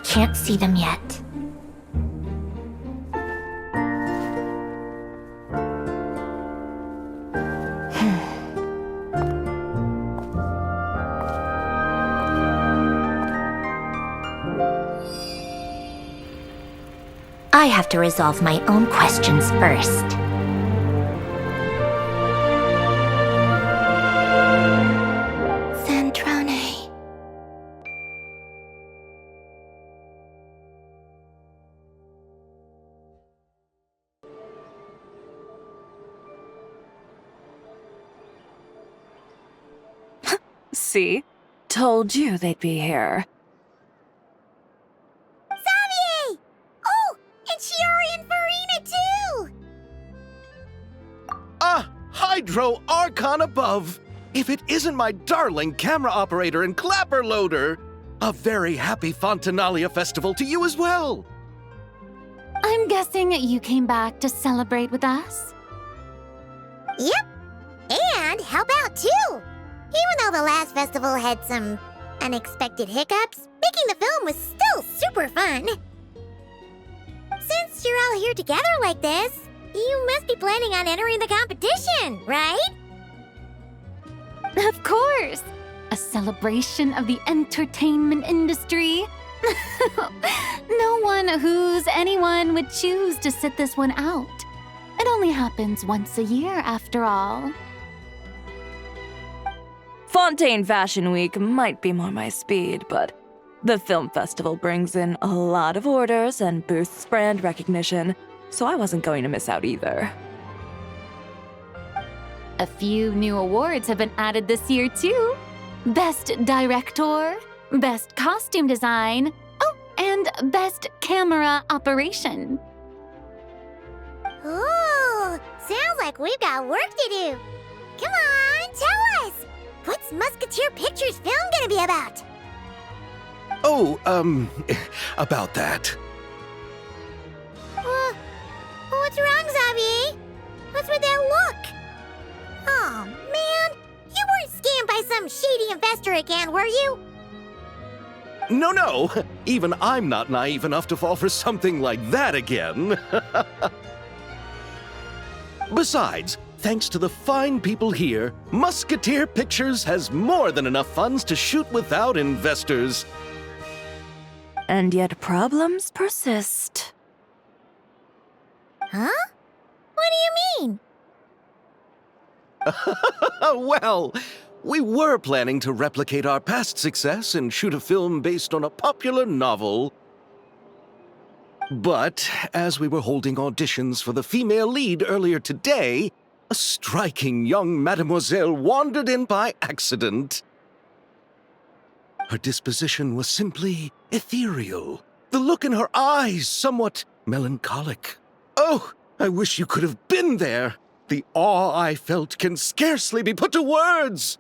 can't see them yet. I have to resolve my own questions first. Sandrone. See? Told you they'd be here. Hydro Archon above! If it isn't my darling camera operator and clapper loader! A very happy Fontinalia Festival to you as well! I'm guessing you came back to celebrate with us? Yep. And how about two? Even though the last festival had some unexpected hiccups, making the film was still super fun. Since you're all here together like this, you must be planning on entering the competition, right? Of course! A celebration of the entertainment industry. No one who's anyone would choose to sit this one out. It only happens once a year, after all. Fontaine Fashion Week might be more my speed, but the film festival brings in a lot of orders and boosts brand recognition, so I wasn't going to miss out either. A few new awards have been added this year, too. Best Director, Best Costume Design, oh, and Best Camera Operation. Ooh, sounds like we've got work to do. Come on, tell us! What's Musketeer Pictures film gonna be about? Oh, about that. What's wrong, Xavier? What's with that look? Oh, man. You weren't scammed by some shady investor again, were you? No. Even I'm not naive enough to fall for something like that again. Besides, thanks to the fine people here, Musketeer Pictures has more than enough funds to shoot without investors. And yet problems persist. Huh? What do you mean? Well, we were planning to replicate our past success and shoot a film based on a popular novel. But as we were holding auditions for the female lead earlier today, a striking young mademoiselle wandered in by accident. Her disposition was simply ethereal, the look in her eyes somewhat melancholic. Oh, I wish you could have been there. The awe I felt can scarcely be put to words.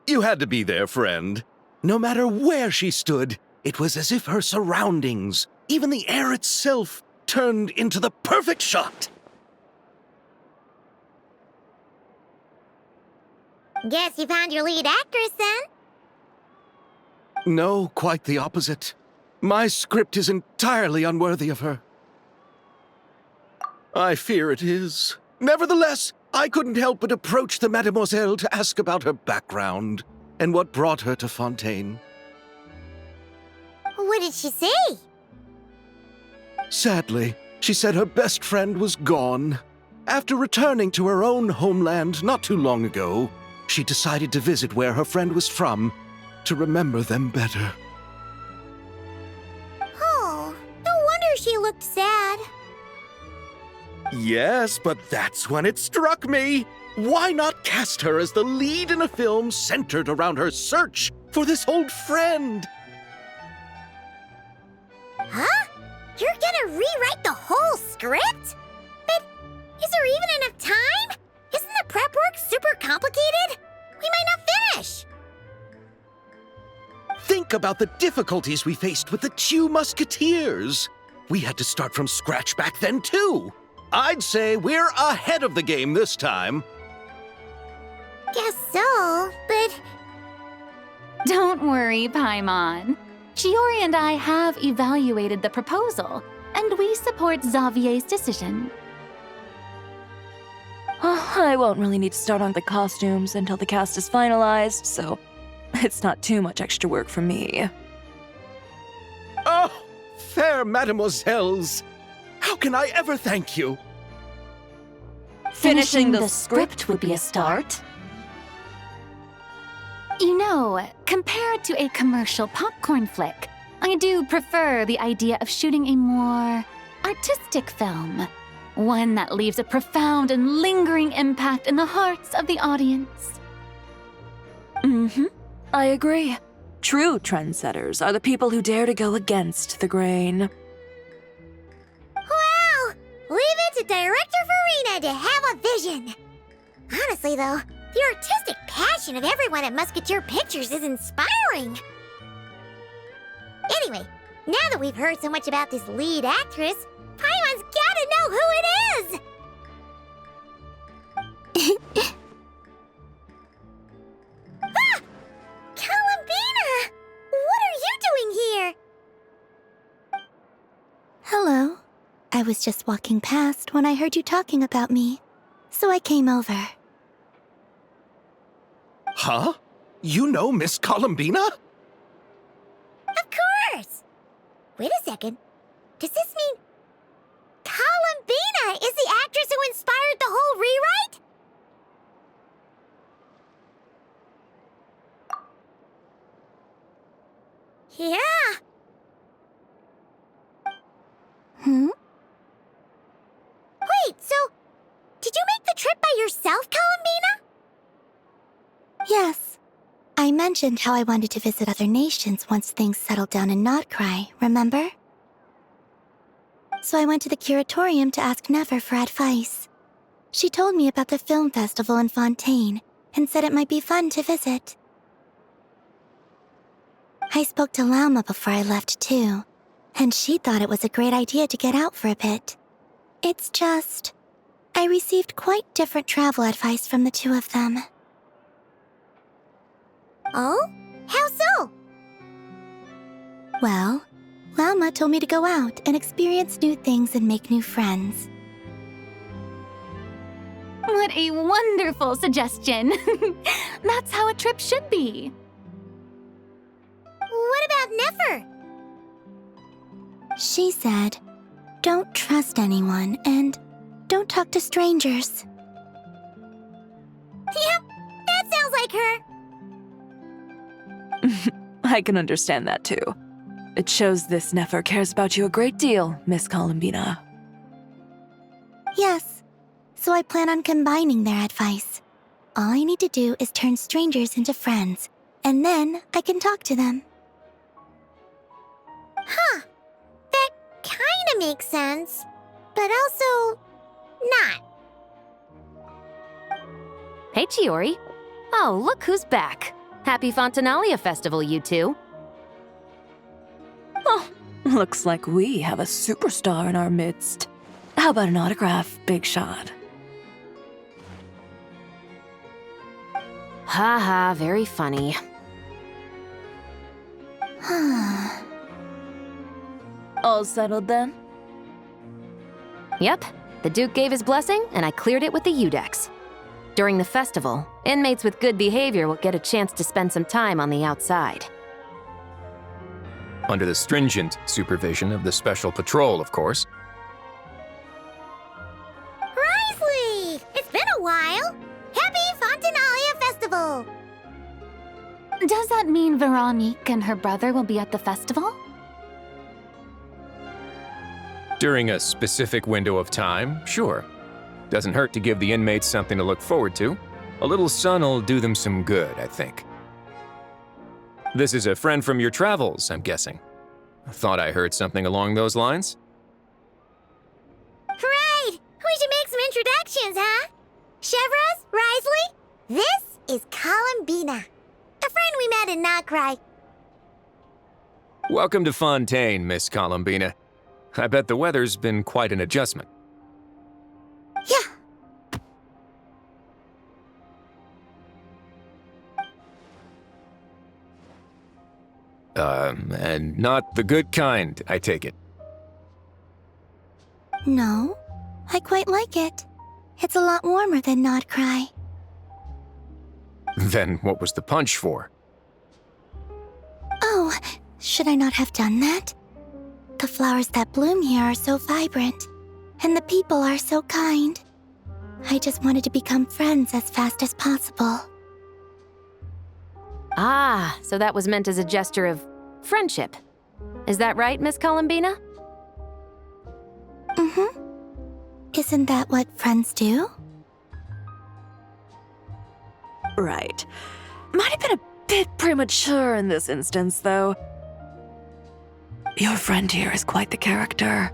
You had to be there, friend. No matter where she stood, it was as if her surroundings, even the air itself, turned into the perfect shot. Guess you found your lead actress, then? No, quite the opposite. My script is entirely unworthy of her. I fear it is. Nevertheless, I couldn't help but approach the mademoiselle to ask about her background and what brought her to Fontaine. What did she say? Sadly, she said her best friend was gone. After returning to her own homeland not too long ago, she decided to visit where her friend was from to remember them better. Oh, no wonder she looked sad. Yes, but that's when it struck me. Why not cast her as the lead in a film centered around her search for this old friend? Huh? You're gonna rewrite the whole script? But is there even enough time? Isn't the prep work super complicated? We might not finish. Think about the difficulties we faced with the two Musketeers. We had to start from scratch back then, too. I'd say we're ahead of the game this time. Guess so, but... Don't worry, Paimon. Chiori and I have evaluated the proposal, and we support Xavier's decision. I won't really need to start on the costumes until the cast is finalized, so it's not too much extra work for me. Oh, fair mademoiselles! How can I ever thank you? Finishing the script would be a start. You know, compared to a commercial popcorn flick, I do prefer the idea of shooting a more artistic film. One that leaves a profound and lingering impact in the hearts of the audience. I agree. True trendsetters are the people who dare to go against the grain. Wow! Leave it to Director Farina to have a vision. Honestly, though, the artistic passion of everyone at Musketeer Pictures is inspiring. Anyway, now that we've heard so much about this lead actress, Paimon's gotta know who it is! Ah! Columbina! What are you doing here? Hello. I was just walking past when I heard you talking about me, so I came over. Huh? You know Miss Columbina? Of course! Wait a second. Does this mean Columbina is the actress who inspired the whole rewrite? Yeah. Wait, so did you make the trip by yourself, Columbina? Yes. I mentioned how I wanted to visit other nations once things settled down in Notcry, remember? So I went to the curatorium to ask Never for advice. She told me about the film festival in Fontaine and said it might be fun to visit. I spoke to Lauma before I left too, and she thought it was a great idea to get out for a bit. It's just, I received quite different travel advice from the two of them. Oh? How so? Well, Lauma told me to go out and experience new things and make new friends. What a wonderful suggestion! That's how a trip should be. What about Nefer? She said, don't trust anyone and don't talk to strangers. Yep, that sounds like her. I can understand that too. It shows this Nefer cares about you a great deal, Miss Columbina. Yes, so I plan on combining their advice. All I need to do is turn strangers into friends, and then I can talk to them. Huh. That kinda makes sense, but also not. Hey, Chiori. Oh, look who's back. Happy Fontinalia Festival, you two. Oh, looks like we have a superstar in our midst. How about an autograph, Big Shot? Haha, very funny. All settled then? Yep, the Duke gave his blessing, and I cleared it with the Udex. During the festival, inmates with good behavior will get a chance to spend some time on the outside. Under the stringent supervision of the Special Patrol, of course. Risley! It's been a while! Happy Fontinalia Festival! Does that mean Veronique and her brother will be at the festival? During a specific window of time, sure. Doesn't hurt to give the inmates something to look forward to. A little sun'll do them some good, I think. This is a friend from your travels, I'm guessing. Thought I heard something along those lines. Right! We should make some introductions, huh? Chevros, Risley, this is Columbina. A friend we met in Notcry. Welcome to Fontaine, Miss Columbina. I bet the weather's been quite an adjustment. Yeah. And not the good kind, I take it. No, I quite like it. It's a lot warmer than Nod Cry. Then what was the punch for? Oh, should I not have done that? The flowers that bloom here are so vibrant, and the people are so kind. I just wanted to become friends as fast as possible. Ah, so that was meant as a gesture of friendship. Is that right, Miss Columbina? Mm-hmm. Isn't that what friends do? Right. Might have been a bit premature in this instance, though. Your friend here is quite the character.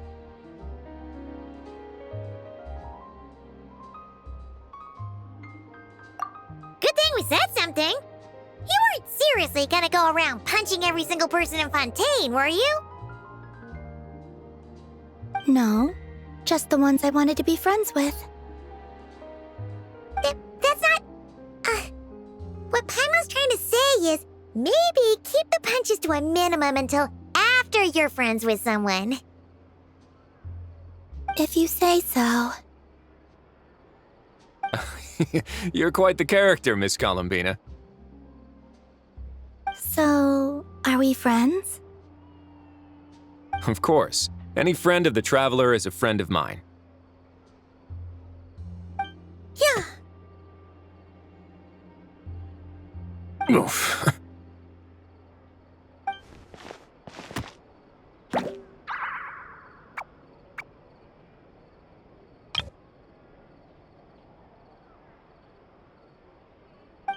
Good thing we said something. You weren't seriously gonna go around punching every single person in Fontaine, were you? No, just the ones I wanted to be friends with. That's not... What Paimon's trying to say is, maybe keep the punches to a minimum until after you're friends with someone. If you say so. You're quite the character, Miss Columbina. So, are we friends? Of course. Any friend of the Traveler is a friend of mine. Yeah. Oof.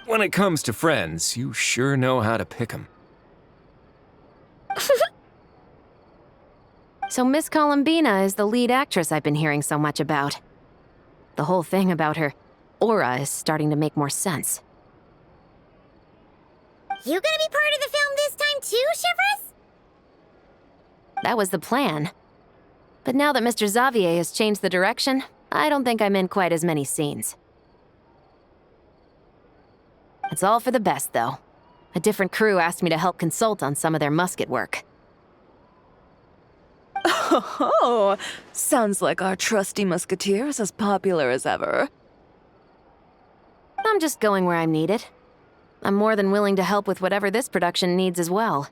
When it comes to friends, you sure know how to pick 'em. So Miss Columbina is the lead actress I've been hearing so much about. The whole thing about her aura is starting to make more sense. You gonna be part of the film this time too, Shivers? That was the plan. But now that Mr. Xavier has changed the direction, I don't think I'm in quite as many scenes. It's all for the best, though. A different crew asked me to help consult on some of their musket work. Oh, sounds like our trusty musketeer is as popular as ever. I'm just going where I'm needed. I'm more than willing to help with whatever this production needs as well.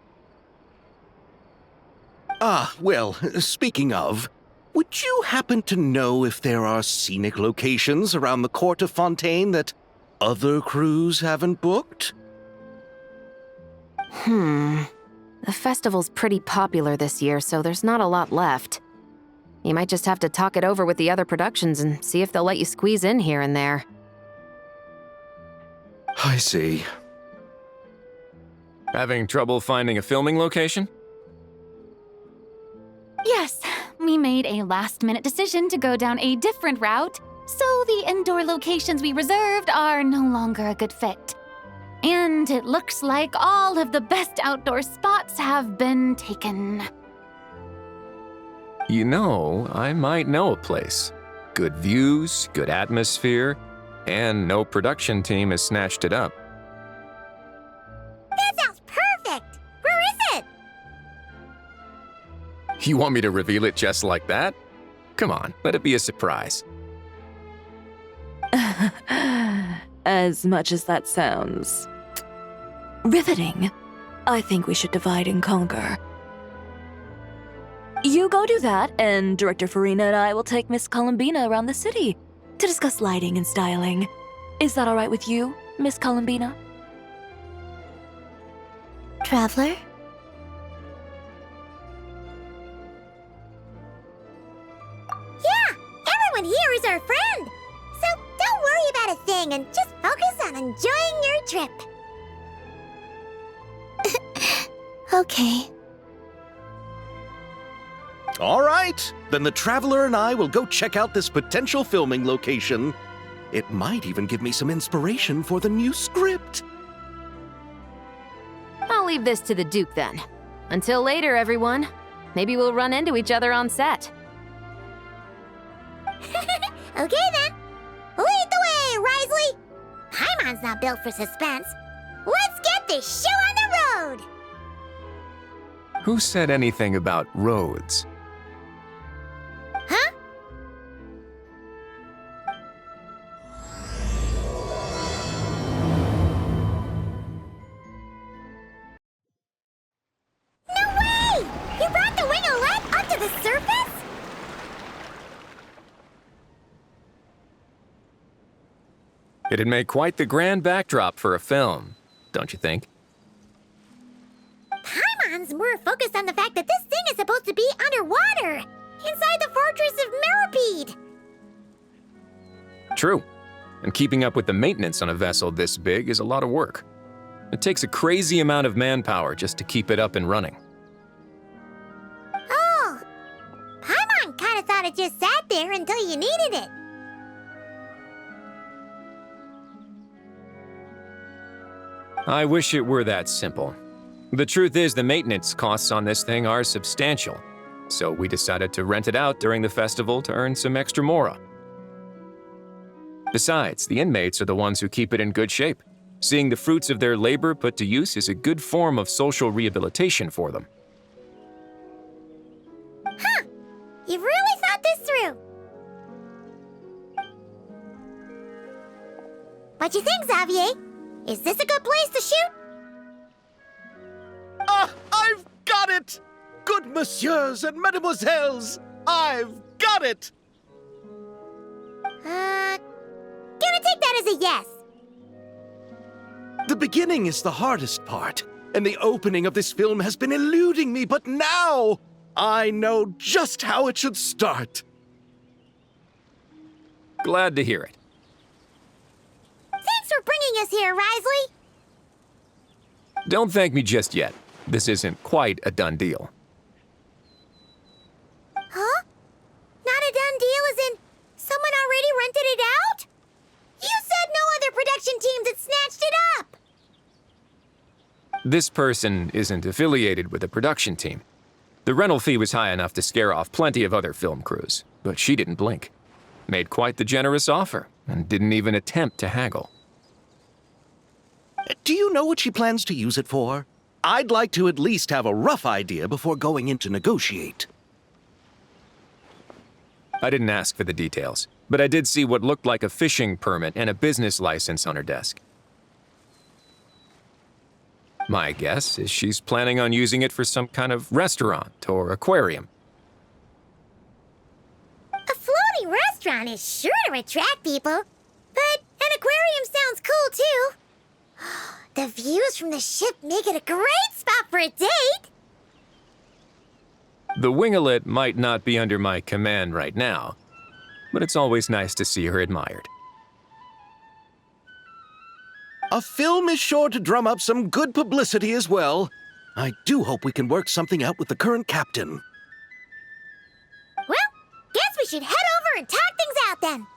Ah, well, speaking of, would you happen to know if there are scenic locations around the court of Fontaine that other crews haven't booked? The festival's pretty popular this year, so there's not a lot left. You might just have to talk it over with the other productions and see if they'll let you squeeze in here and there. I see. Having trouble finding a filming location? Yes, we made a last-minute decision to go down a different route, so the indoor locations we reserved are no longer a good fit. And it looks like all of the best outdoor spots have been taken. You know, I might know a place. Good views, good atmosphere, and no production team has snatched it up. That sounds perfect! Where is it? You want me to reveal it just like that? Come on, let it be a surprise. As much as that sounds riveting, I think we should divide and conquer. You go do that, and Director Farina and I will take Miss Columbina around the city to discuss lighting and styling. Is that all right with you, Miss Columbina? Traveler? Yeah, everyone here is our friend. So don't worry about a thing and just focus on enjoying your trip. Okay. All right, then the Traveler and I will go check out this potential filming location. It might even give me some inspiration for the new script. I'll leave this to the Duke then. Until later, everyone. Maybe we'll run into each other on set. Okay then. Lead the way, Risley. Paimon's not built for suspense. Let's get this show on the road. Who said anything about roads? Huh? No way! You brought the winglet up to the surface? It'd make quite the grand backdrop for a film, don't you think? Paimon's more focused on the fact that this thing is supposed to be underwater, inside the fortress of Meropide. True. And keeping up with the maintenance on a vessel this big is a lot of work. It takes a crazy amount of manpower just to keep it up and running. Oh, Paimon kind of thought it just sat there until you needed it. I wish it were that simple. The truth is, the maintenance costs on this thing are substantial, so we decided to rent it out during the festival to earn some extra mora. Besides, the inmates are the ones who keep it in good shape. Seeing the fruits of their labor put to use is a good form of social rehabilitation for them. Huh. You've really thought this through. What you think, Xavier? Is this a good place to shoot? Ah, I've got it! Good messieurs and mademoiselles, I've got it! Gonna take that as a yes. The beginning is the hardest part, and the opening of this film has been eluding me, but now I know just how it should start. Glad to hear it. Thanks for bringing us here, Risley. Don't thank me just yet. This isn't quite a done deal. Huh? Not a done deal as in someone already rented it out? You said no other production teams had snatched it up! This person isn't affiliated with a production team. The rental fee was high enough to scare off plenty of other film crews, but she didn't blink. Made quite the generous offer, and didn't even attempt to haggle. Do you know what she plans to use it for? I'd like to at least have a rough idea before going in to negotiate. I didn't ask for the details, but I did see what looked like a fishing permit and a business license on her desk. My guess is she's planning on using it for some kind of restaurant or aquarium. A floating restaurant is sure to attract people, but an aquarium sounds cool too. The views from the ship make it a great spot for a date. The winglet might not be under my command right now, but it's always nice to see her admired. A film is sure to drum up some good publicity as well. I do hope we can work something out with the current captain. Well, guess we should head over and talk things out then.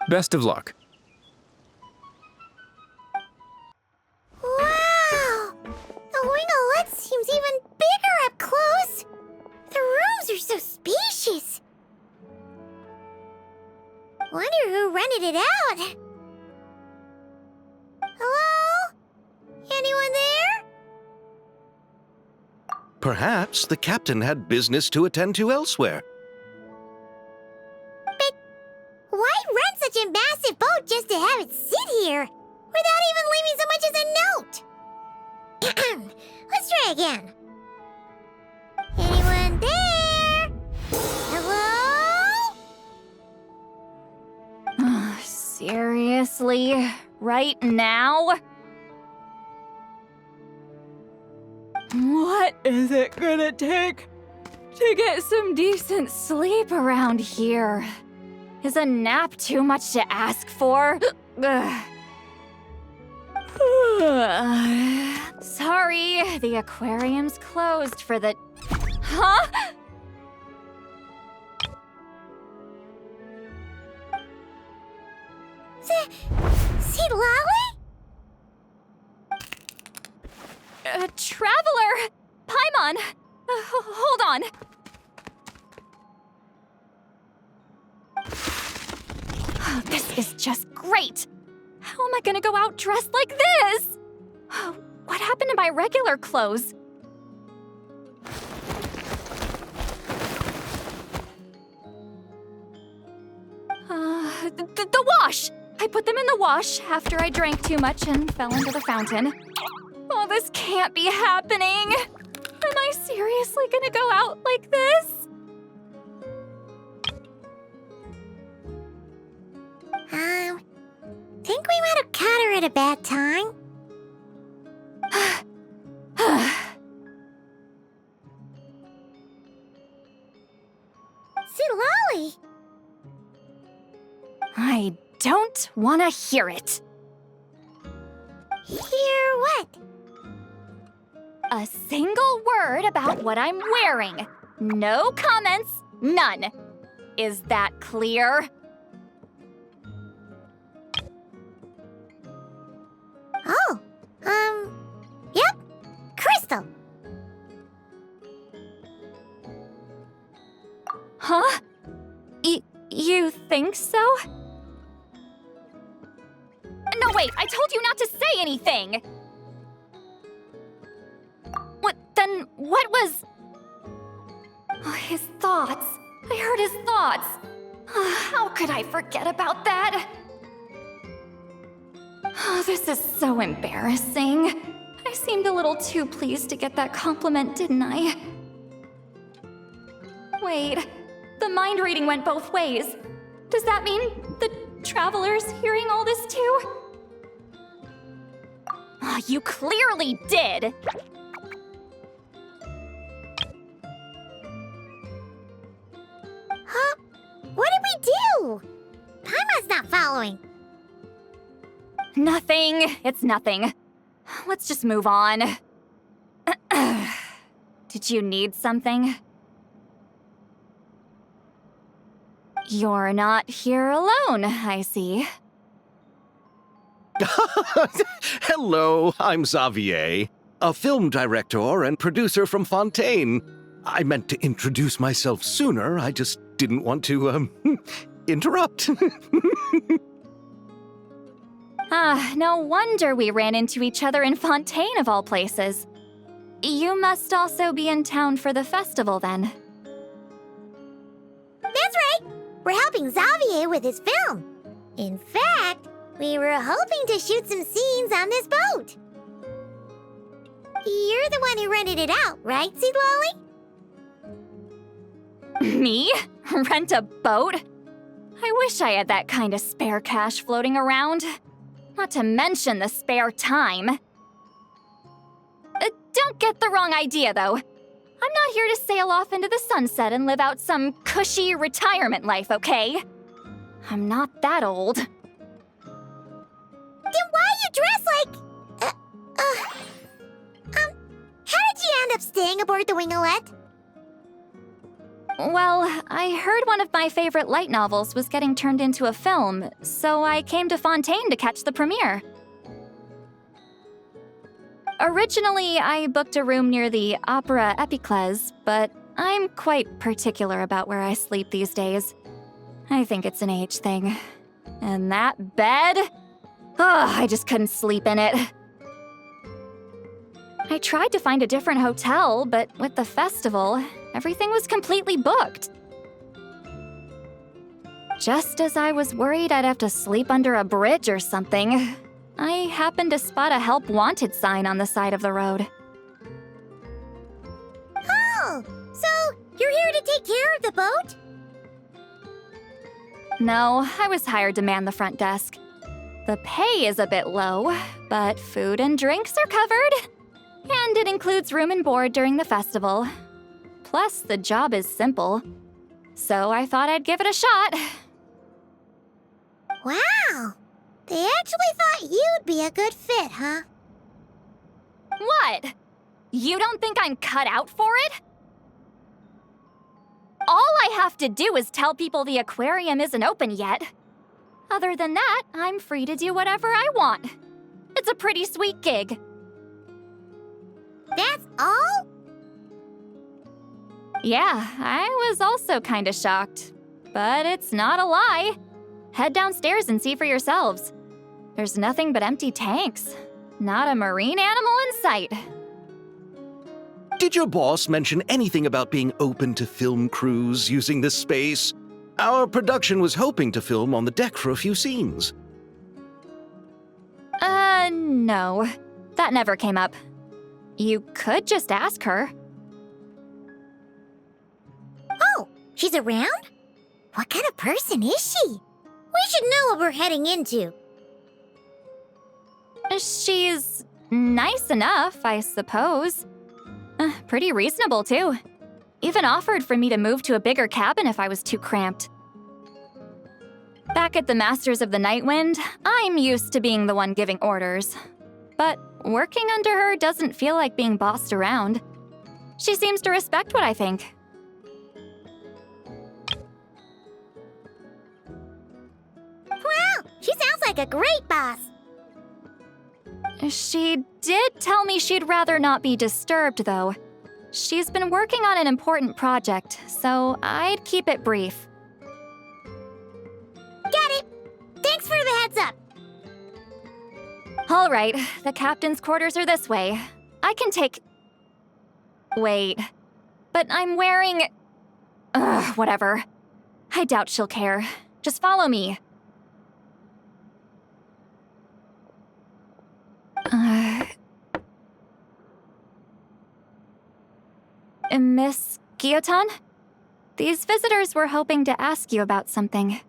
Best of luck. Wow! The winglet seems even bigger up close. The rooms are so spacious. Wonder who rented it out. Hello? Anyone there? Perhaps the captain had business to attend to elsewhere. But why rent such a massive boat just to have it sit here, without even leaving so much as a note? Let's try again. Anyone there? Hello? Seriously? Right now? What is it gonna take to get some decent sleep around here? Is a nap too much to ask for? Sorry, the aquarium's closed for the... Huh? See Lolly? Traveler! Paimon! Hold on. Oh, this is just great! How am I gonna go out dressed like this? What happened to my regular clothes? I put them in the wash after I drank too much and fell into the fountain. Oh, this can't be happening! Am I seriously gonna go out like this? Think we might have caught her at a bad time. Lolly! I don't want to hear it. Hear what? A single word about what I'm wearing. No comments, none. Is that clear? Oh, yep. Crystal. Huh? You think so? No, wait, I told you not to say anything! Then what was... Oh, his thoughts. I heard his thoughts. How could I forget about that? Oh, this is so embarrassing. I seemed a little too pleased to get that compliment, didn't I? Wait, the mind reading went both ways. Does that mean the traveler's hearing all this too? Oh, you clearly did! Huh? What did we do? Paimon's not following. Nothing. It's nothing. Let's just move on. Did you need something? You're not here alone, I see. Hello, I'm Xavier, a film director and producer from Fontaine. I meant to introduce myself sooner, I just didn't want to, interrupt. No wonder we ran into each other in Fontaine of all places. You must also be in town for the festival then. That's right. We're helping Xavier with his film. In fact, we were hoping to shoot some scenes on this boat. You're the one who rented it out, right, Seed Lolly? Me? Rent a boat? I wish I had that kind of spare cash floating around. Not to mention the spare time. Don't get the wrong idea, though. I'm not here to sail off into the sunset and live out some cushy retirement life, okay? I'm not that old. Then why you dress like... how did you end up staying aboard the Winglet? Well, I heard one of my favorite light novels was getting turned into a film, so I came to Fontaine to catch the premiere. Originally, I booked a room near the Opera Epiclese, but I'm quite particular about where I sleep these days. I think it's an age thing. And that bed? I just couldn't sleep in it. I tried to find a different hotel, but with the festival, everything was completely booked. Just as I was worried I'd have to sleep under a bridge or something, I happened to spot a Help Wanted sign on the side of the road. Oh, so you're here to take care of the boat? No, I was hired to man the front desk. The pay is a bit low, but food and drinks are covered. And it includes room and board during the festival. Plus, the job is simple. So I thought I'd give it a shot. Wow! They actually thought you'd be a good fit, huh? What? You don't think I'm cut out for it? All I have to do is tell people the aquarium isn't open yet. Other than that, I'm free to do whatever I want. It's a pretty sweet gig. That's all? Yeah, I was also kinda shocked. But it's not a lie. Head downstairs and see for yourselves. There's nothing but empty tanks. Not a marine animal in sight. Did your boss mention anything about being open to film crews using this space? Our production was hoping to film on the deck for a few scenes. No. That never came up. You could just ask her. Oh, she's around? What kind of person is she? We should know what we're heading into. She's nice enough, I suppose. Pretty reasonable, too. Even offered for me to move to a bigger cabin if I was too cramped. Back at the Masters of the Nightwind, I'm used to being the one giving orders. But working under her doesn't feel like being bossed around. She seems to respect what I think. Wow, she sounds like a great boss. She did tell me she'd rather not be disturbed, though. She's been working on an important project, so I'd keep it brief. Got it. Thanks for the heads up. All right, the captain's quarters are this way. I can take... Wait. But I'm wearing... Ugh, whatever. I doubt she'll care. Just follow me. Miss Gyotan? These visitors were hoping to ask you about something.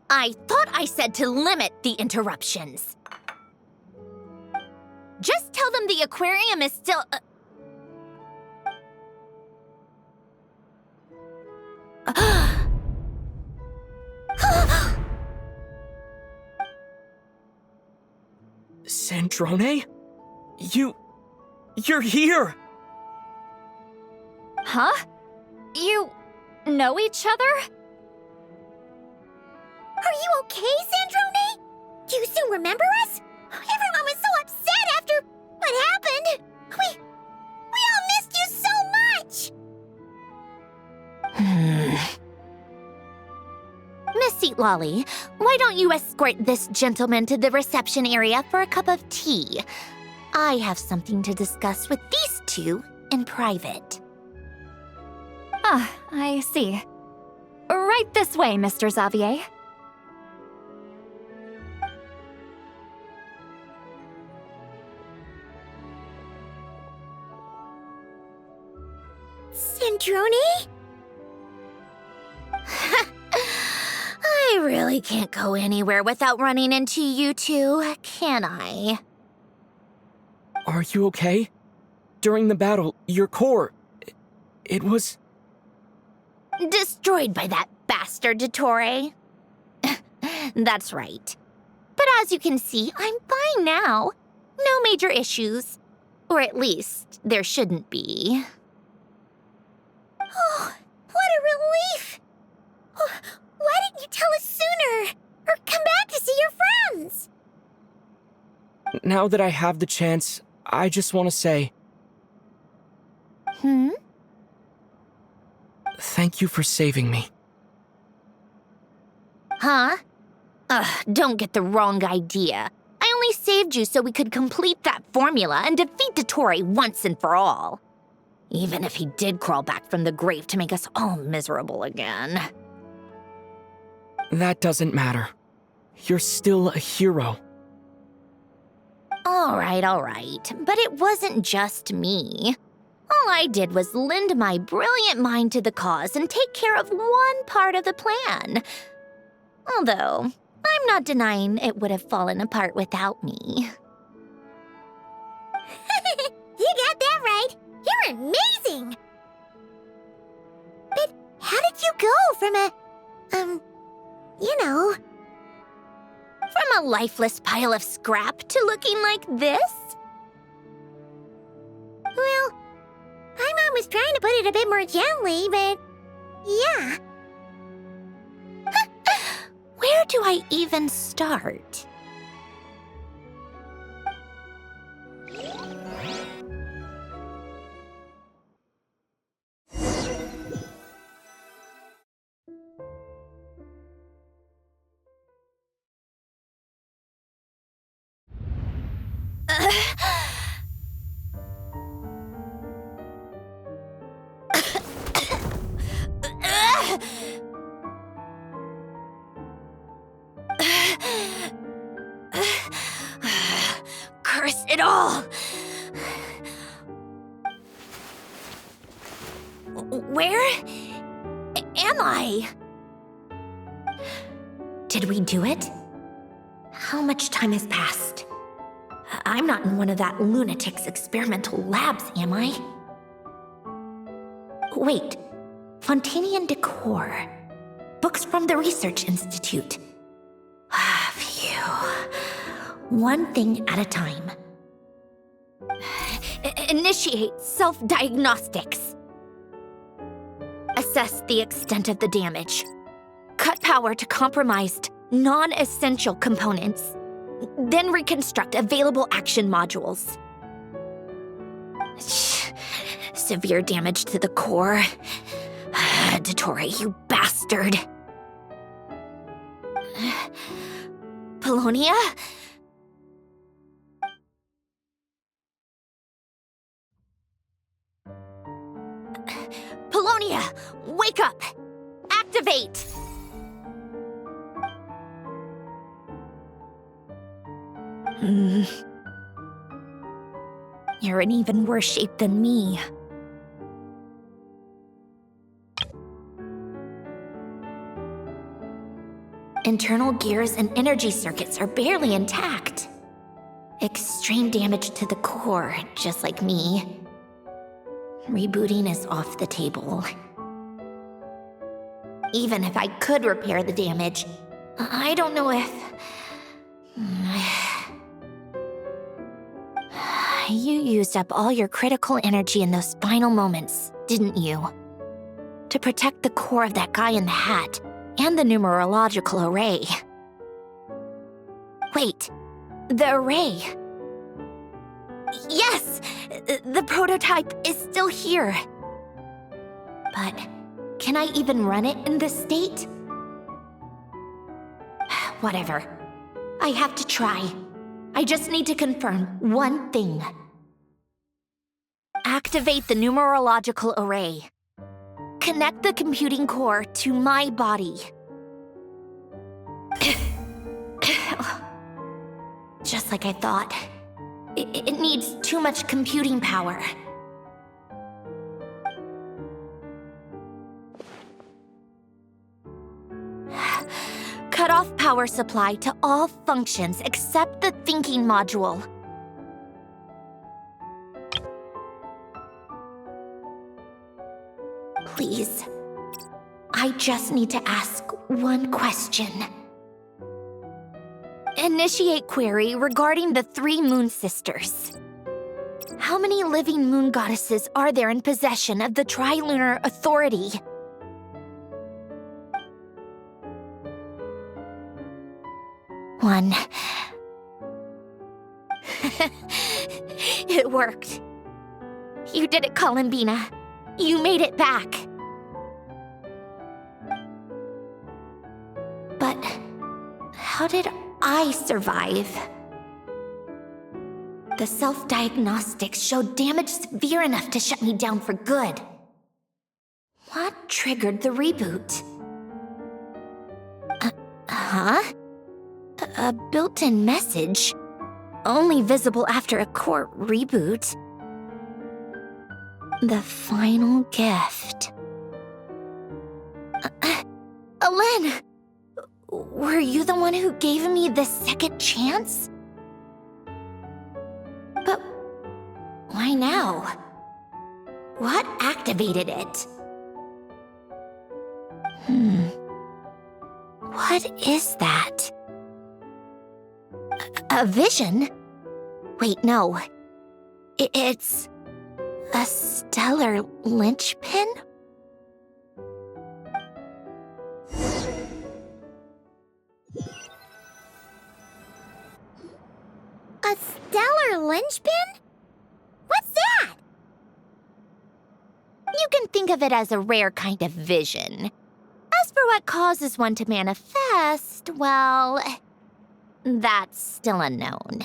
I thought I said to limit the interruptions. Just tell them the aquarium is still... Sandrone? You're here! Huh? You know each other? Are you okay, Sandrone? Do you still remember us? Everyone was so upset after what happened. We all missed you so much. Miss Seat Lolly, why don't you escort this gentleman to the reception area for a cup of tea? I have something to discuss with these two in private. Ah, I see. Right this way, Mr. Xavier. Sandrone? I really can't go anywhere without running into you two, can I? Are you okay? During the battle, your core... It was... Destroyed by that bastard Dottore. That's right. But as you can see, I'm fine now. No major issues. Or at least, there shouldn't be. Oh, what a relief! Oh, why didn't you tell us sooner? Or come back to see your friends? Now that I have the chance, I just want to say... Thank you for saving me. Huh? Don't get the wrong idea. I only saved you so we could complete that formula and defeat Dottore once and for all. Even if he did crawl back from the grave to make us all miserable again. That doesn't matter. You're still a hero. All right. But it wasn't just me. All I did was lend my brilliant mind to the cause and take care of one part of the plan. Although, I'm not denying it would have fallen apart without me. You got that right. You're amazing. But how did you go from From a lifeless pile of scrap to looking like this? Well, my mom was trying to put it a bit more gently, but yeah. Where do I even start? Curse it all! Where am I? Did we do it? How much time has passed? I'm not in one of that lunatic's experimental labs, am I? Wait, Fontaine decor. Books from the Research Institute. Phew. One thing at a time. Initiate self-diagnostics. Assess the extent of the damage. Cut power to compromised, non-essential components. Then reconstruct available action modules. Severe damage to the core. Dottore, you bastard. Polonia? Polonia, wake up! Activate! You're in even worse shape than me. Internal gears and energy circuits are barely intact. Extreme damage to the core, just like me. Rebooting is off the table. Even if I could repair the damage, I don't know if... You used up all your critical energy in those final moments, didn't you? To protect the core of that guy in the hat, and the numerological array. Wait, the array. Yes! The prototype is still here. But can I even run it in this state? Whatever. I have to try. I just need to confirm one thing. Activate the numerological array. Connect the computing core to my body. Just like I thought. It needs too much computing power. Cut off power supply to all functions except the thinking module. Please, I just need to ask one question. Initiate query regarding the 3 moon sisters. How many living moon goddesses are there in possession of the Trilunar Authority? One. It worked. You did it, Columbina. You made it back. But how did I survive? The self-diagnostics showed damage severe enough to shut me down for good. What triggered the reboot? A built-in message, only visible after a core reboot. The final gift. Alen! Were you the one who gave me the second chance? But why now? What activated it? What is that? A vision? Wait, no. It's a stellar linchpin? A stellar linchpin? What's that? You can think of it as a rare kind of vision. As for what causes one to manifest, well, that's still unknown.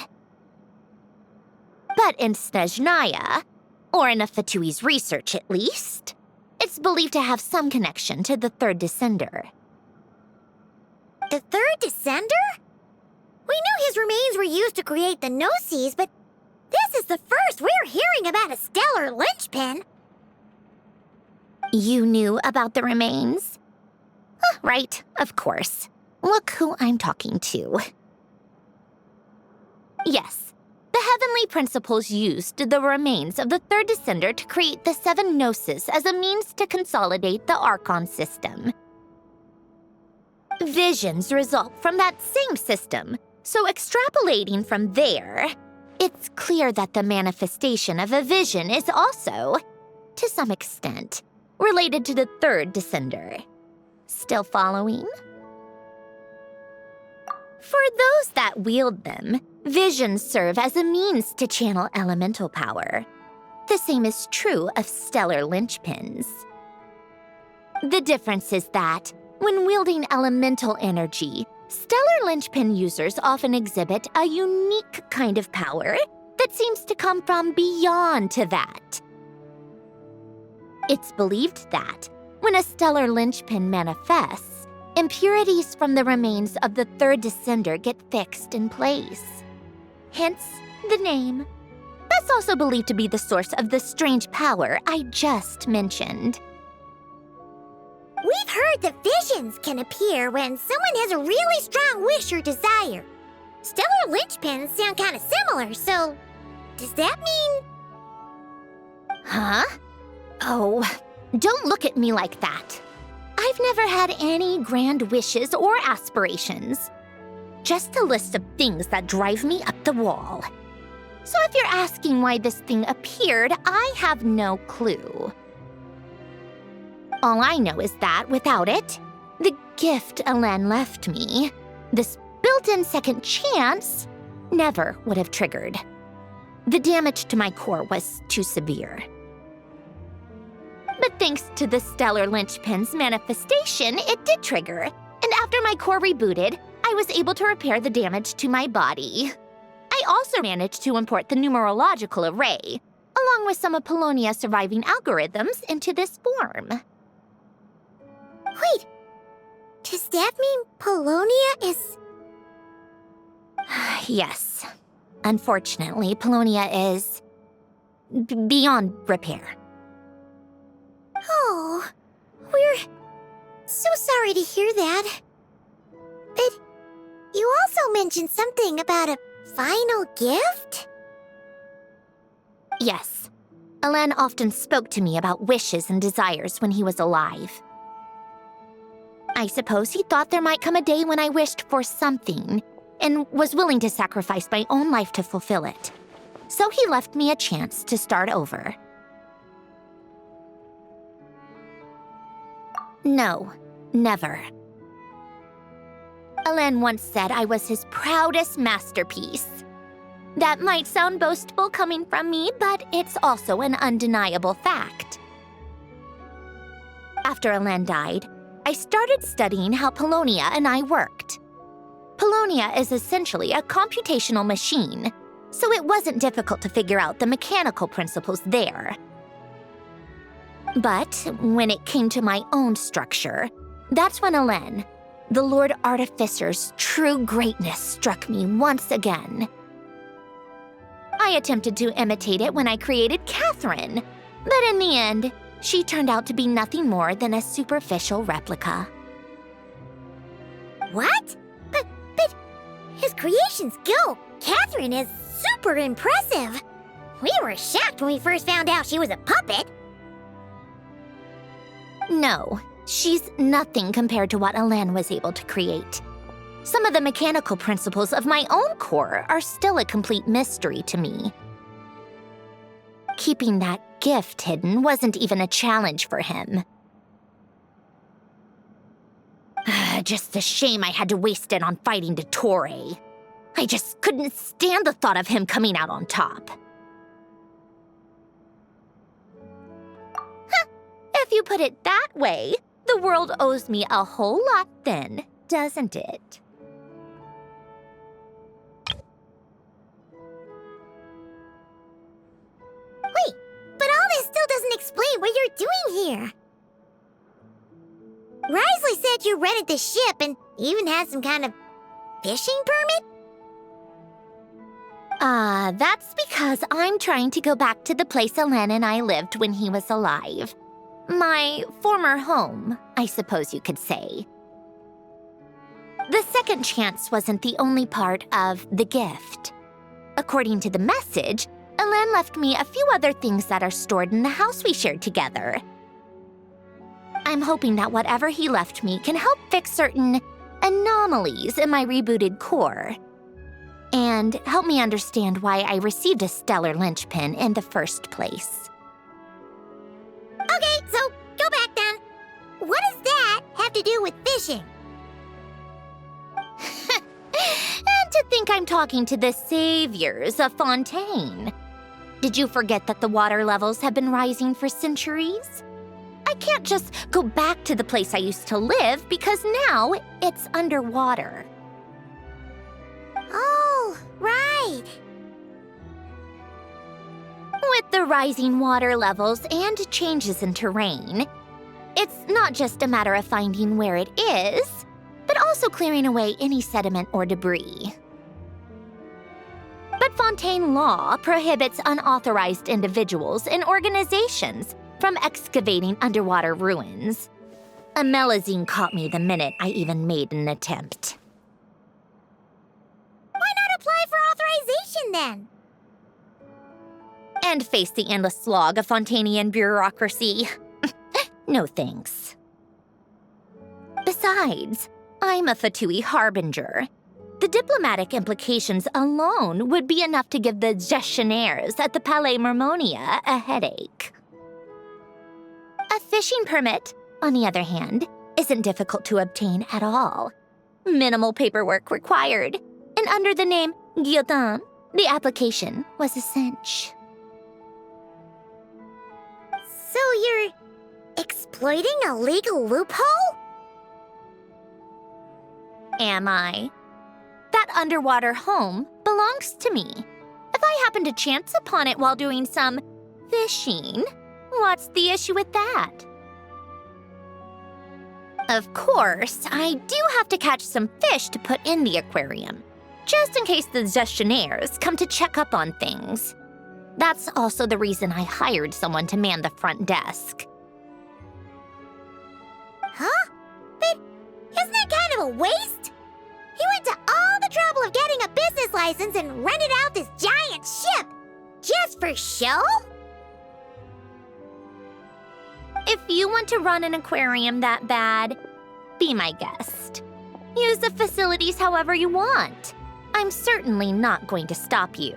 But in Snezhnaya, or in a Fatui's research at least, it It's believed to have some connection to the third descender. The third descender? We knew his remains were used to create the Gnosis, but this is the first we're hearing about a stellar linchpin. You knew about the remains? Right, of course. Look who I'm talking to. Yes, the heavenly principles used the remains of the third descender to create the 7 Gnosis as a means to consolidate the Archon system. Visions result from that same system, so extrapolating from there, it's clear that the manifestation of a vision is also, to some extent, related to the third descender. Still following? For those that wield them, visions serve as a means to channel elemental power. The same is true of stellar linchpins. The difference is that, when wielding elemental energy, stellar linchpin users often exhibit a unique kind of power that seems to come from beyond to that. It's believed that, when a stellar linchpin manifests, impurities from the remains of the third descender get fixed in place. Hence, the name. That's also believed to be the source of the strange power I just mentioned. We've heard that visions can appear when someone has a really strong wish or desire. Stellar linchpins sound kind of similar, so does that mean... Huh? Oh, don't look at me like that. I've never had any grand wishes or aspirations. Just a list of things that drive me up the wall. So if you're asking why this thing appeared, I have no clue. All I know is that without it, the gift Elen left me, this built-in second chance, never would have triggered. The damage to my core was too severe. But thanks to the stellar linchpin's manifestation, it did trigger. And after my core rebooted, I was able to repair the damage to my body. I also managed to import the numerological array, along with some of Polonia's surviving algorithms, into this form. Wait, does that mean Polonia is... Yes. Unfortunately, Polonia is... beyond repair. Oh, we're so sorry to hear that. But you also mentioned something about a final gift? Yes. Elen often spoke to me about wishes and desires when he was alive. I suppose he thought there might come a day when I wished for something, and was willing to sacrifice my own life to fulfill it. So he left me a chance to start over. No, never. Elen once said I was his proudest masterpiece. That might sound boastful coming from me, but it's also an undeniable fact. After Elen died, I started studying how Polonia and I worked. Polonia is essentially a computational machine, so it wasn't difficult to figure out the mechanical principles there. But when it came to my own structure, that's when Elen, the Lord Artificer's true greatness, struck me once again. I attempted to imitate it when I created Catherine, but in the end, she turned out to be nothing more than a superficial replica. What? But his creation skill, Catherine, is super impressive. We were shocked when we first found out she was a puppet. No, she's nothing compared to what Elen was able to create. Some of the mechanical principles of my own core are still a complete mystery to me. Keeping that gift hidden wasn't even a challenge for him. Just a shame I had to waste it on fighting Dottore. I just couldn't stand the thought of him coming out on top. If you put it that way, the world owes me a whole lot then, doesn't it? Wait, but all this still doesn't explain what you're doing here. said you rented the ship and even had some kind of fishing permit? That's because I'm trying to go back to the place Alen and I lived when he was alive. My former home, I suppose you could say. The second chance wasn't the only part of the gift. According to the message, Alen left me a few other things that are stored in the house we shared together. I'm hoping that whatever he left me can help fix certain anomalies in my rebooted core, and help me understand why I received a stellar linchpin in the first place. Okay, so go back then. What does that have to do with fishing? And to think I'm talking to the saviors of Fontaine. Did you forget that the water levels have been rising for centuries? I can't just go back to the place I used to live because now it's underwater. Oh, right. With the rising water levels and changes in terrain, it's not just a matter of finding where it is, but also clearing away any sediment or debris. But Fontaine law prohibits unauthorized individuals and organizations from excavating underwater ruins. A Melazine caught me the minute I even made an attempt. Why not apply for authorization then? And face the endless slog of Fontainian bureaucracy. No thanks. Besides, I'm a Fatui harbinger. The diplomatic implications alone would be enough to give the gestionnaires at the Palais Mermonia a headache. A fishing permit, on the other hand, isn't difficult to obtain at all. Minimal paperwork required, and under the name Guillotin, the application was a cinch. So you're exploiting a legal loophole? Am I? That underwater home belongs to me. If I happen to chance upon it while doing some fishing, what's the issue with that? Of course, I do have to catch some fish to put in the aquarium, just in case the gestionnaires come to check up on things. That's also the reason I hired someone to man the front desk. Huh? But isn't that kind of a waste? He went to all the trouble of getting a business license and rented out this giant ship, just for show? If you want to run an aquarium that bad, be my guest. Use the facilities however you want. I'm certainly not going to stop you.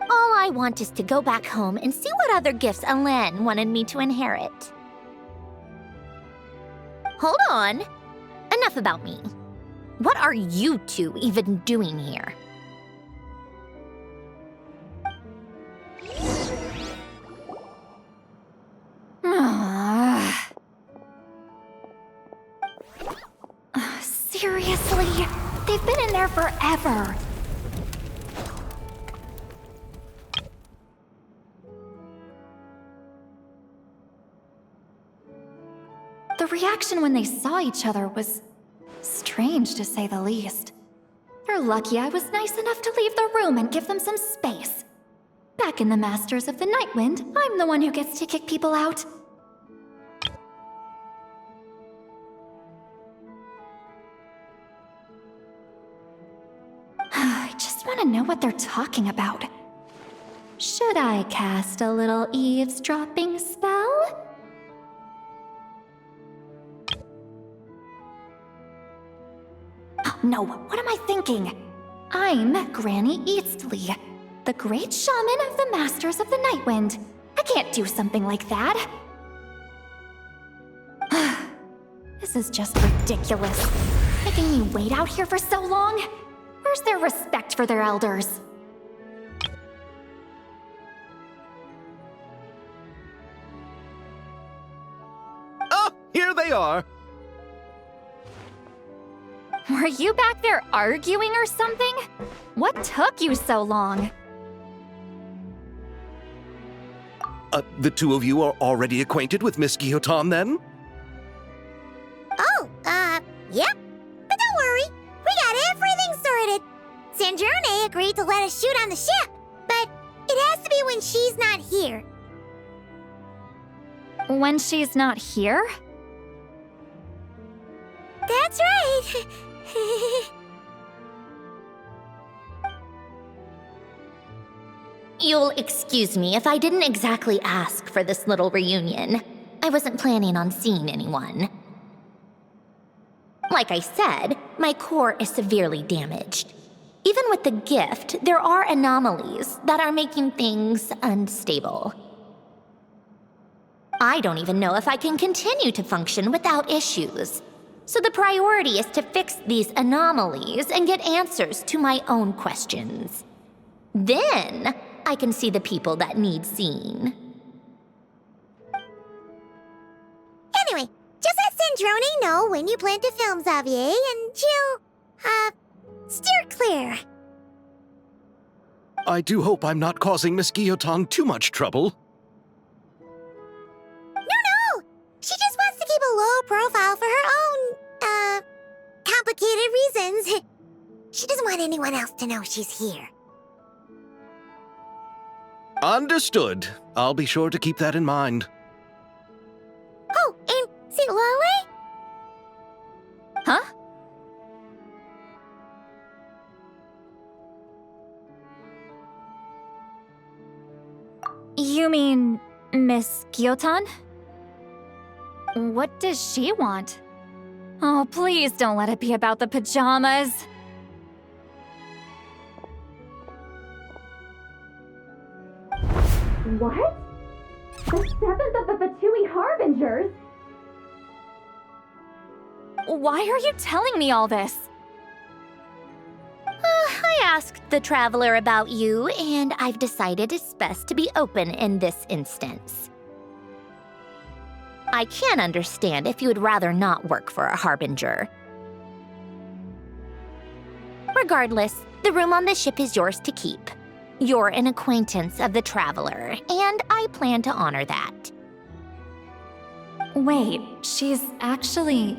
All I want is to go back home and see what other gifts Alen wanted me to inherit. Hold on. Enough about me. What are you two even doing here? Seriously? They've been in there forever. The reaction when they saw each other was strange, to say the least. They're lucky I was nice enough to leave the room and give them some space. Back in the Masters of the Nightwind, I'm the one who gets to kick people out. I just want to know what they're talking about. Should I cast a little eavesdropping spell? No, what am I thinking? I'm Granny Eastley, the great shaman of the Masters of the Nightwind. I can't do something like that. This is just ridiculous. Making me wait out here for so long? Where's their respect for their elders? Oh, here they are. Were you back there arguing or something? What took you so long? The two of you are already acquainted with Miss Guillotin, then? the ship, but it has to be when she's not here. When she's not here? That's right. You'll excuse me if I didn't exactly ask for this little reunion. I wasn't planning on seeing anyone. Like I said, my core is severely damaged. Even with the gift, there are anomalies that are making things unstable. I don't even know if I can continue to function without issues. So the priority is to fix these anomalies and get answers to my own questions. Then, I can see the people that need seeing. Anyway, just let Sandrone know when you plan to film Xavier, and she'll, steer clear. I do hope I'm not causing Miss Guillotin too much trouble. No! She just wants to keep a low profile for her own, complicated reasons. She doesn't want anyone else to know she's here. Understood. I'll be sure to keep that in mind. Oh, and see Lale? Huh? You mean Miss Guillotin? What does she want? Oh, please don't let it be about the pajamas. What? The 7th of the VIII Harbingers? Why are you telling me all this? I asked the traveler about you, and I've decided it's best to be open in this instance. I can understand if you would rather not work for a Harbinger. Regardless, the room on the ship is yours to keep. You're an acquaintance of the traveler, and I plan to honor that. Wait, she's actually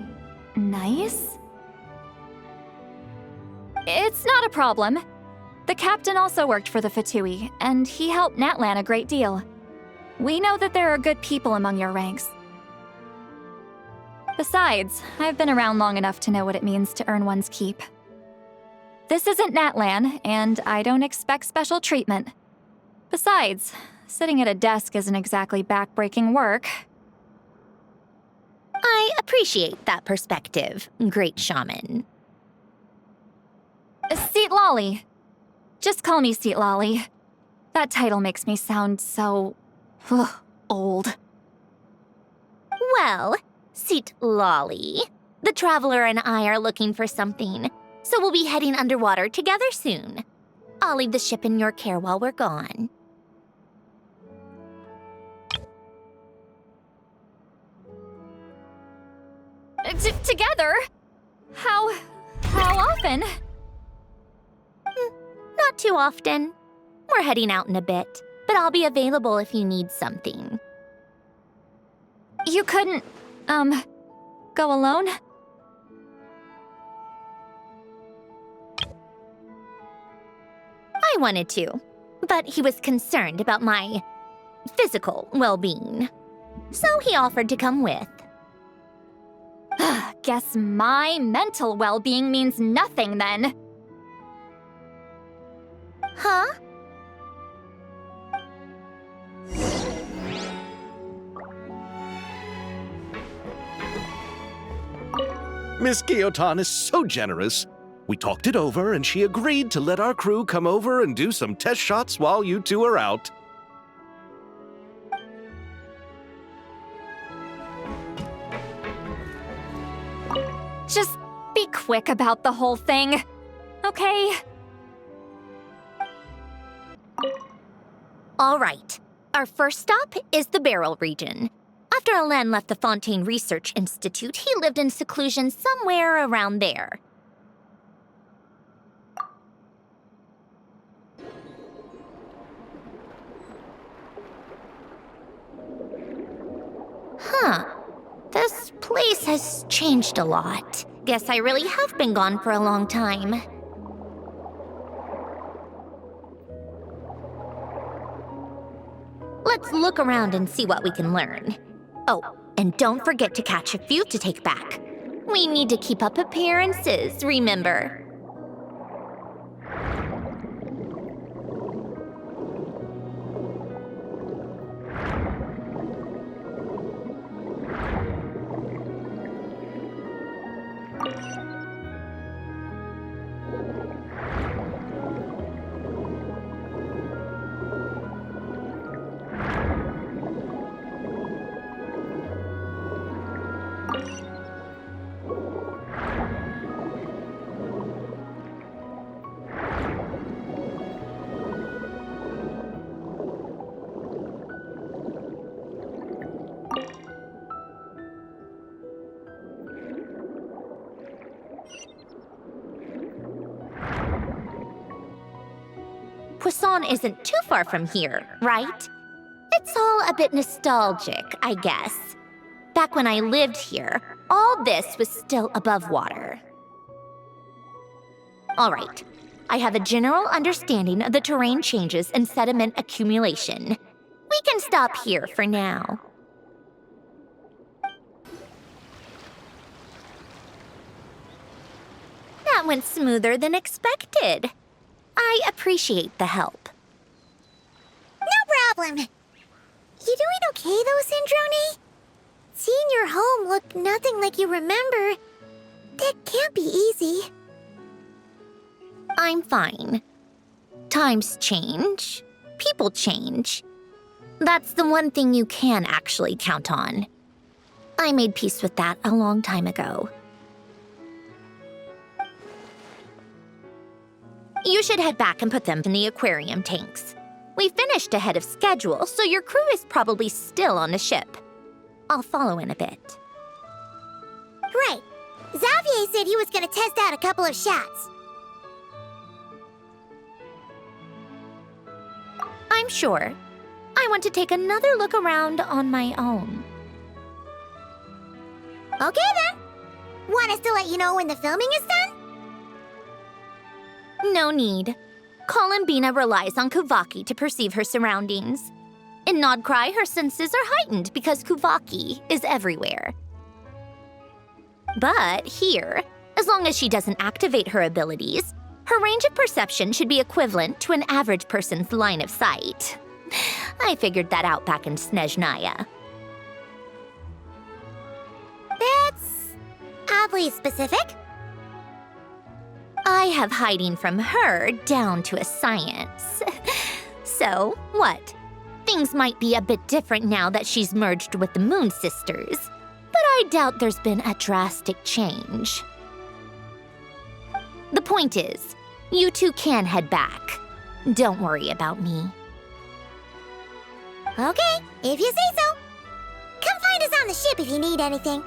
nice? It's not a problem. The captain also worked for the VIII, and he helped Natlan a great deal. We know that there are good people among your ranks. Besides, I've been around long enough to know what it means to earn one's keep. This isn't Natlan, and I don't expect special treatment. Besides, sitting at a desk isn't exactly back-breaking work. I appreciate that perspective, great shaman. Seat Lolly. Just call me Seat Lolly. That title makes me sound so... old. Well, Seat Lolly, the traveler and I are looking for something, so we'll be heading underwater together soon. I'll leave the ship in your care while we're gone. Together? How often? Not too often. We're heading out in a bit, but I'll be available if you need something. You couldn't, go alone? I wanted to, but he was concerned about my physical well-being, so he offered to come with. Guess my mental well-being means nothing then. Huh? Miss Guillotin is so generous. We talked it over, and she agreed to let our crew come over and do some test shots while you two are out. Just be quick about the whole thing, okay? All right. Our first stop is the Beryl region. After Alain left the Fontaine Research Institute, he lived in seclusion somewhere around there. Huh. This place has changed a lot. Guess I really have been gone for a long time. look around and see what we can learn. Oh, and don't forget to catch a few to take back. We need to keep up appearances, remember? Poisson isn't too far from here, right? It's all a bit nostalgic, I guess. Back when I lived here, all this was still above water. All right, I have a general understanding of the terrain changes and sediment accumulation. We can stop here for now. That went smoother than expected. I appreciate the help. No problem. You doing okay though, Sandrone? Seeing your home look nothing like you remember, that can't be easy. I'm fine. Times change. People change. That's the one thing you can actually count on. I made peace with that a long time ago. You should head back and put them in the aquarium tanks. We finished ahead of schedule, so your crew is probably still on the ship. I'll follow in a bit. Right. Xavier said he was gonna test out a couple of shots. I'm sure. I want to take another look around on my own. Okay then. Want us to let you know when the filming is done? No need. Columbina relies on Kuvaki to perceive her surroundings. In Nodcry, her senses are heightened because Kuvaki is everywhere. But here, as long as she doesn't activate her abilities, her range of perception should be equivalent to an average person's line of sight. I figured that out back in Snezhnaya. That's oddly specific. I have hiding from her down to a science. So, what? Things might be a bit different now that she's merged with the Moon Sisters, but I doubt there's been a drastic change. The point is, you two can head back. Don't worry about me. Okay, if you say so. Come find us on the ship if you need anything.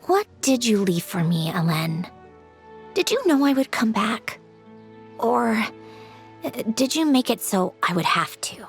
What did you leave for me, Hélène? Did you know I would come back? Or did you make it so I would have to?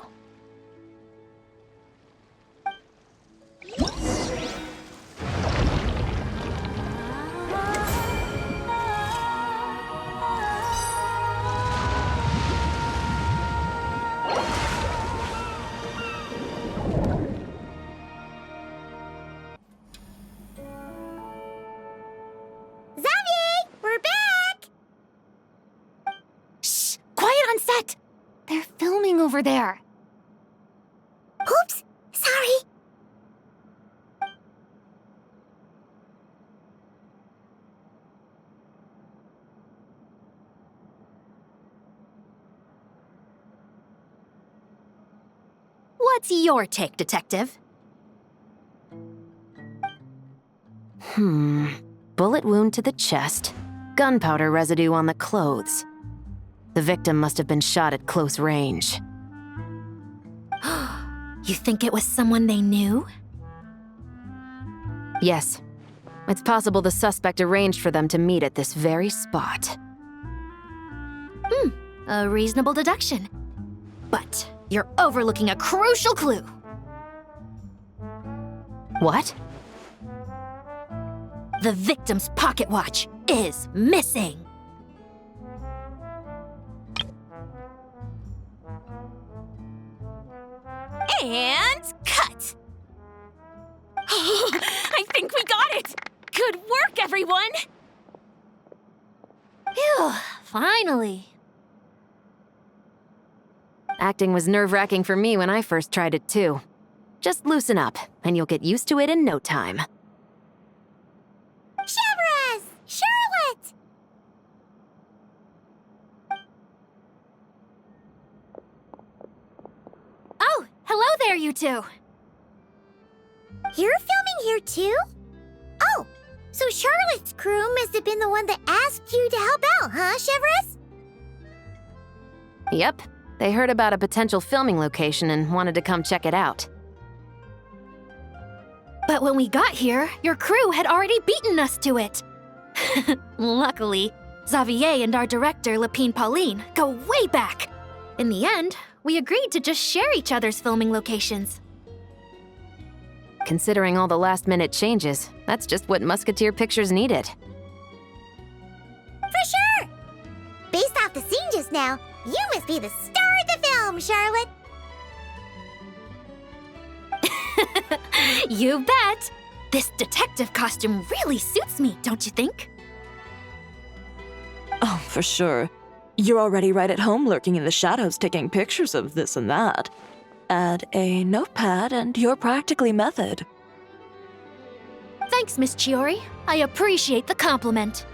They're filming over there. Oops, sorry. What's your take, Detective? Bullet wound to the chest, gunpowder residue on the clothes. The victim must have been shot at close range. You think it was someone they knew? Yes. It's possible the suspect arranged for them to meet at this very spot. A reasonable deduction. But you're overlooking a crucial clue. What? The victim's pocket watch is missing. And cut! I think we got it! Good work, everyone! Phew, finally. Acting was nerve-wracking for me when I first tried it too. Just loosen up, and you'll get used to it in no time. Chevres! Charlotte! Oh, hello there, you two! You're filming here too? Oh, so Charlotte's crew must have been the one that asked you to help out, huh, Chevres? Yep, they heard about a potential filming location and wanted to come check it out. But when we got here, your crew had already beaten us to it. Luckily, Xavier and our director, Lapine Pauline, go way back. In the end, we agreed to just share each other's filming locations. Considering all the last-minute changes, that's just what Musketeer Pictures needed. For sure! Based off the scene just now, you must be the star of the film, Charlotte! You bet! This detective costume really suits me, don't you think? Oh, for sure. You're already right at home lurking in the shadows taking pictures of this and that. Add a notepad and you're practically method. Thanks, Miss Chiori. I appreciate the compliment.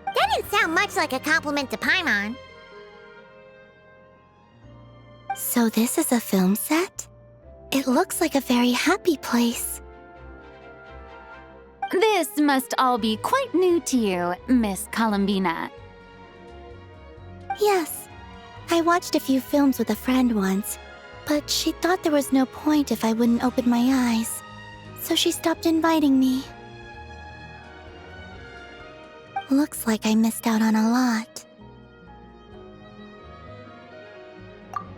That didn't sound much like a compliment to Paimon. So this is a film set? It looks like a very happy place. This must all be quite new to you, Miss Columbina. Yes. I watched a few films with a friend once, but she thought there was no point if I wouldn't open my eyes, so she stopped inviting me. Looks like I missed out on a lot.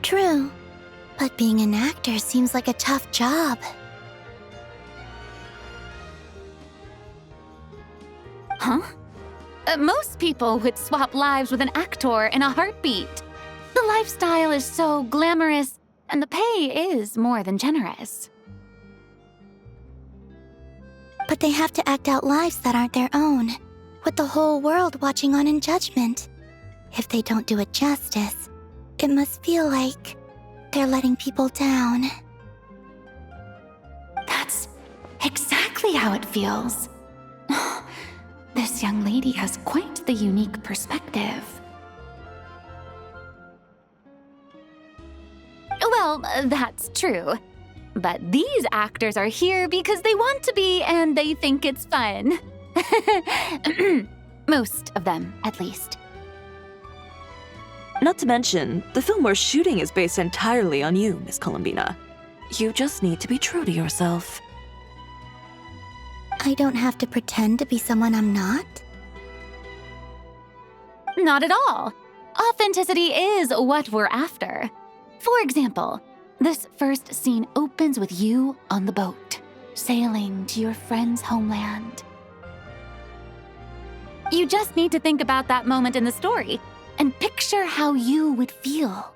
True, but being an actor seems like a tough job. Huh? Most people would swap lives with an actor in a heartbeat. The lifestyle is so glamorous, and the pay is more than generous. But they have to act out lives that aren't their own, with the whole world watching on in judgment. If they don't do it justice, it must feel like they're letting people down. That's exactly how it feels. This young lady has quite the unique perspective. Well, that's true. But these actors are here because they want to be and they think it's fun. Most of them, at least. Not to mention, the film we're shooting is based entirely on you, Miss Columbina. You just need to be true to yourself. I don't have to pretend to be someone I'm not? Not at all. Authenticity is what we're after. For example, this first scene opens with you on the boat, sailing to your friend's homeland. You just need to think about that moment in the story and picture how you would feel.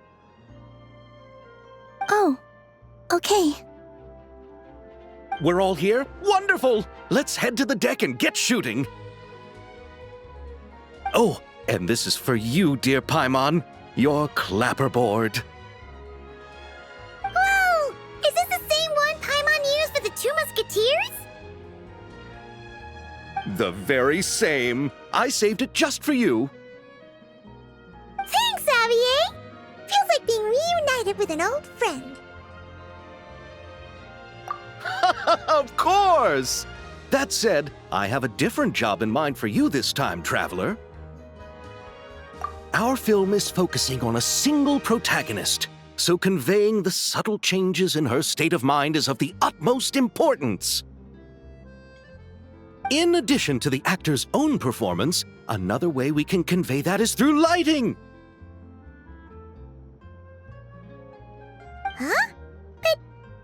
Oh, okay. We're all here? Wonderful! Let's head to the deck and get shooting. Oh, and this is for you, dear Paimon, your clapperboard. Whoa! Is this the same one Paimon used for the Two Musketeers? The very same. I saved it just for you. Thanks, Xavier! Feels like being reunited with an old friend. Of course! That said, I have a different job in mind for you this time, traveler. Our film is focusing on a single protagonist, so conveying the subtle changes in her state of mind is of the utmost importance. In addition to the actor's own performance, another way we can convey that is through lighting. Huh? But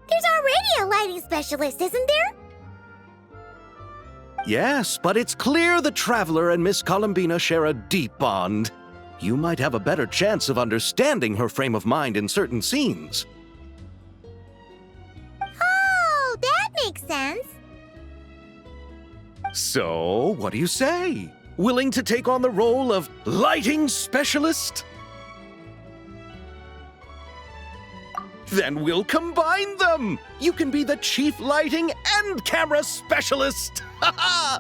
there's already a lighting specialist, isn't there? Yes, but it's clear the Traveler and Miss Columbina share a deep bond. You might have a better chance of understanding her frame of mind in certain scenes. Oh, that makes sense. So, what do you say? Willing to take on the role of lighting specialist? Then we'll combine them! You can be the chief lighting and camera specialist! Ha ha!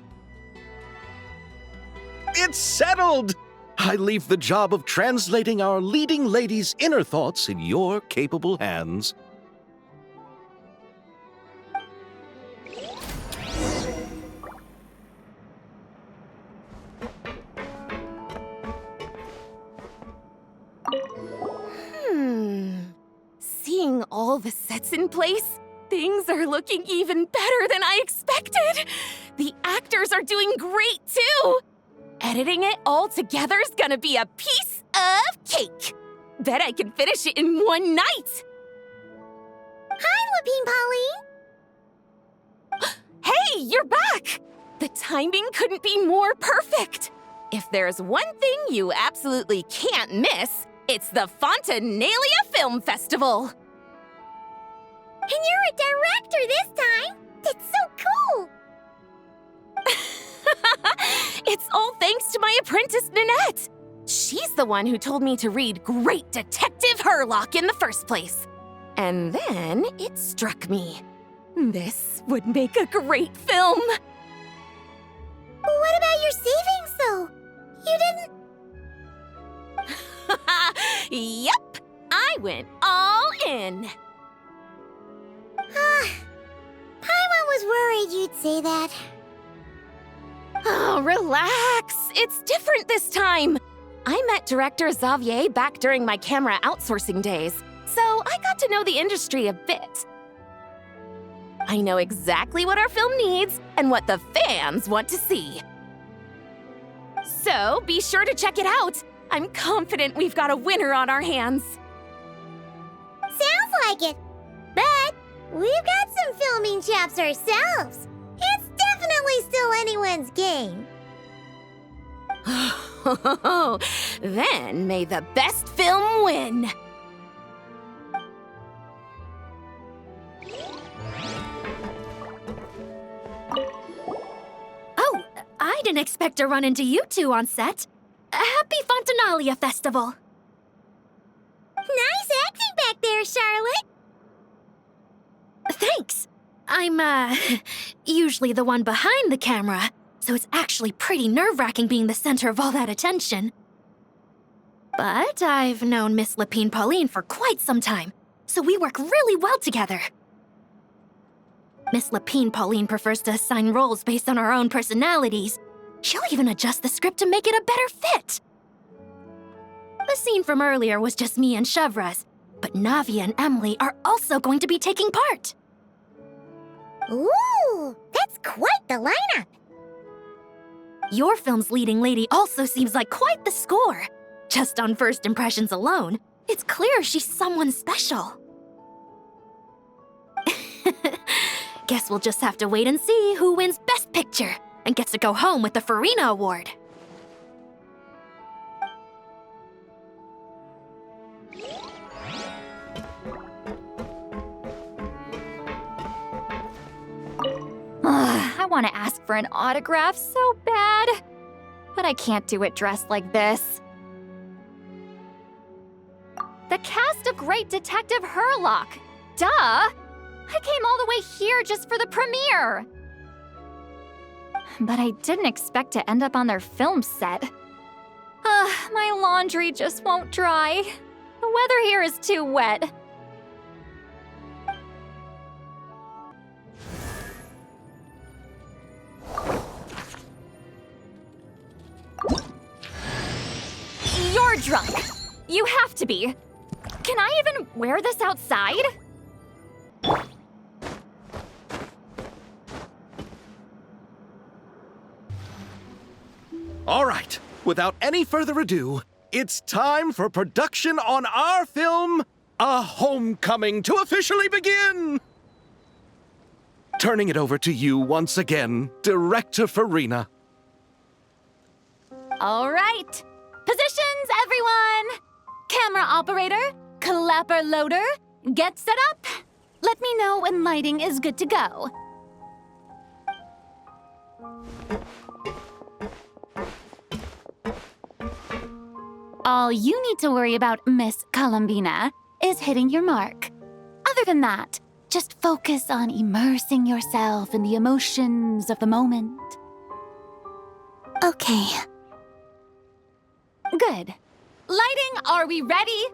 It's settled! I leave the job of translating our leading lady's inner thoughts in your capable hands. Seeing all the sets in place, things are looking even better than I expected. The actors are doing great too. Editing it all together is gonna be a piece of cake. Bet I can finish it in one night. Hi, Lapine Pauline. Hey, you're back! The timing couldn't be more perfect. If there's one thing you absolutely can't miss, it's the Fontinalia Film Festival. And you're a director this time. That's so cool. It's all thanks to my apprentice, Ninette. She's the one who told me to read Great Detective Herlock in the first place. And then it struck me. This would make a great film. What about your savings, though? You didn't... Yep, I went all in. Paimon was worried you'd say that. Oh, relax. It's different this time. I met director Xavier back during my camera outsourcing days, so I got to know the industry a bit. I know exactly what our film needs and what the fans want to see. So be sure to check it out. I'm confident we've got a winner on our hands. Sounds like it. But we've got some filming chops ourselves. It's definitely still anyone's game. Then may the best film win. Oh, I didn't expect to run into you two on set. Happy Fontinalia Festival. Nice acting back there, Charlotte. Thanks. I'm, usually the one behind the camera, so it's actually pretty nerve-wracking being the center of all that attention. But I've known Miss Lapine Pauline for quite some time, so we work really well together. Miss Lapine Pauline prefers to assign roles based on our own personalities. She'll even adjust the script to make it a better fit. The scene from earlier was just me and Chevres, but Navia and Emily are also going to be taking part. Ooh, that's quite the lineup. Your film's leading lady also seems like quite the score. Just on first impressions alone, it's clear she's someone special. Guess we'll just have to wait and see who wins Best Picture and gets to go home with the Farina Award. I want to ask for an autograph so bad, but I can't do it dressed like this. The cast of Great Detective Herlock. Duh! I came all the way here just for the premiere. But I didn't expect to end up on their film set. My laundry just won't dry. The weather here is too wet. You're drunk. You have to be. Can I even wear this outside? All right, without any further ado, it's time for production on our film, A Homecoming, to officially begin! Turning it over to you once again, Director Farina. All right. Positions, everyone! Camera operator, clapper loader, get set up. Let me know when lighting is good to go. All you need to worry about, Miss Columbina, is hitting your mark. Other than that, just focus on immersing yourself in the emotions of the moment. Okay. Good. Lighting, are we ready?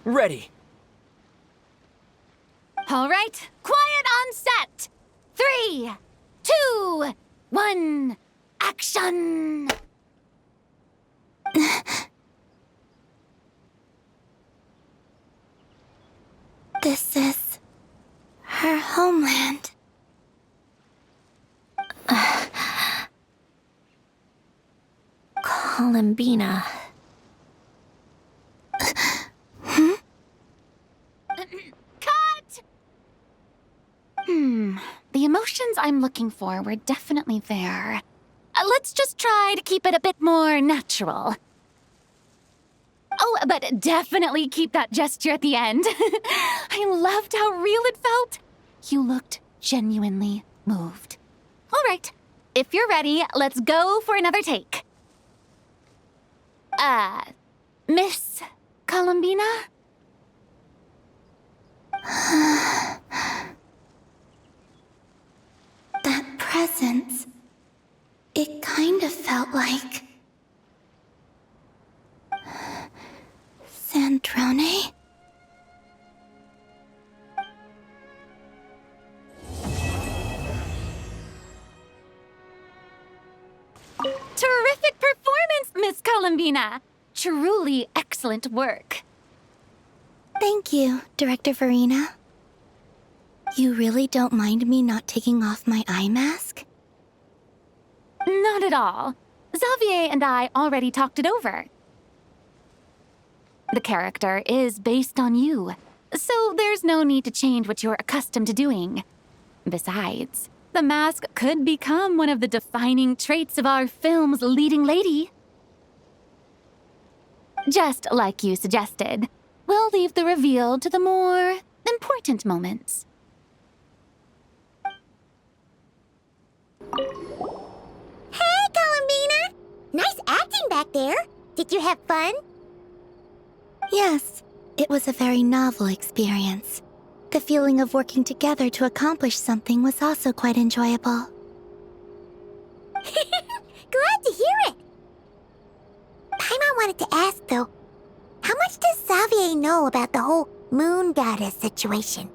Ready. All right, quiet on set. 3, 2, 1, action! This is her homeland. Columbina. Cut! The emotions I'm looking for were definitely there. Let's just try to keep it a bit more natural. Oh, but definitely keep that gesture at the end. I loved how real it felt. You looked genuinely moved. All right, if you're ready, let's go for another take. Miss Columbina? That presence, it kind of felt like Sandrone? Terrific performance, Miss Columbina! Truly excellent work. Thank you, Director Farina. You really don't mind me not taking off my eye mask? Not at all. Xavier and I already talked it over. The character is based on you, so there's no need to change what you're accustomed to doing. Besides, the mask could become one of the defining traits of our film's leading lady. Just like you suggested, we'll leave the reveal to the more important moments. Hey, Columbina! Nice acting back there. Did you have fun? Yes, it was a very novel experience. The feeling of working together to accomplish something was also quite enjoyable. Glad to hear it. Paimon wanted to ask, though, how much does Xavier know about the whole moon goddess situation?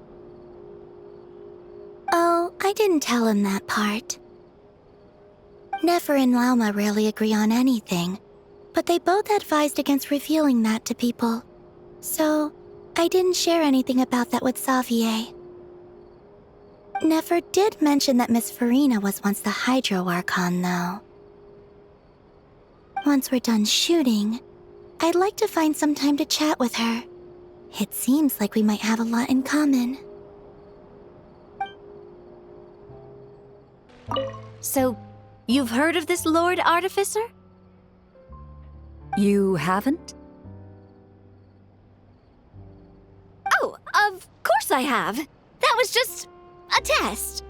Oh, I didn't tell him that part. Nefer and Lauma rarely agree on anything, but they both advised against revealing that to people. So, I didn't share anything about that with Xavier. Nefer did mention that Miss Farina was once the Hydro Archon, though. Once we're done shooting, I'd like to find some time to chat with her. It seems like we might have a lot in common. So, you've heard of this Lord Artificer? You haven't? Oh, of course I have. That was just a test.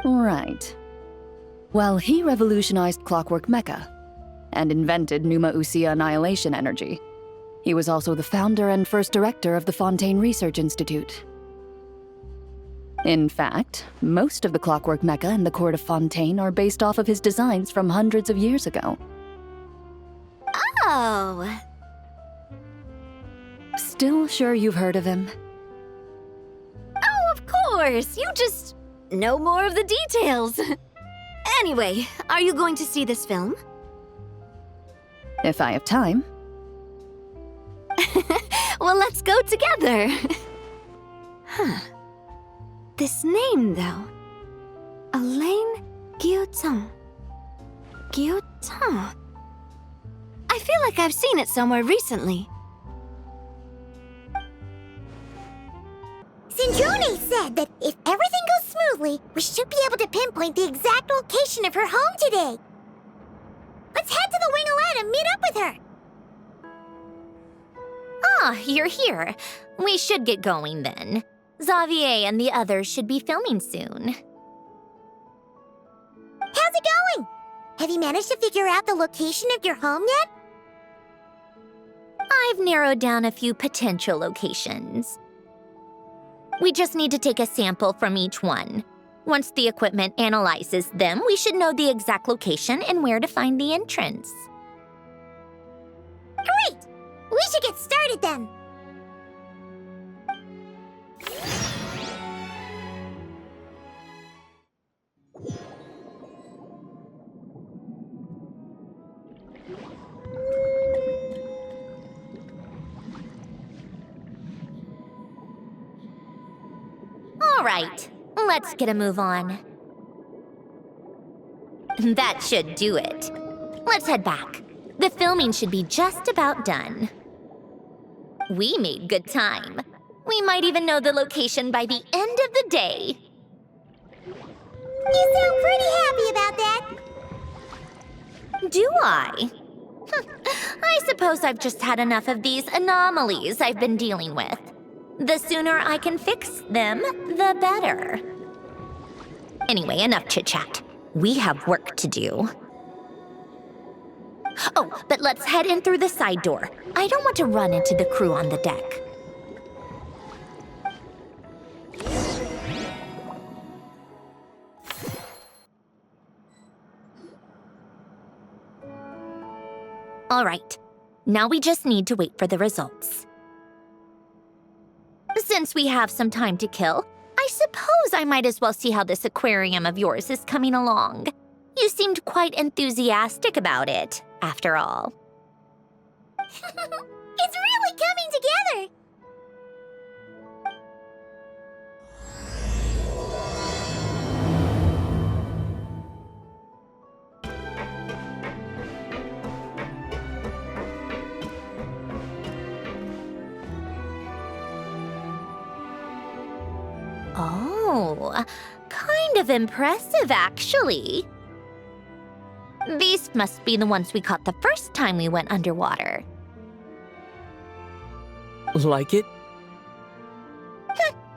Right. Well, he revolutionized clockwork mecha and invented Numa Usia annihilation energy. He was also the founder and first director of the Fontaine Research Institute. In fact, most of the clockwork mecha in the court of Fontaine are based off of his designs from hundreds of years ago. Oh. Still sure you've heard of him? course. You just know more of the details. Anyway, are you going to see this film? If I have time. Well, let's go together. Huh. This name, though. Elaine Guillotin. Guillotin. I feel like I've seen it somewhere recently. Sandrone said that if everything goes smoothly, we should be able to pinpoint the exact location of her home today. Let's head to the Wing Alana and meet up with her. Ah, you're here. We should get going then. Xavier and the others should be filming soon. How's it going? Have you managed to figure out the location of your home yet? I've narrowed down a few potential locations. We just need to take a sample from each one. Once the equipment analyzes them, we should know the exact location and where to find the entrance. Great! We should get started then. All right, let's get a move on. That should do it. Let's head back. The filming should be just about done. We made good time. We might even know the location by the end of the day. You sound pretty happy about that. Do I? I suppose I've just had enough of these anomalies I've been dealing with. The sooner I can fix them, the better. Anyway, enough chit-chat. We have work to do. Oh, but let's head in through the side door. I don't want to run into the crew on the deck. All right, now we just need to wait for the results. Since we have some time to kill, I suppose I might as well see how this aquarium of yours is coming along. You seemed quite enthusiastic about it, after all. It's really coming together. Oh, kind of impressive, actually. These must be the ones we caught the first time we went underwater. Like it?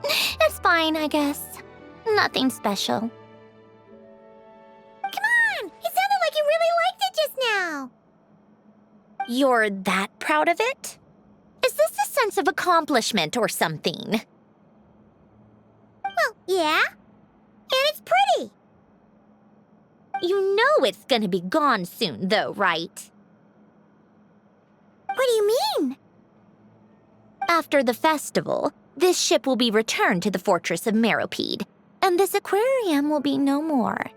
It's fine, I guess. Nothing special. Come on! It sounded like you really liked it just now. You're that proud of it? Is this a sense of accomplishment or something? Well, yeah. And it's pretty. You know it's gonna be gone soon, though, right? What do you mean? After the festival, this ship will be returned to the fortress of Meropide, and this aquarium will be no more.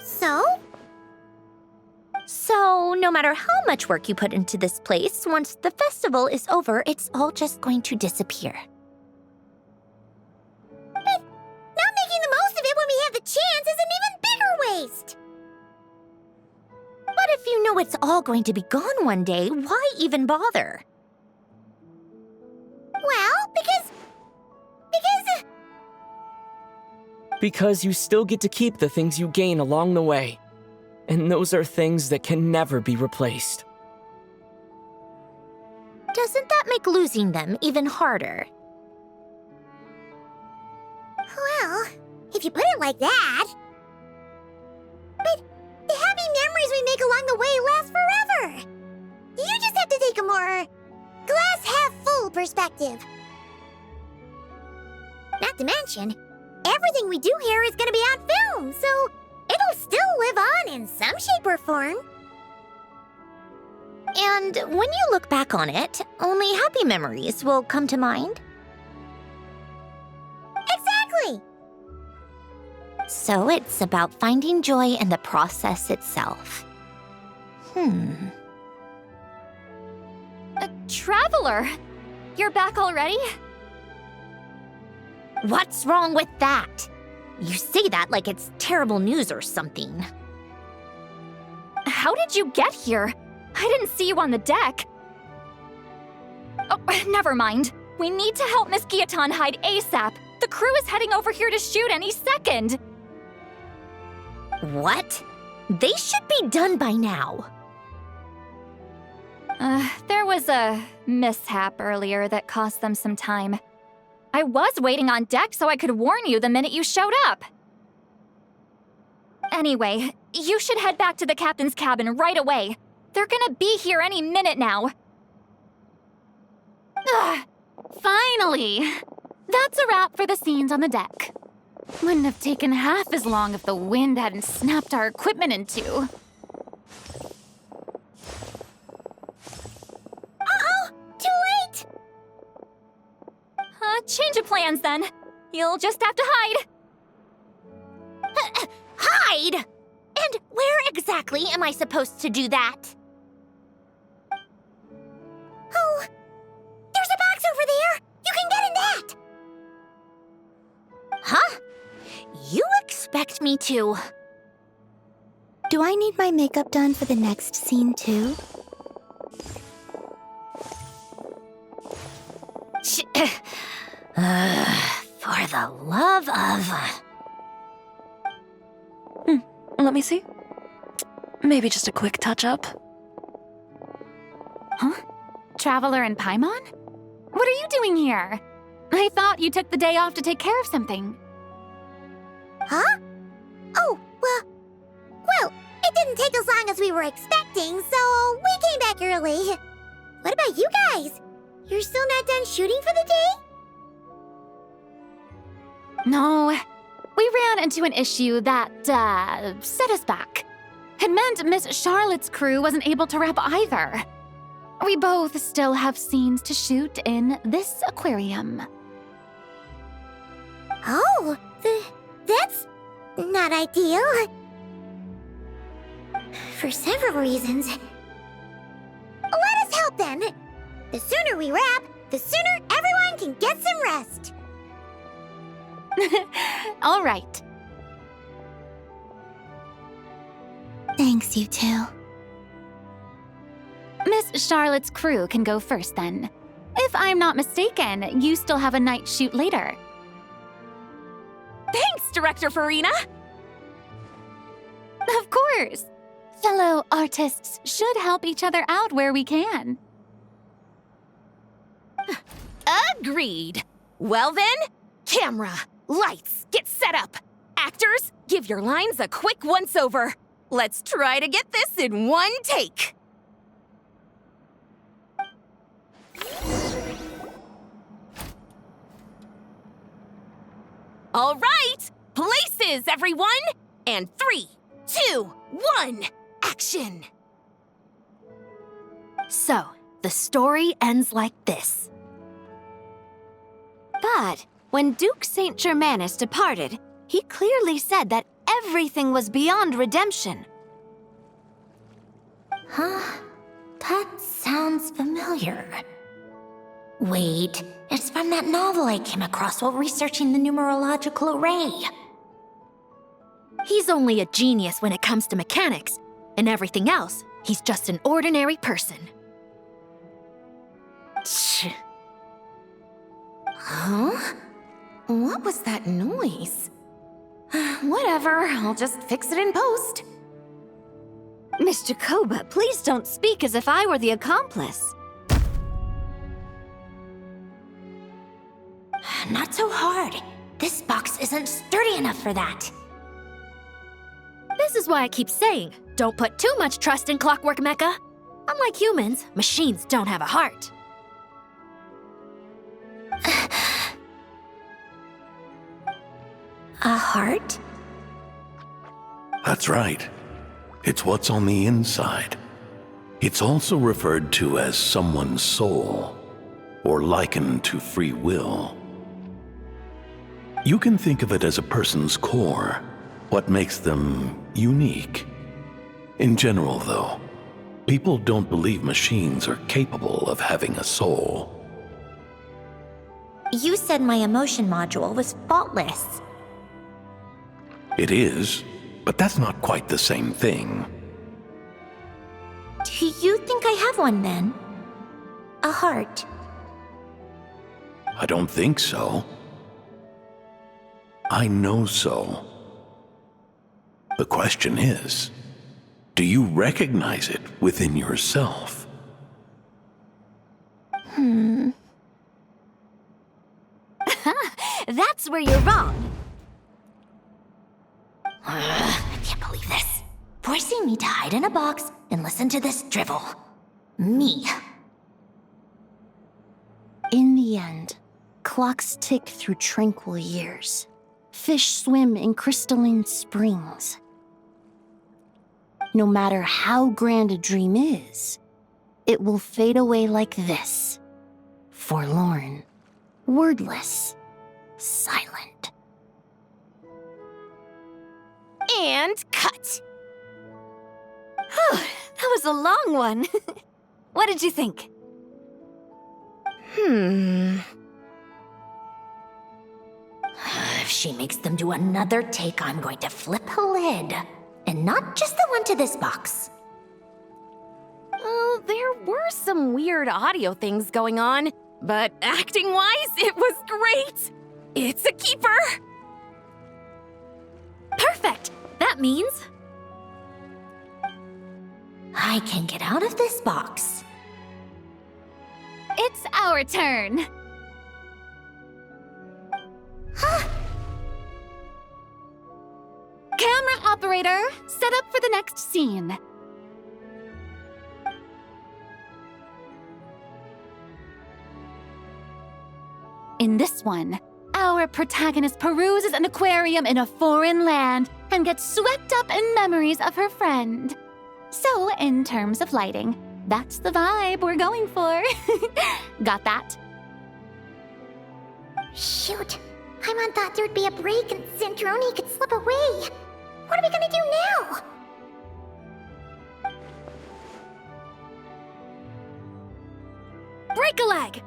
So? So, no matter how much work you put into this place, once the festival is over, it's all just going to disappear. But not making the most of it when we have the chance is an even bigger waste. But if you know it's all going to be gone one day, why even bother? Well, Because you still get to keep the things you gain along the way. And those are things that can never be replaced. Doesn't that make losing them even harder? Well, if you put it like that. But the happy memories we make along the way last forever. You just have to take a more glass half full perspective. Not to mention, everything we do here is going to be on film, so it'll still live on in some shape or form. And when you look back on it, only happy memories will come to mind? So it's about finding joy in the process itself. Traveler! You're back already? What's wrong with that? You say that like it's terrible news or something. How did you get here? I didn't see you on the deck. Oh, never mind. We need to help Miss Guillotin hide ASAP. The crew is heading over here to shoot any second. What? They should be done by now. There was a mishap earlier that cost them some time. I was waiting on deck so I could warn you the minute you showed up. Anyway, you should head back to the captain's cabin right away. They're gonna be here any minute now. Finally! That's a wrap for the scenes on the deck. Wouldn't have taken half as long if the wind hadn't snapped our equipment in two. Too late! Change of plans then. You'll just have to hide. Hide? And where exactly am I supposed to do that? Oh, there's a box over there! You can get in that! Huh? You expect me to? Do I need my makeup done for the next scene too? For the love of... Let me see. Maybe just a quick touch-up. Huh? Traveler and Paimon? What are you doing here? I thought you took the day off to take care of something. Huh? Oh, well, it didn't take as long as we were expecting, so we came back early. What about you guys? You're still not done shooting for the day? No, we ran into an issue that, set us back. It meant Miss Charlotte's crew wasn't able to wrap either. We both still have scenes to shoot in this aquarium. Oh, that's not ideal. For several reasons. Let us help then. The sooner we wrap, the sooner everyone can get some rest. All right. Thanks, you two. Miss Charlotte's crew can go first then. If I'm not mistaken, you still have a night shoot later. Thanks, Director Farina! Of course. Fellow artists should help each other out where we can. Agreed. Well then, camera, lights, get set up. Actors, give your lines a quick once-over. Let's try to get this in one take. All right, places, everyone! And 3, 2, 1, action! So, the story ends like this. But when Duke Saint Germanus departed, he clearly said that everything was beyond redemption. Huh? That sounds familiar. Wait, it's from that novel I came across while researching the numerological array. He's only a genius when it comes to mechanics, and everything else, he's just an ordinary person. Huh? What was that noise? Whatever, I'll just fix it in post. Miss Jacoba, please don't speak as if I were the accomplice. Not so hard. This box isn't sturdy enough for that. This is why I keep saying, don't put too much trust in Clockwork Mecha. Unlike humans, machines don't have a heart. A heart? That's right. It's what's on the inside. It's also referred to as someone's soul, or likened to free will. You can think of it as a person's core, what makes them unique. In general, though, people don't believe machines are capable of having a soul. You said my emotion module was faultless. It is, but that's not quite the same thing. Do you think I have one then? A heart? I don't think so. I know so. The question is, do you recognize it within yourself? That's where you're wrong. I can't believe this. Forcing me to hide in a box and listen to this drivel. Me. In the end, clocks tick through tranquil years. Fish swim in crystalline springs. No matter how grand a dream is, it will fade away like this. Forlorn, wordless, silent. And cut. Whew, that was a long one. What did you think? If she makes them do another take, I'm going to flip a lid. And not just the one to this box. Oh, there were some weird audio things going on, but acting-wise, it was great. It's a keeper. Perfect. That means I can get out of this box. it's our turn. Camera operator, set up for the next scene. In this one, our protagonist peruses an aquarium in a foreign land and gets swept up in memories of her friend. So, in terms of lighting, that's the vibe we're going for. Got that? Shoot. Paimon thought there would be a break and Sandrone could slip away. What are we gonna do now? Break a leg!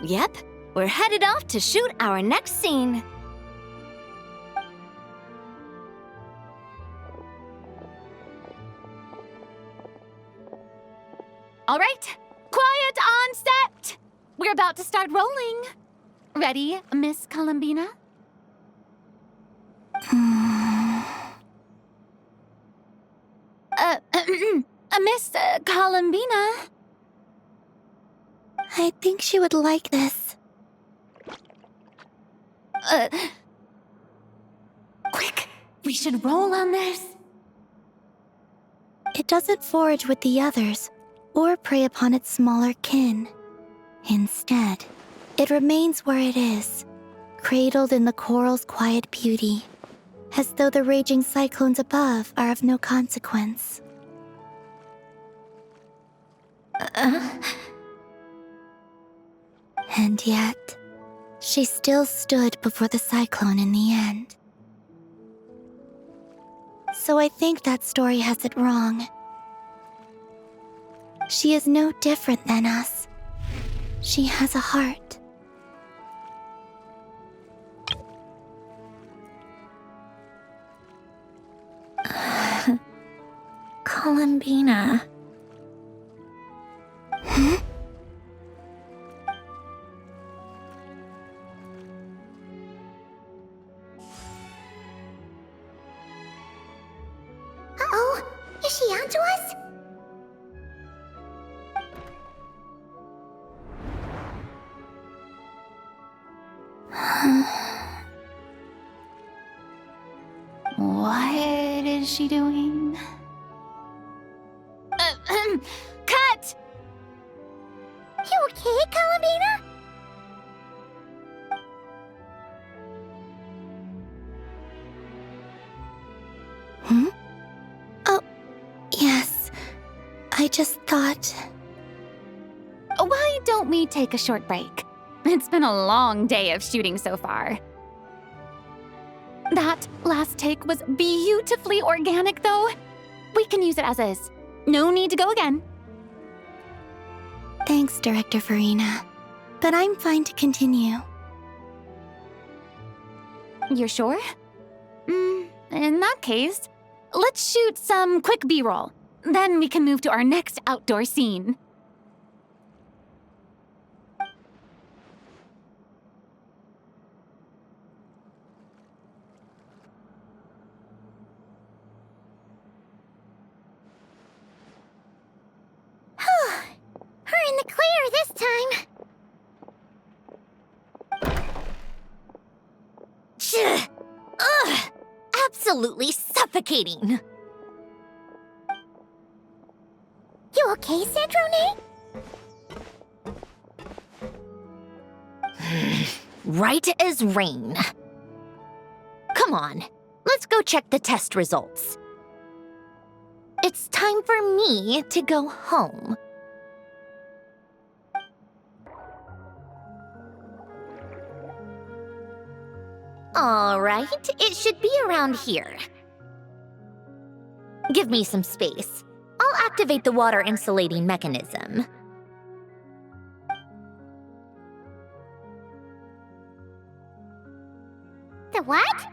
Yep, we're headed off to shoot our next scene. All right, quiet on set. We're about to start rolling. Ready, Miss Columbina? Miss Columbina? I think she would like this. Quick, we should roll on this. It doesn't forage with the others, or prey upon its smaller kin. Instead, it remains where it is, cradled in the coral's quiet beauty, as though the raging cyclones above are of no consequence. And yet, she still stood before the cyclone in the end. So I think that story has it wrong. She is no different than us. She has a heart. Columbina. Uh-oh, is she onto us? What is she doing? Cut! You okay, Columbina? Oh, yes. I just thought... Why don't we take a short break? It's been a long day of shooting so far. That last take was beautifully organic, though. We can use it as is. No need to go again. Thanks, Director Farina. But I'm fine to continue. You're sure? In that case, let's shoot some quick B-roll. Then we can move to our next outdoor scene. We're in the clear this time. Ugh! Absolutely suffocating! You okay, Sandrone? Right as rain. Come on, let's go check the test results. It's time for me to go home. All right, it should be around here. Give me some space. I'll activate the water insulating mechanism. The what?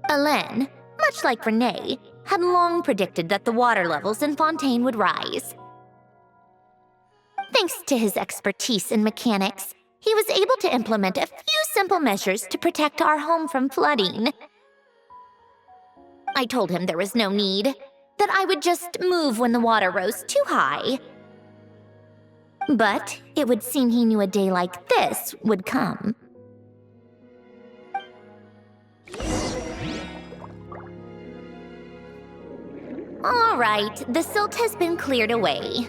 Hélène, much like Renee, had long predicted that the water levels in Fontaine would rise. Thanks to his expertise in mechanics, he was able to implement a few simple measures to protect our home from flooding. I told him there was no need, that I would just move when the water rose too high. But it would seem he knew a day like this would come. All right, the silt has been cleared away.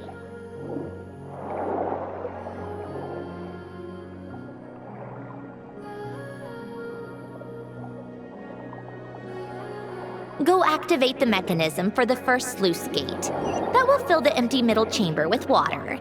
Go activate the mechanism for the first sluice gate. That will fill the empty middle chamber with water.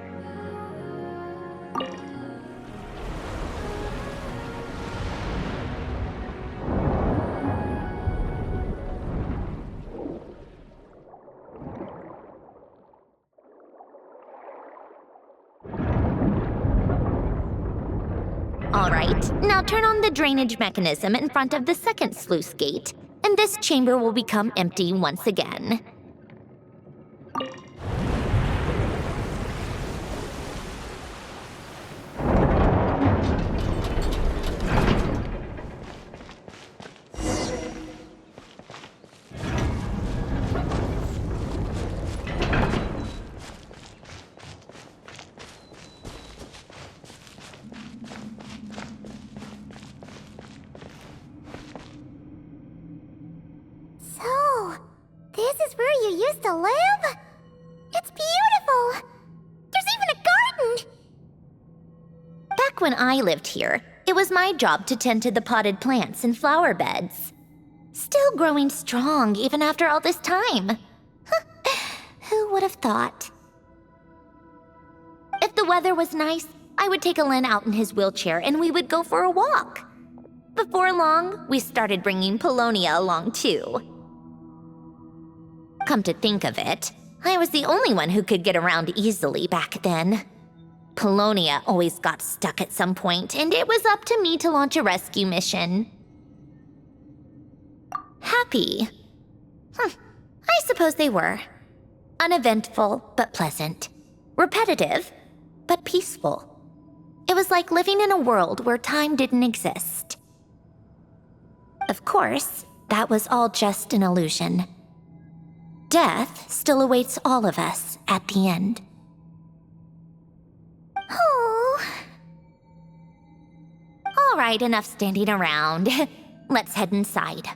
All right, now turn on the drainage mechanism in front of the second sluice gate, and this chamber will become empty once again. So, this is where you used to live? It's beautiful! There's even a garden! Back when I lived here, it was my job to tend to the potted plants and flower beds. Still growing strong even after all this time. Who would have thought? If the weather was nice, I would take Alen out in his wheelchair and we would go for a walk. Before long, we started bringing Polonia along too. Come to think of it, I was the only one who could get around easily back then. Polonia always got stuck at some point, and it was up to me to launch a rescue mission. Happy? I suppose they were. Uneventful, but pleasant. Repetitive, but peaceful. It was like living in a world where time didn't exist. Of course, that was all just an illusion. Death still awaits all of us at the end. Oh. All right, enough standing around. Let's head inside.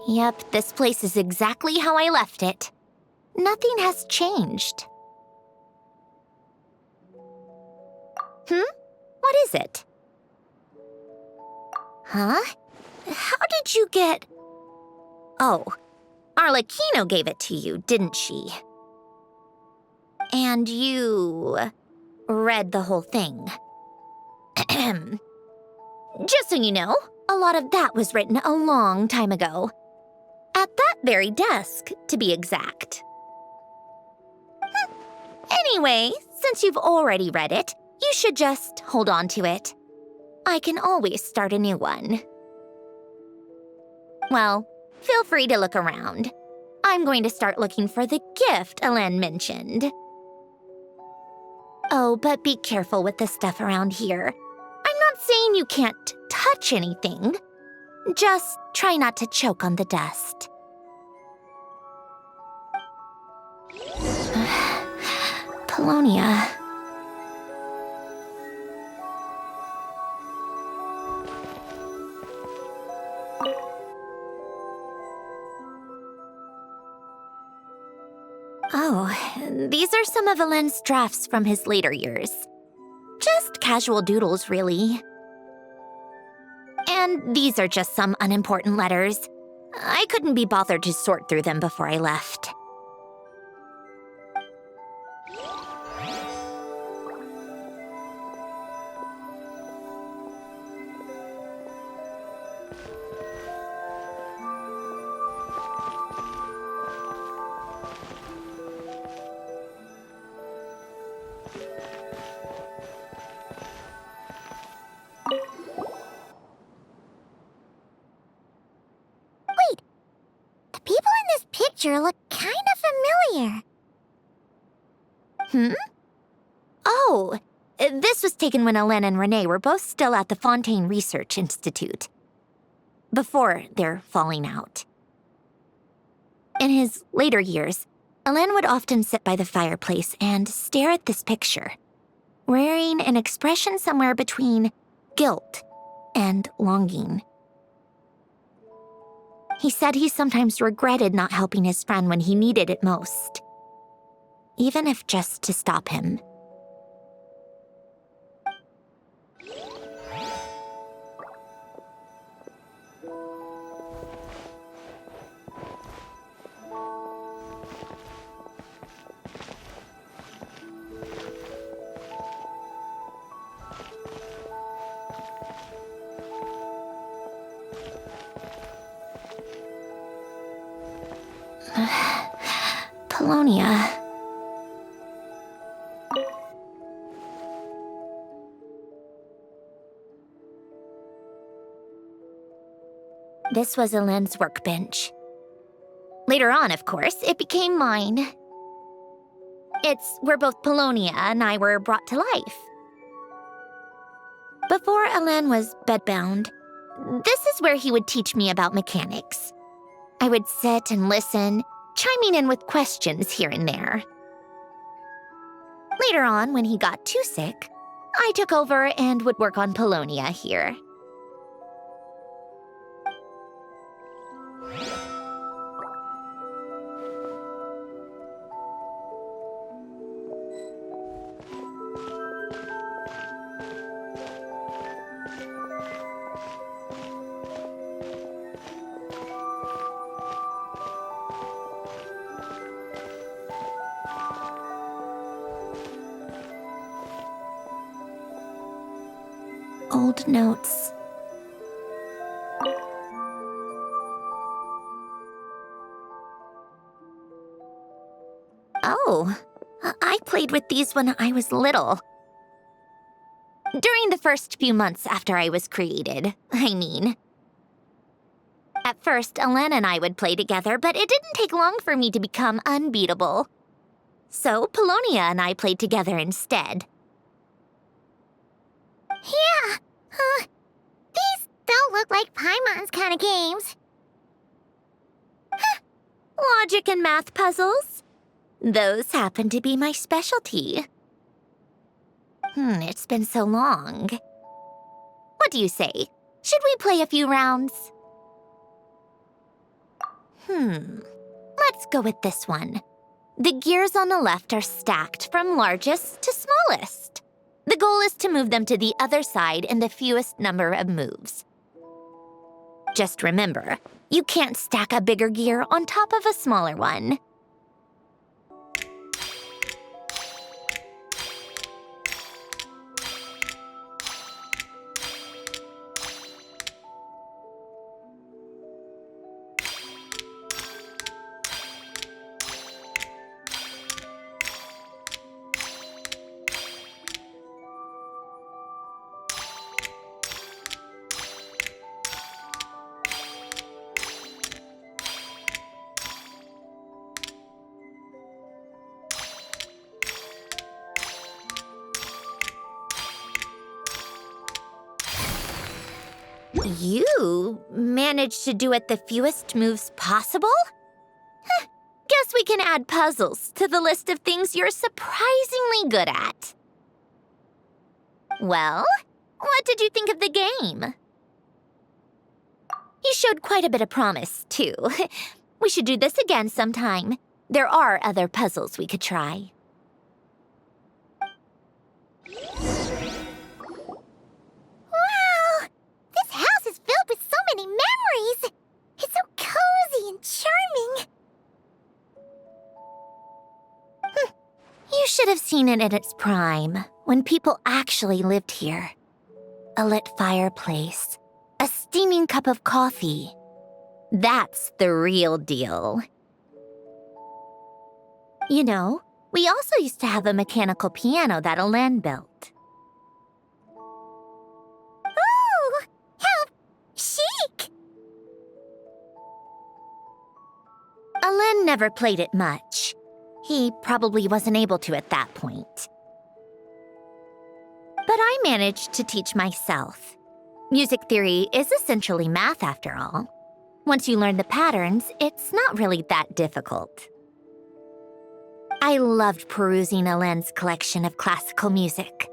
Yep, this place is exactly how I left it. Nothing has changed. What is it? Huh? How did you get... Oh, Arlecchino gave it to you, didn't she? And you... read the whole thing. Just so you know, a lot of that was written a long time ago. At that very desk, to be exact. Anyway, since you've already read it, you should just hold on to it. I can always start a new one. Well, feel free to look around. I'm going to start looking for the gift Alen mentioned. Oh, but be careful with the stuff around here. I'm not saying you can't touch anything. Just try not to choke on the dust. Polonia. Oh, these are some of Alen's drafts from his later years. Just casual doodles, really. And these are just some unimportant letters. I couldn't be bothered to sort through them before I left. Look kind of familiar. Oh, this was taken when Alen and Renee were both still at the Fontaine Research Institute. Before their falling out. In his later years, Alen would often sit by the fireplace and stare at this picture, wearing an expression somewhere between guilt and longing. He said he sometimes regretted not helping his friend when he needed it most, even if just to stop him. Polonia. This was Alen's workbench. Later on, of course, it became mine. It's where both Polonia and I were brought to life. Before Alen was bedbound, this is where he would teach me about mechanics. I would sit and listen, chiming in with questions here and there. Later on, when he got too sick, I took over and would work on Polonia here. Old notes. Oh, I played with these when I was little. During the first few months after I was created, I mean. At first, Alen and I would play together, but it didn't take long for me to become unbeatable. So, Polonia and I played together instead. Yeah, these don't look like Paimon's kind of games. Logic and math puzzles? Those happen to be my specialty. It's been so long. What do you say? Should we play a few rounds? Let's go with this one. The gears on the left are stacked from largest to smallest. The goal is to move them to the other side in the fewest number of moves. Just remember, you can't stack a bigger gear on top of a smaller one. You managed to do it the fewest moves possible? Huh, guess we can add puzzles to the list of things you're surprisingly good at. Well, what did you think of the game? You showed quite a bit of promise, too. We should do this again sometime. There are other puzzles we could try. Filled with so many memories! It's so cozy and charming! You should have seen it in its prime, when people actually lived here. A lit fireplace, a steaming cup of coffee. That's the real deal. You know, we also used to have a mechanical piano that Alen built. Chic! Alen never played it much. He probably wasn't able to at that point. But I managed to teach myself. Music theory is essentially math after all. Once you learn the patterns, it's not really that difficult. I loved perusing Alen's collection of classical music.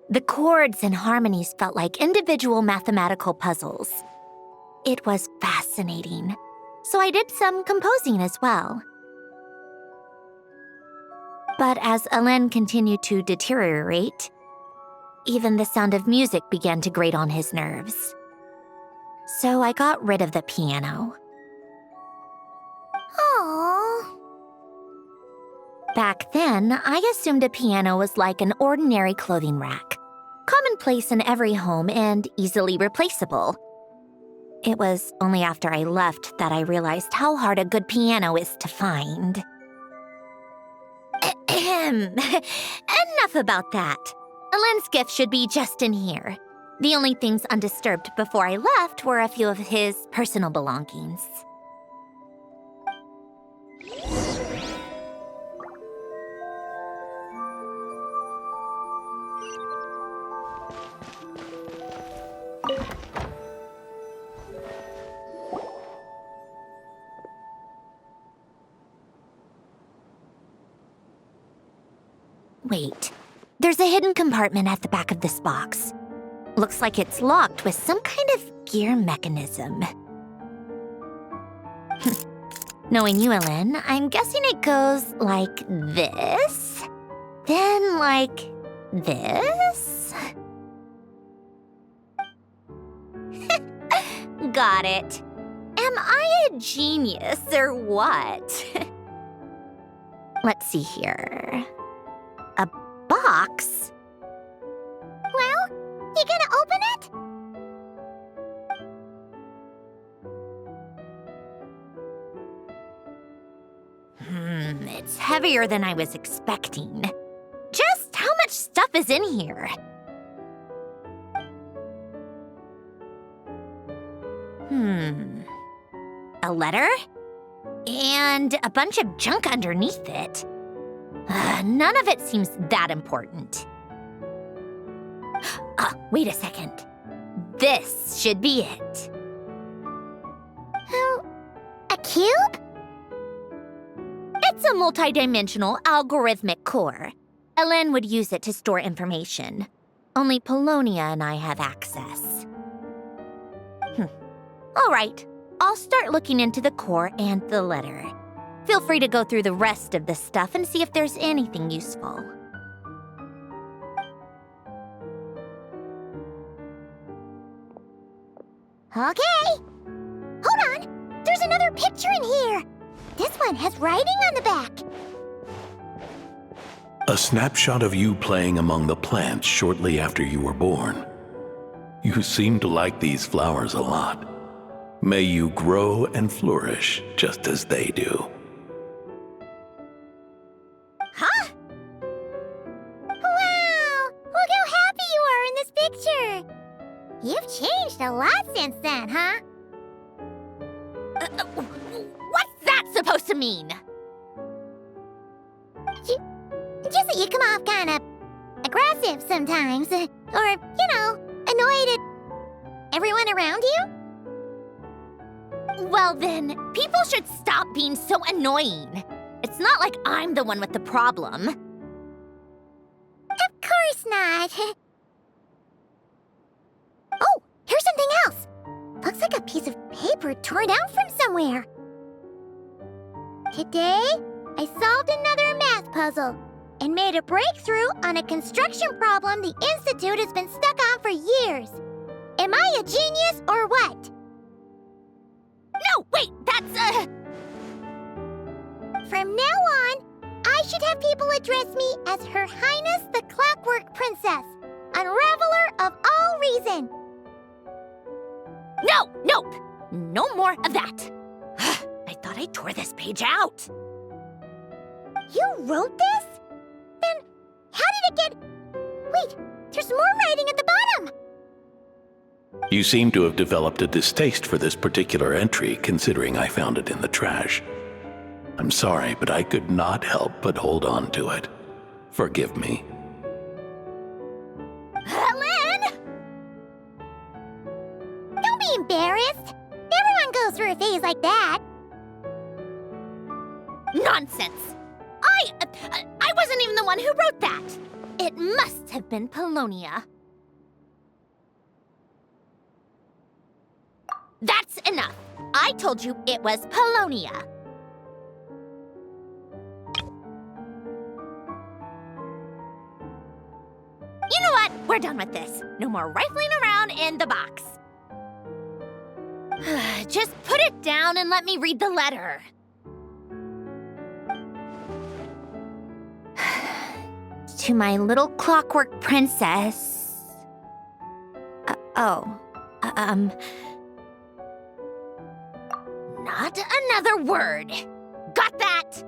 The chords and harmonies felt like individual mathematical puzzles. It was fascinating, so I did some composing as well. But as Alen continued to deteriorate, even the sound of music began to grate on his nerves. So I got rid of the piano. Aww. Back then, I assumed a piano was like an ordinary clothing rack, commonplace in every home and easily replaceable. It was only after I left that I realized how hard a good piano is to find. Enough about that. Alen's gift should be just in here. The only things undisturbed before I left were a few of his personal belongings. Wait, there's a hidden compartment at the back of this box. Looks like it's locked with some kind of gear mechanism. Knowing you, Alen, I'm guessing it goes like this, then like this. Got it. Am I a genius or what? Let's see here. A box? Well, you gonna open it? It's heavier than I was expecting. Just how much stuff is in here? A letter? And a bunch of junk underneath it. None of it seems that important. Wait a second. This should be it. A cube? It's a multidimensional algorithmic core. Alen would use it to store information. Only Polonia and I have access. All right, I'll start looking into the core and the letter. Feel free to go through the rest of the stuff and see if there's anything useful. Okay. Hold on. There's another picture in here. This one has writing on the back. A snapshot of you playing among the plants shortly after you were born. You seem to like these flowers a lot. May you grow and flourish just as they do. Huh? Wow! Look how happy you are in this picture. You've changed a lot since then, huh? What's that supposed to mean? Just that you come off kind of aggressive sometimes. Or, annoyed at everyone around you? Well then, people should stop being so annoying. It's not like I'm the one with the problem. Of course not. Oh, here's something else. Looks like a piece of paper torn out from somewhere. Today, I solved another math puzzle and made a breakthrough on a construction problem the Institute has been stuck on for years. Am I a genius or what? No, wait, that's From now on, I should have people address me as Her Highness the Clockwork Princess, Unraveler of all reason. Nope. No more of that. I thought I tore this page out. You wrote this? Then how did it get... Wait, there's more writing at the bottom. You seem to have developed a distaste for this particular entry, considering I found it in the trash. I'm sorry, but I could not help but hold on to it. Forgive me. Lynn! Don't be embarrassed. Everyone goes through a phase like that. Nonsense! I wasn't even the one who wrote that. It must have been Polonia. That's enough. I told you it was Polonia. You know what? We're done with this. No more rifling around in the box. Just put it down and let me read the letter. To my little clockwork princess. Not another word. Got that?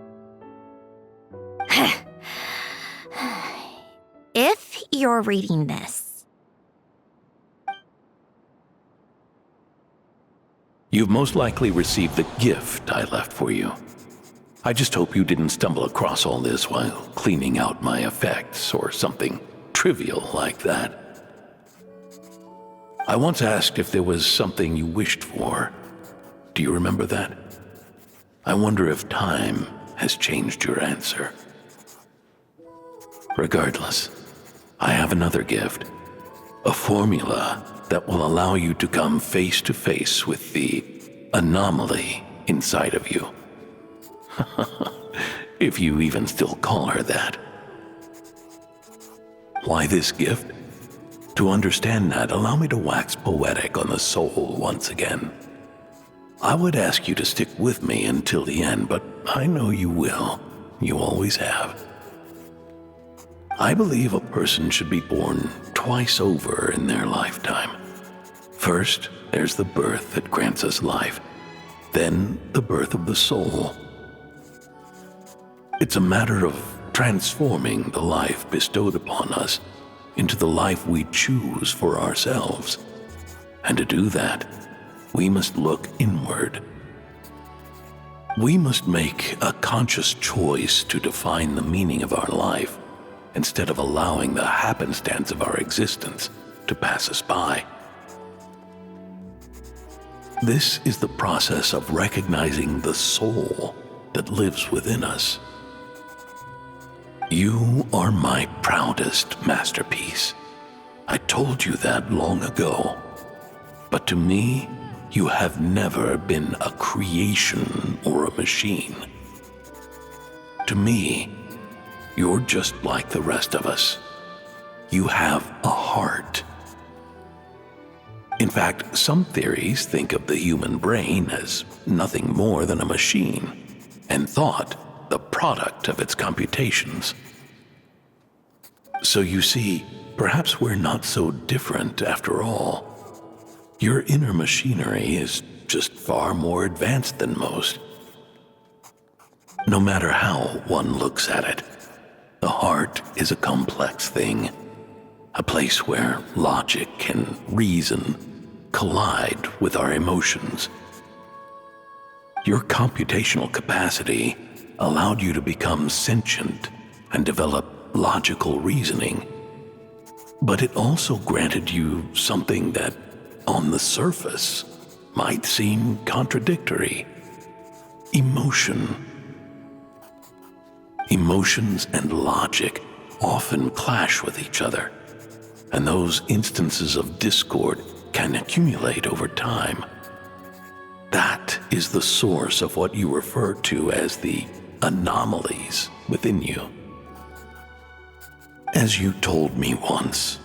If you're reading this. You've most likely received the gift I left for you. I just hope you didn't stumble across all this while cleaning out my effects or something trivial like that. I once asked if there was something you wished for. Do you remember that? I wonder if time has changed your answer. Regardless, I have another gift. A formula that will allow you to come face to face with the anomaly inside of you. If you even still call her that. Why this gift? To understand that, allow me to wax poetic on the soul once again. I would ask you to stick with me until the end, but I know you will. You always have. I believe a person should be born twice over in their lifetime. First, there's the birth that grants us life. Then, the birth of the soul. It's a matter of transforming the life bestowed upon us into the life we choose for ourselves. And to do that, we must look inward. We must make a conscious choice to define the meaning of our life instead of allowing the happenstance of our existence to pass us by. This is the process of recognizing the soul that lives within us. You are my proudest masterpiece. I told you that long ago. But to me, you have never been a creation or a machine. To me, you're just like the rest of us. You have a heart. In fact, some theories think of the human brain as nothing more than a machine, and thought the product of its computations. So you see, perhaps we're not so different after all. Your inner machinery is just far more advanced than most. No matter how one looks at it, the heart is a complex thing, a place where logic and reason collide with our emotions. Your computational capacity allowed you to become sentient and develop logical reasoning, but it also granted you something that, on the surface, might seem contradictory: emotion. Emotions and logic often clash with each other, and those instances of discord can accumulate over time. That is the source of what you refer to as the anomalies within you. As you told me once,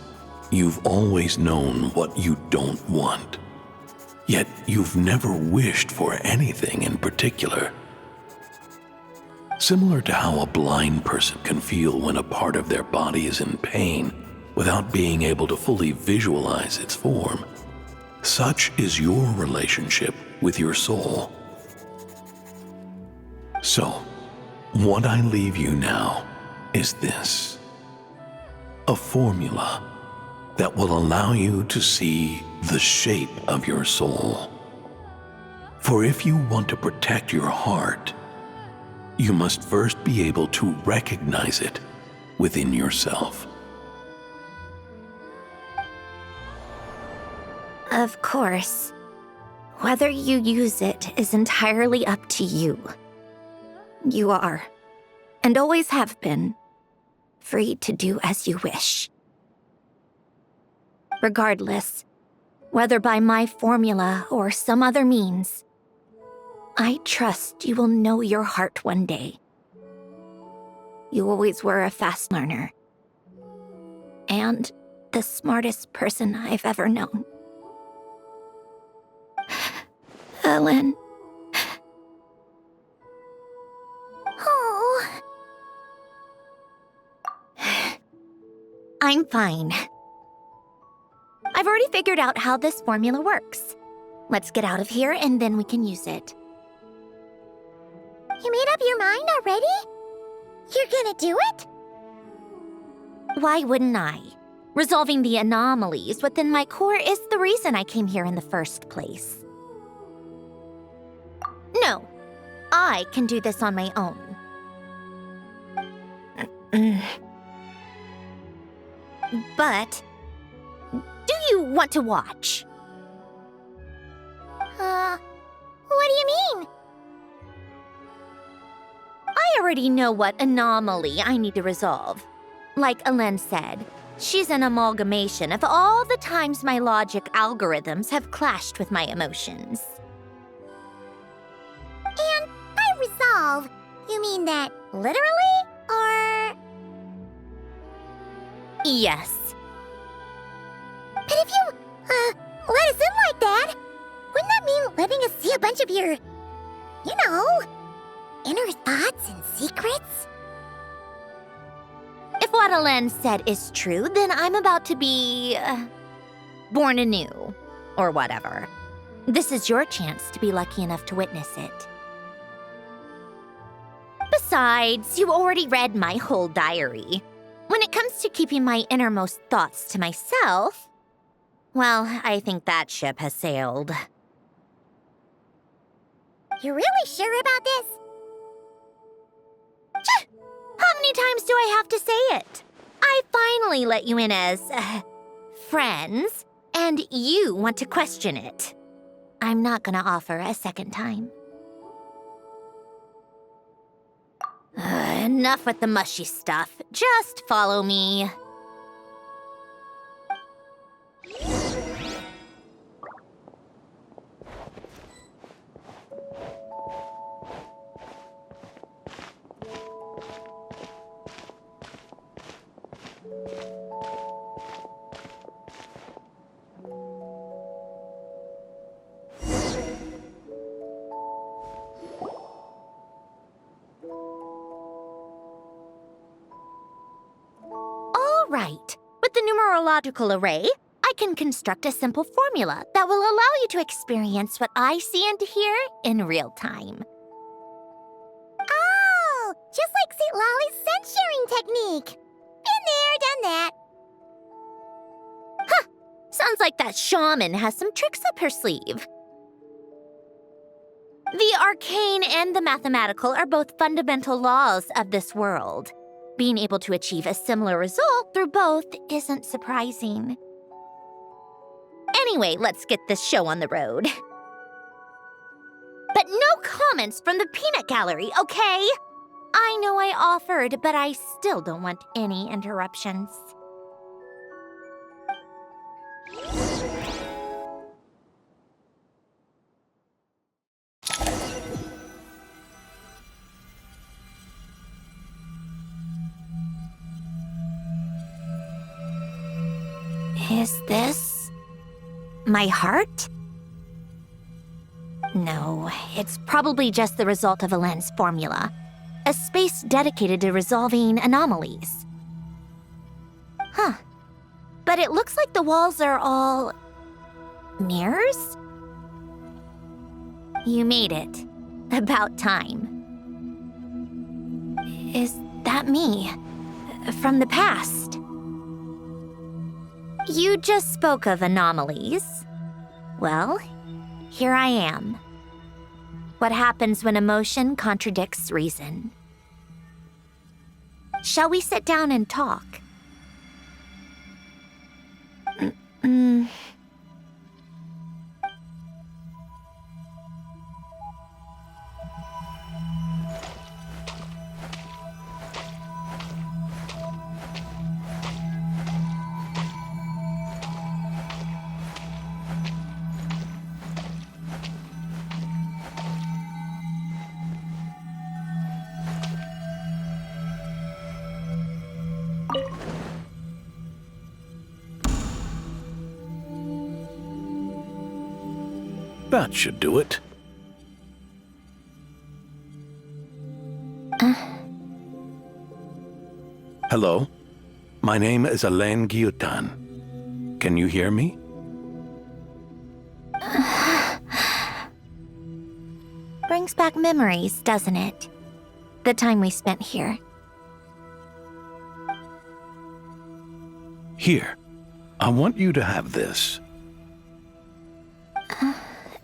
you've always known what you don't want, yet you've never wished for anything in particular. Similar to how a blind person can feel when a part of their body is in pain without being able to fully visualize its form, such is your relationship with your soul. So, what I leave you now is this: a formula that will allow you to see the shape of your soul. For if you want to protect your heart, you must first be able to recognize it within yourself. Of course. Whether you use it is entirely up to you. You are, and always have been, free to do as you wish. Regardless, whether by my formula or some other means, I trust you will know your heart one day. You always were a fast learner, and the smartest person I've ever known. Ellen. Oh. I'm fine. I've already figured out how this formula works. Let's get out of here and then we can use it. You made up your mind already? You're gonna do it? Why wouldn't I? Resolving the anomalies within my core is the reason I came here in the first place. No, I can do this on my own. But, do you want to watch? What do you mean? I already know what anomaly I need to resolve. Like Alen said, she's an amalgamation of all the times my logic algorithms have clashed with my emotions. And by resolve, you mean that literally, or...? Yes. But if you, let us in like that, wouldn't that mean letting us see a bunch of your, inner thoughts and secrets? If what Alen said is true, then I'm about to be... born anew, or whatever. This is your chance to be lucky enough to witness it. Besides, you already read my whole diary. When it comes to keeping my innermost thoughts to myself, well, I think that ship has sailed. You're really sure about this? How many times do I have to say it? I finally let you in as, friends, and you want to question it. I'm not gonna offer a second time. Enough with the mushy stuff. Just follow me. All right. With the numerological array, I can construct a simple formula that will allow you to experience what I see and hear in real time. Oh, just like St. Lolly's scent-sharing technique. Been there, done that. Huh! Sounds like that shaman has some tricks up her sleeve. The arcane and the mathematical are both fundamental laws of this world. Being able to achieve a similar result through both isn't surprising. Anyway, let's get this show on the road. But no comments from the peanut gallery, okay? I know I offered, but I still don't want any interruptions. Is this my heart? No, it's probably just the result of a lens formula, a space dedicated to resolving anomalies. Huh. But it looks like the walls are all mirrors? You made it. About time. Is that me? From the past? You just spoke of anomalies. Well, here I am. What happens when emotion contradicts reason? Shall we sit down and talk? That should do it. Hello? My name is Alain Guillotin. Can you hear me? Brings back memories, doesn't it? The time we spent here. Here. I want you to have this.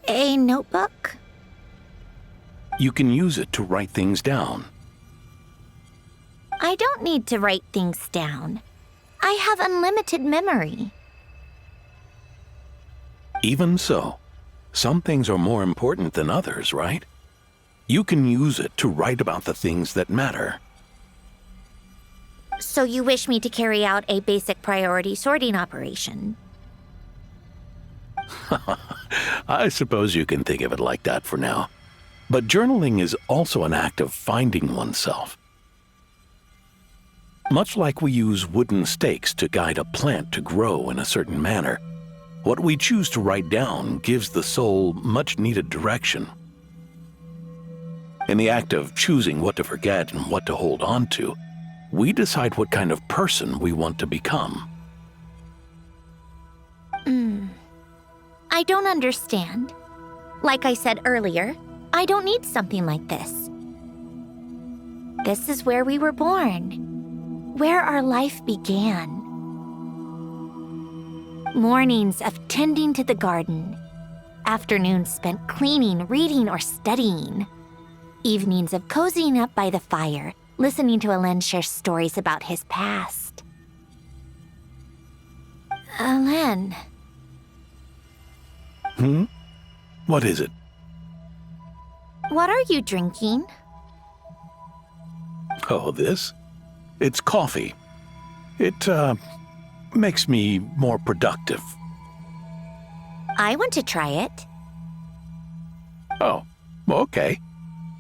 A notebook? You can use it to write things down. I don't need to write things down. I have unlimited memory. Even so, some things are more important than others, right? You can use it to write about the things that matter. So you wish me to carry out a basic priority sorting operation? I suppose you can think of it like that for now. But journaling is also an act of finding oneself. Much like we use wooden stakes to guide a plant to grow in a certain manner, what we choose to write down gives the soul much-needed direction. In the act of choosing what to forget and what to hold on to, we decide what kind of person we want to become. I don't understand. Like I said earlier, I don't need something like this. This is where we were born, where our life began. Mornings of tending to the garden, afternoons spent cleaning, reading, or studying, evenings of cozying up by the fire, listening to Alain share stories about his past. Alain. What is it? What are you drinking? Oh, this? It's coffee. It, makes me more productive. I want to try it. Oh, okay.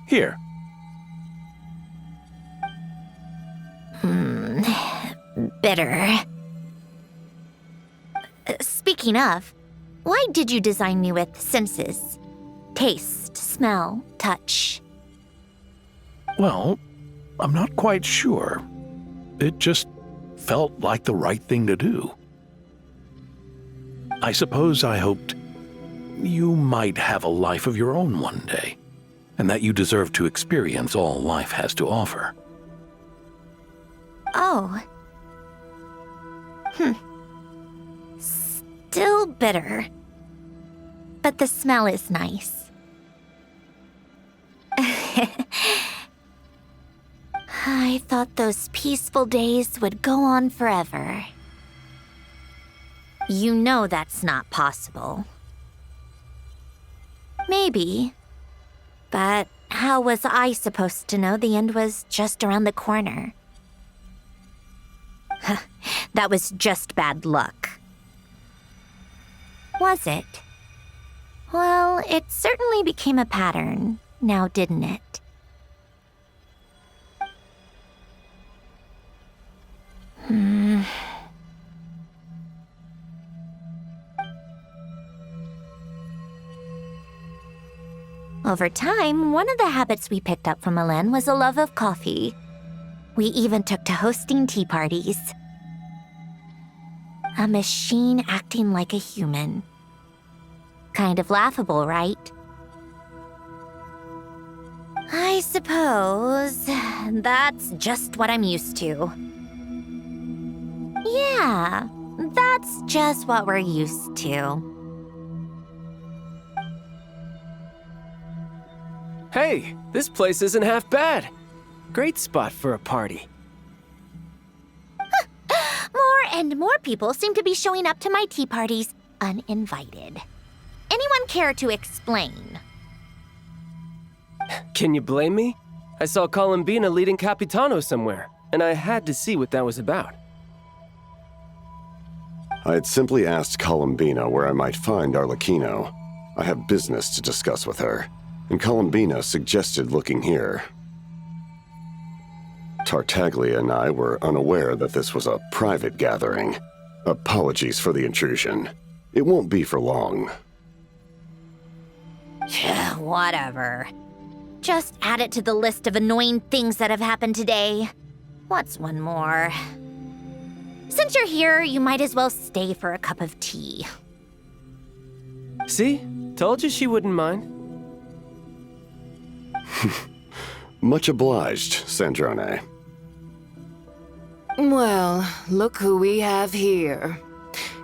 Here. Bitter. Speaking of, why did you design me with senses? Taste, smell, touch. Well, I'm not quite sure. It just felt like the right thing to do. I suppose I hoped you might have a life of your own one day, and that you deserve to experience all life has to offer. Oh. Still bitter. But the smell is nice. I thought those peaceful days would go on forever. You know that's not possible. Maybe. But how was I supposed to know the end was just around the corner? That was just bad luck. Was it? Well, it certainly became a pattern, now didn't it? Over time, one of the habits we picked up from Milan was a love of coffee. We even took to hosting tea parties. A machine acting like a human. Kind of laughable, right? I suppose that's just what I'm used to. Yeah, that's just what we're used to. Hey, this place isn't half bad. Great spot for a party. More and more people seem to be showing up to my tea parties uninvited. Anyone care to explain? Can you blame me? I saw Columbina leading Capitano somewhere, and I had to see what that was about. I had simply asked Columbina where I might find Arlecchino. I have business to discuss with her, and Columbina suggested looking here. Tartaglia and I were unaware that this was a private gathering. Apologies for the intrusion. It won't be for long. Whatever. Just add it to the list of annoying things that have happened today. What's one more? Since you're here, you might as well stay for a cup of tea. See? Told you she wouldn't mind. Much obliged, Sandrone. Well, look who we have here.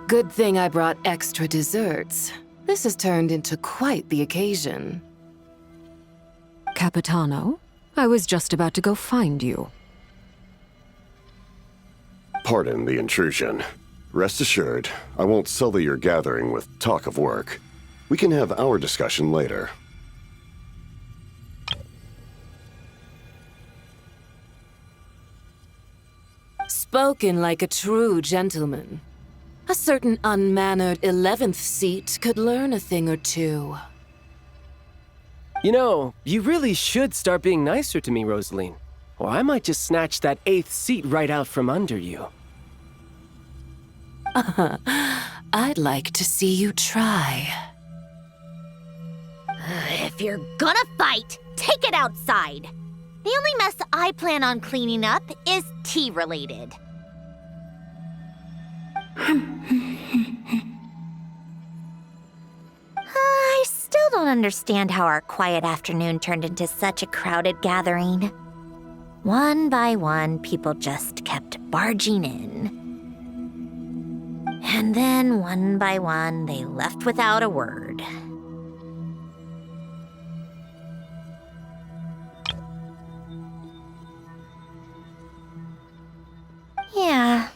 Good thing I brought extra desserts. This has turned into quite the occasion. Capitano, I was just about to go find you. Pardon the intrusion. Rest assured, I won't sully your gathering with talk of work. We can have our discussion later. Spoken like a true gentleman. A certain unmannered 11th seat could learn a thing or two. You know, you really should start being nicer to me, Rosaline. Or I might just snatch that 8th seat right out from under you. I'd like to see you try. If you're gonna fight, take it outside. The only mess I plan on cleaning up is tea-related. I still don't understand how our quiet afternoon turned into such a crowded gathering. One by one, people just kept barging in. And then, one by one, they left without a word. Yeah,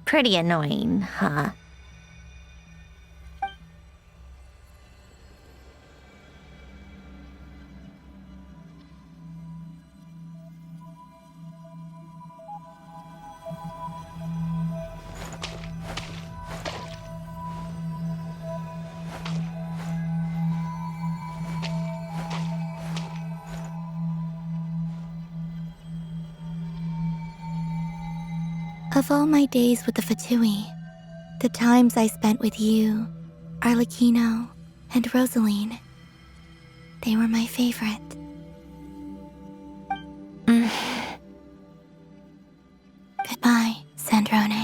pretty annoying, huh? Of all my days with the Fatui, the times I spent with you, Arlecchino, and Rosaline, they were my favorite. Goodbye, Sandrone.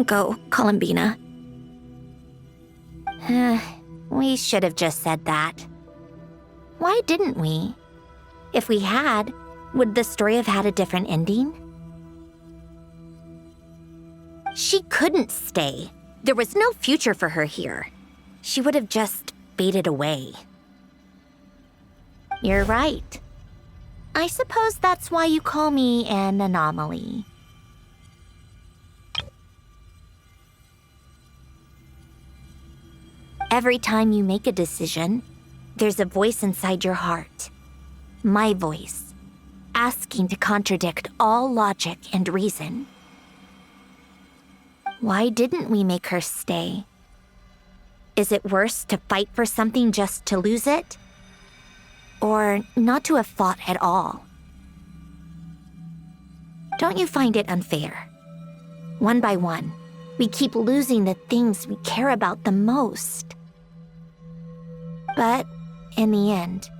Don't go, Columbina. We should have just said that. Why didn't we? If we had, would the story have had a different ending? She couldn't stay. There was no future for her here. She would have just faded away. You're right. I suppose that's why you call me an anomaly. Every time you make a decision, there's a voice inside your heart. My voice, asking to contradict all logic and reason. Why didn't we make her stay? Is it worse to fight for something just to lose it? Or not to have fought at all? Don't you find it unfair? One by one, we keep losing the things we care about the most. But in the end,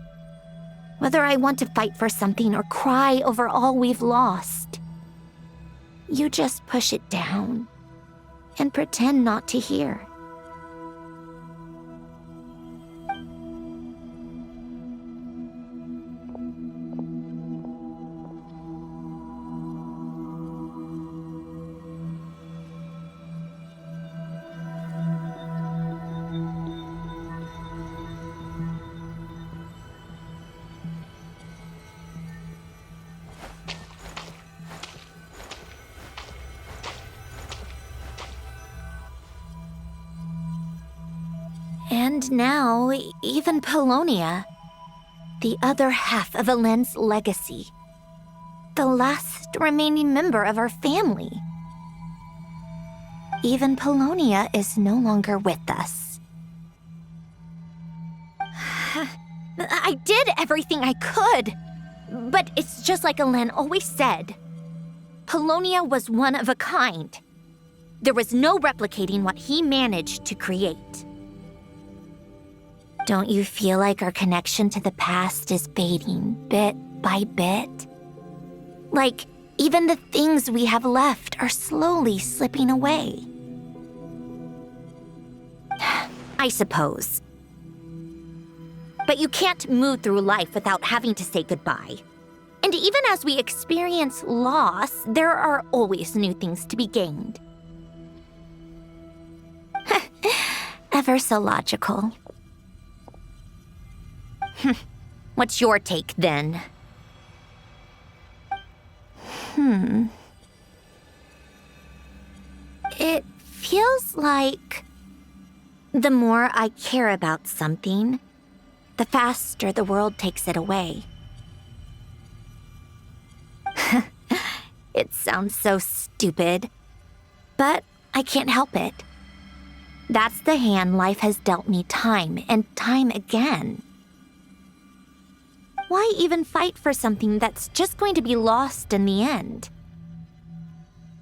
whether I want to fight for something or cry over all we've lost, you just push it down and pretend not to hear. And now, even Polonia, the other half of Elend's legacy, the last remaining member of our family. Even Polonia is no longer with us. I did everything I could, but it's just like Elend always said. Polonia was one of a kind. There was no replicating what he managed to create. Don't you feel like our connection to the past is fading bit by bit? Like, even the things we have left are slowly slipping away. I suppose. But you can't move through life without having to say goodbye. And even as we experience loss, there are always new things to be gained. Ever so logical. What's your take, then? It feels like the more I care about something, the faster the world takes it away. It sounds so stupid, but I can't help it. That's the hand life has dealt me time and time again. Why even fight for something that's just going to be lost in the end?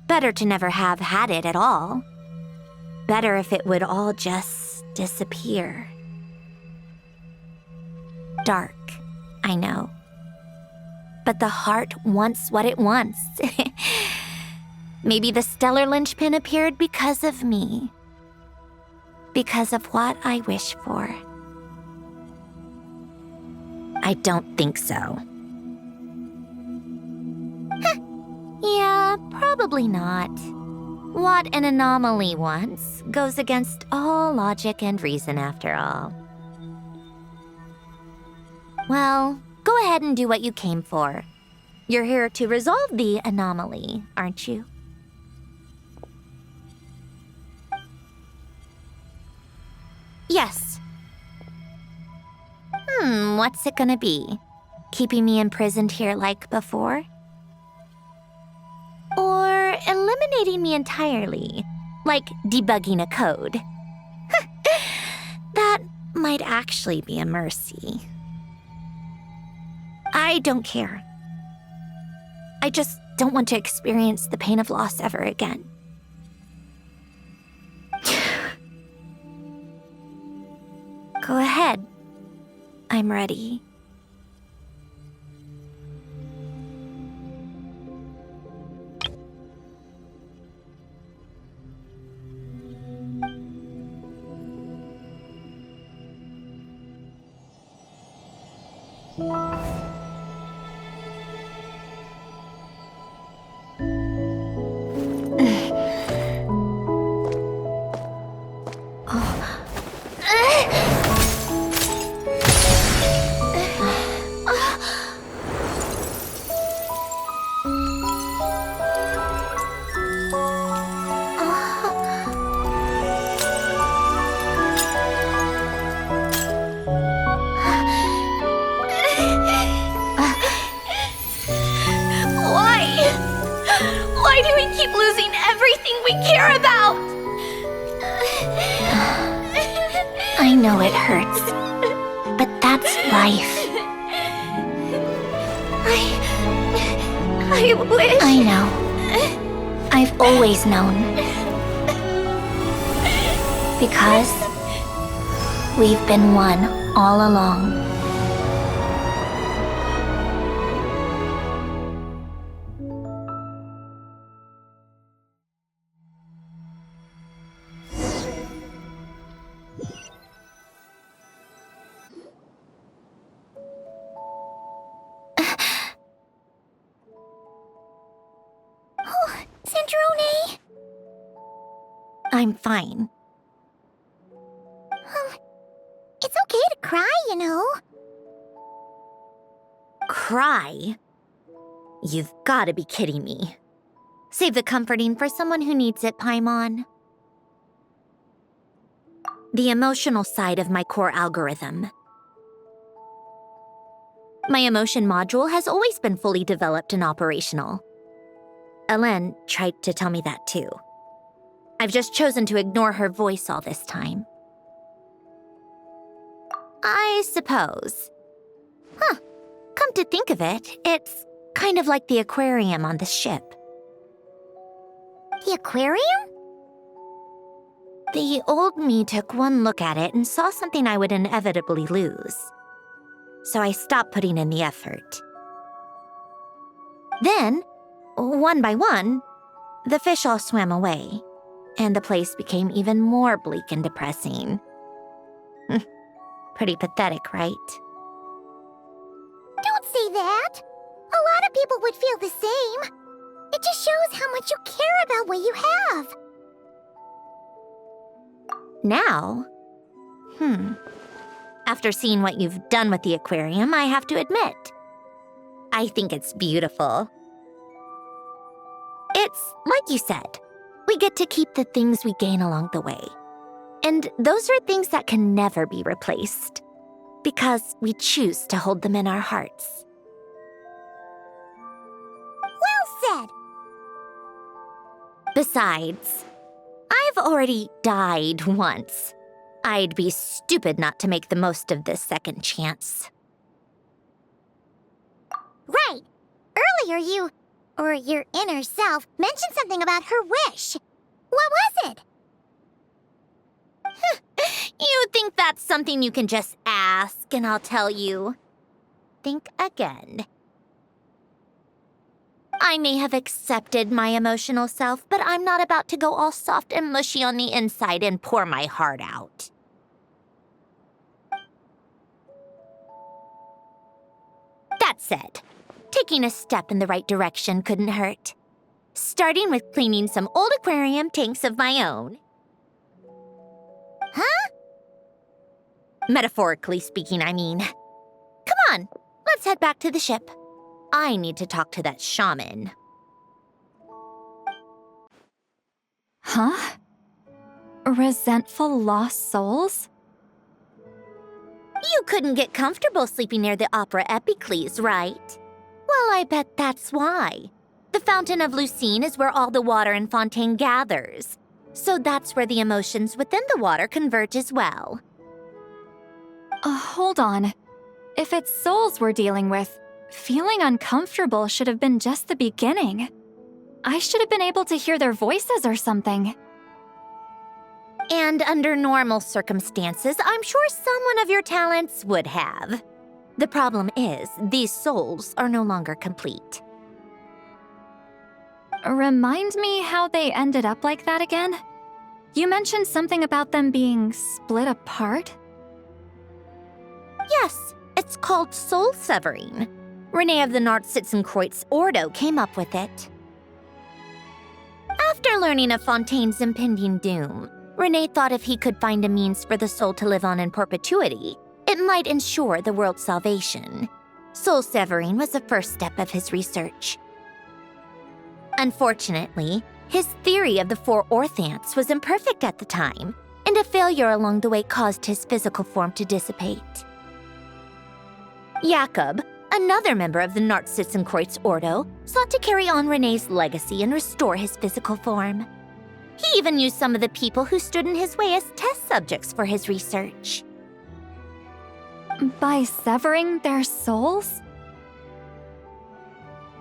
Better to never have had it at all. Better if it would all just disappear. Dark, I know. But the heart wants what it wants. Maybe the stellar linchpin appeared because of me. Because of what I wish for. I don't think so. Yeah, probably not. What an anomaly wants goes against all logic and reason after all. Well, go ahead and do what you came for. You're here to resolve the anomaly, aren't you? Yes. What's it gonna be? Keeping me imprisoned here like before? Or eliminating me entirely, like debugging a code? That might actually be a mercy. I don't care. I just don't want to experience the pain of loss ever again. Go ahead. I'm ready. Why do we keep losing everything we care about? I know it hurts, but that's life. I wish... I know. I've always known. Because we've been one all along. Sandrone! I'm fine. It's okay to cry, you know. Cry? You've gotta be kidding me. Save the comforting for someone who needs it, Paimon. The emotional side of my core algorithm. My emotion module has always been fully developed and operational. Ellen tried to tell me that too. I've just chosen to ignore her voice all this time. I suppose. Huh. Come to think of it, it's kind of like the aquarium on the ship. The aquarium? The old me took one look at it and saw something I would inevitably lose. So I stopped putting in the effort. Then, one by one, the fish all swam away, and the place became even more bleak and depressing. Pretty pathetic, right? Don't say that! A lot of people would feel the same. It just shows how much you care about what you have. Now? After seeing what you've done with the aquarium, I have to admit, I think it's beautiful. It's like you said, we get to keep the things we gain along the way. And those are things that can never be replaced, because we choose to hold them in our hearts. Well said! Besides, I've already died once. I'd be stupid not to make the most of this second chance. Right! Earlier you, or your inner self, mentioned something about her wish. What was it? You think that's something you can just ask and I'll tell you? Think again. I may have accepted my emotional self, but I'm not about to go all soft and mushy on the inside and pour my heart out. That said, taking a step in the right direction couldn't hurt. Starting with cleaning some old aquarium tanks of my own. Huh? Metaphorically speaking, I mean. Come on, let's head back to the ship. I need to talk to that shaman. Huh? Resentful lost souls? You couldn't get comfortable sleeping near the Opera Epicles, right? Well, I bet that's why. The Fountain of Lucine is where all the water in Fontaine gathers. So that's where the emotions within the water converge as well. Hold on. If it's souls we're dealing with, feeling uncomfortable should have been just the beginning. I should have been able to hear their voices or something. And under normal circumstances, I'm sure someone of your talents would have. The problem is, these souls are no longer complete. Remind me how they ended up like that again? You mentioned something about them being split apart? Yes, It's called soul severing. Renee of the Nartsitzenkreuz Ordo came up with it. After learning of Fontaine's impending doom, Renee thought if he could find a means for the soul to live on in perpetuity, it might ensure the world's salvation. Soul severing was the first step of his research. Unfortunately, his theory of the 4 orthants was imperfect at the time, and a failure along the way caused his physical form to dissipate. Jakob, another member of the Nartsitzenkreuz Ordo, sought to carry on Renee's legacy and restore his physical form. He even used some of the people who stood in his way as test subjects for his research. By severing their souls?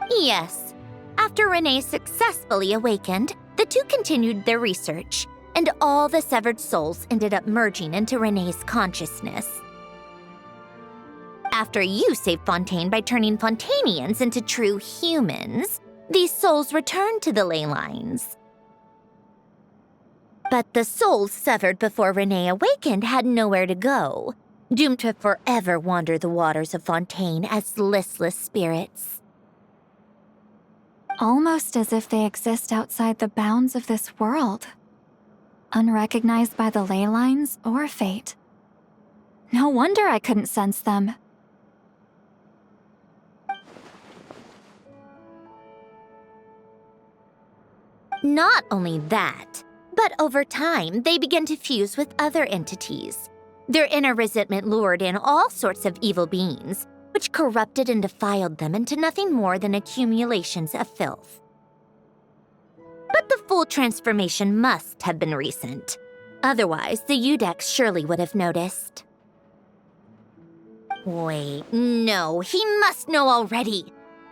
Yes. After Renee successfully awakened, the two continued their research, and all the severed souls ended up merging into Renee's consciousness. After you saved Fontaine by turning Fontainians into true humans, these souls returned to the ley lines. But the souls severed before Renee awakened had nowhere to go, doomed to forever wander the waters of Fontaine as listless spirits. Almost as if they exist outside the bounds of this world, unrecognized by the ley lines or fate. No wonder I couldn't sense them. Not only that, but over time, they began to fuse with other entities. Their inner resentment lured in all sorts of evil beings, which corrupted and defiled them into nothing more than accumulations of filth. But the full transformation must have been recent. Otherwise, the Udex surely would have noticed. Wait, no, he must know already.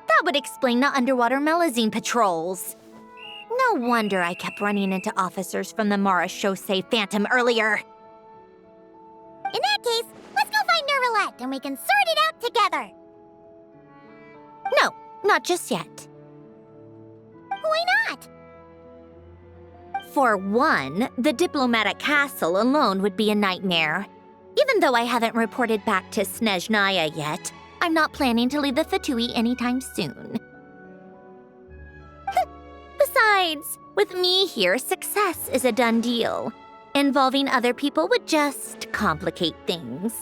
That would explain the underwater melazine patrols. No wonder I kept running into officers from the Mara Chaussee Phantom earlier. In that case, let's go find Nervalette and we can sort it out together. No, not just yet. Why not? For one, the diplomatic castle alone would be a nightmare. Even though I haven't reported back to Snezhnaya yet, I'm not planning to leave the Fatui anytime soon. Besides, with me here, success is a done deal. Involving other people would just complicate things.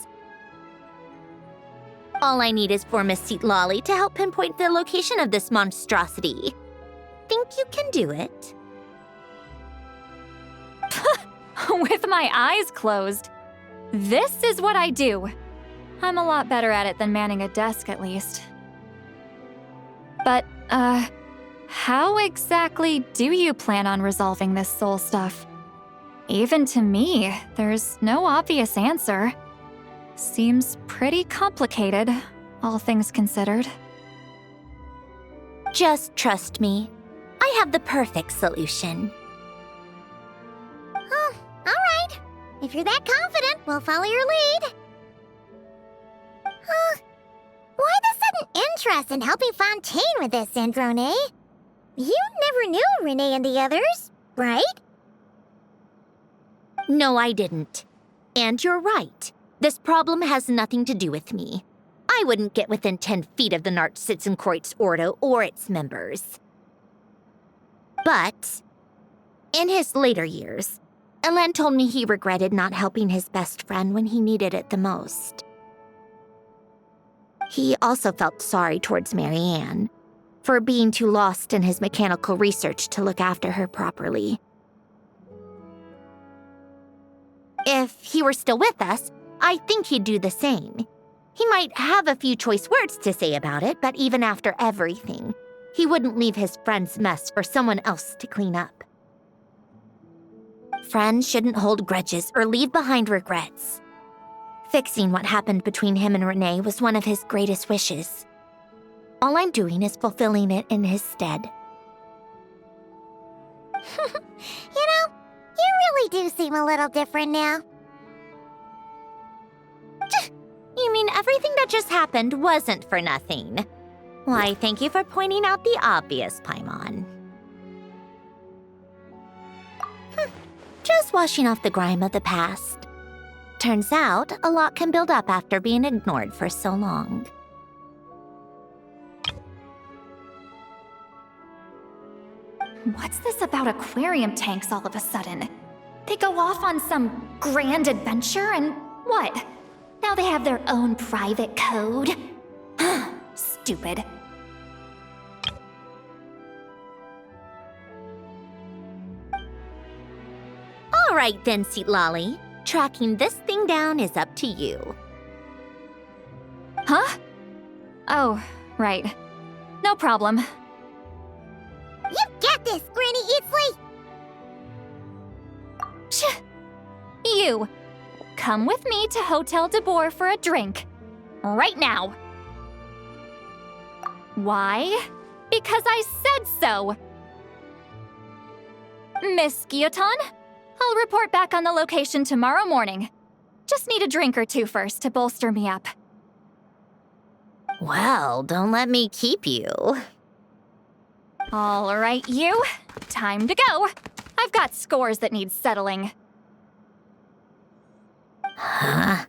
All I need is for Miss Seatlolly to help pinpoint the location of this monstrosity. Think you can do it? With my eyes closed. This is what I do. I'm a lot better at it than manning a desk, at least. But, how exactly do you plan on resolving this soul stuff? Even to me, there's no obvious answer. Seems pretty complicated, all things considered. Just trust me. I have the perfect solution. Oh, all right. If you're that confident, we'll follow your lead. Why the sudden interest in helping Fontaine with this, Sandrone? You never knew Renee and the others, right? No, I didn't. And you're right. This problem has nothing to do with me. I wouldn't get within 10 feet of the Nartsitzenkreuz Ordo or its members. But, in his later years, Elen told me he regretted not helping his best friend when he needed it the most. He also felt sorry towards Marianne for being too lost in his mechanical research to look after her properly. If he were still with us, I think he'd do the same. He might have a few choice words to say about it, but even after everything, he wouldn't leave his friend's mess for someone else to clean up. Friends shouldn't hold grudges or leave behind regrets. Fixing what happened between him and Renee was one of his greatest wishes. All I'm doing is fulfilling it in his stead. You know, you really do seem a little different now. You mean everything that just happened wasn't for nothing? Why, thank you for pointing out the obvious, Paimon. Just washing off the grime of the past. Turns out, a lot can build up after being ignored for so long. What's this about aquarium tanks all of a sudden? They go off on some grand adventure and what? Now they have their own private code? Stupid. All right then, Lolly. Tracking this thing down is up to you. Huh? Oh, right. No problem. You've got this, Granny Eatsley! You! Come with me to Hotel de Boer for a drink. Right now. Why? Because I said so! Miss Guillotin, I'll report back on the location tomorrow morning. Just need a drink or two first to bolster me up. Well, don't let me keep you. All right, you. Time to go. I've got scores that need settling. Huh?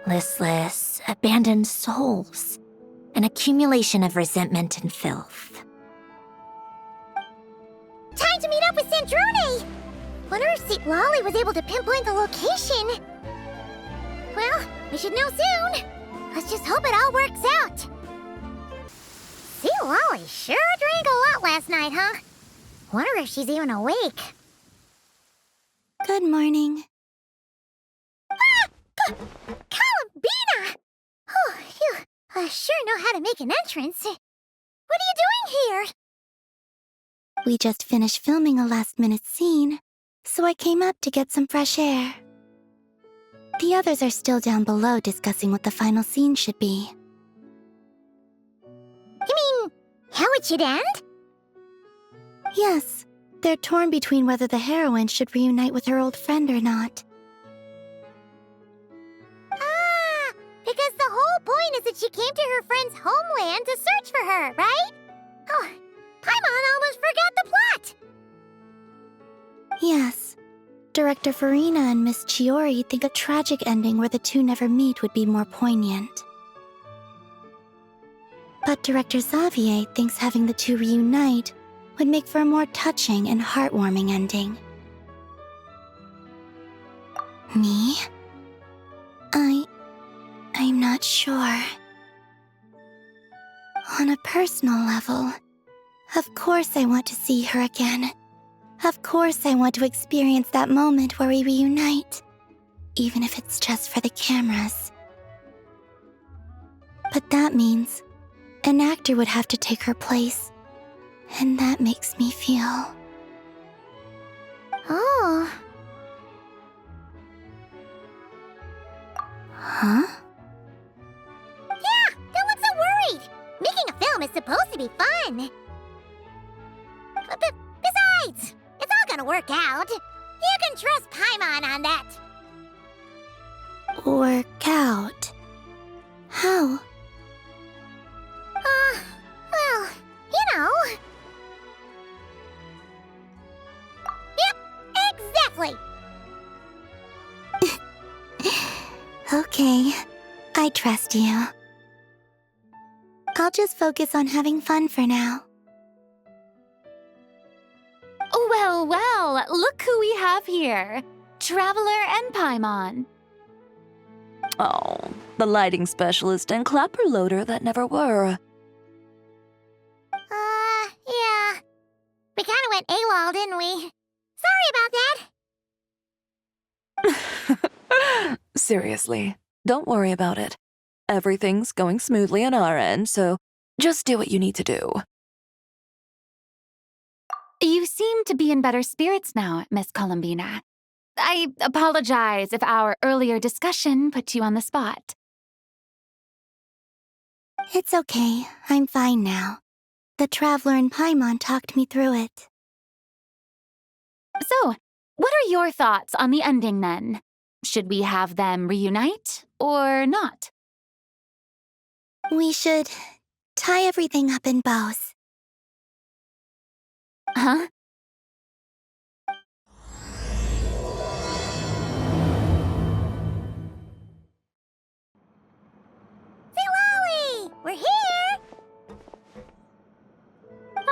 Listless, abandoned souls. An accumulation of resentment and filth. Time to meet up with Sandrone! Wonder if St. Lolly was able to pinpoint the location. Well, we should know soon. Let's just hope it all works out. St. Lolly sure drank a lot last night, huh? Wonder if she's even awake. Good morning. Columbina! Oh, you sure know how to make an entrance. What are you doing here? We just finished filming a last-minute scene, so I came up to get some fresh air. The others are still down below discussing what the final scene should be. You mean, how it should end? Yes, they're torn between whether the heroine should reunite with her old friend or not. Because the whole point is that she came to her friend's homeland to search for her, right? Oh, Paimon almost forgot the plot! Yes. Director Farina and Miss Chiori think a tragic ending where the two never meet would be more poignant. But Director Xavier thinks having the two reunite would make for a more touching and heartwarming ending. Me? I'm not sure. On a personal level, of course I want to see her again. Of course I want to experience that moment where we reunite, even if it's just for the cameras. But that means an actor would have to take her place, and that makes me feel... Oh. Huh? Yeah, don't look so worried. Making a film is supposed to be fun. Besides, it's all gonna work out. You can trust Paimon on that. Work out? How? Well, you know. Yep, exactly. Okay, I trust you. I'll just focus on having fun for now. Well, well, look who we have here. Traveler and Paimon. Oh, the lighting specialist and clapper loader that never were. Yeah. We kinda went AWOL, didn't we? Sorry about that. Seriously, don't worry about it. Everything's going smoothly on our end, so just do what you need to do. You seem to be in better spirits now, Miss Columbina. I apologize if our earlier discussion put you on the spot. It's okay, I'm fine now. The traveler in Paimon talked me through it. So, what are your thoughts on the ending then? Should we have them reunite or not? We should tie everything up in bows. Huh? Philoli! We're here!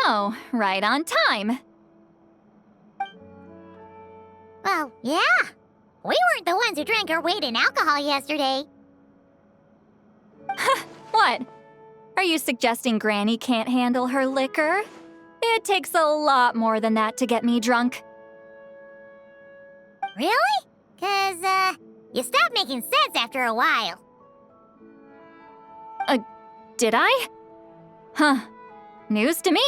Oh, right on time. Well, yeah. We weren't the ones who drank our weight in alcohol yesterday. What? Are you suggesting Granny can't handle her liquor? It takes a lot more than that to get me drunk. Really? 'Cause, you stopped making sense after a while. Did I? Huh. News to me.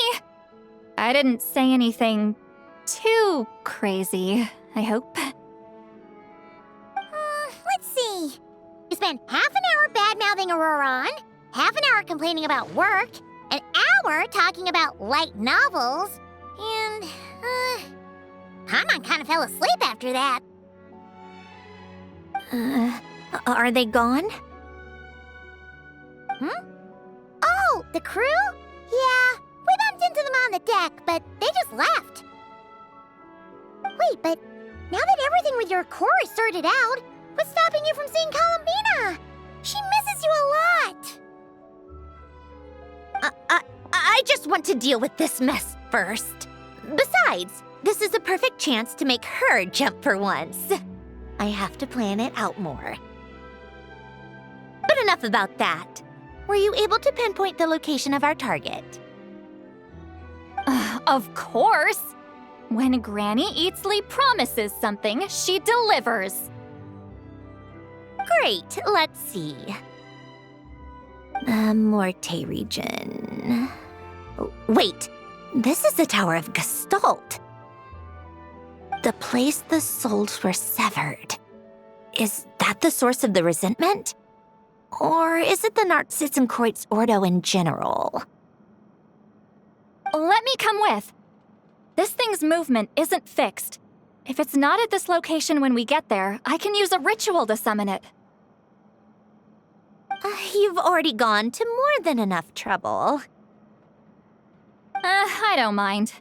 I didn't say anything too crazy, I hope. Let's see. You spent half an hour bad-mouthing Auroron, half an hour complaining about work, an hour talking about light novels, and, Paimon kind of fell asleep after that. Are they gone? Oh, the crew? Yeah, we bumped into them on the deck, but they just left. Wait, but now that everything with your core is sorted out, what's stopping you from seeing Columbina? She misses you a lot. I just want to deal with this mess first. Besides, this is a perfect chance to make her jump for once. I have to plan it out more. But enough about that. Were you able to pinpoint the location of our target? Of course! When Granny Eatsley promises something, she delivers. Great, let's see. The Morte region. Wait, this is the Tower of Gestalt. The place the souls were severed. Is that the source of the resentment? Or is it the Narcissenkreuz Ordo in general? Let me come with. This thing's movement isn't fixed. If it's not at this location when we get there, I can use a ritual to summon it. You've already gone to more than enough trouble. I don't mind.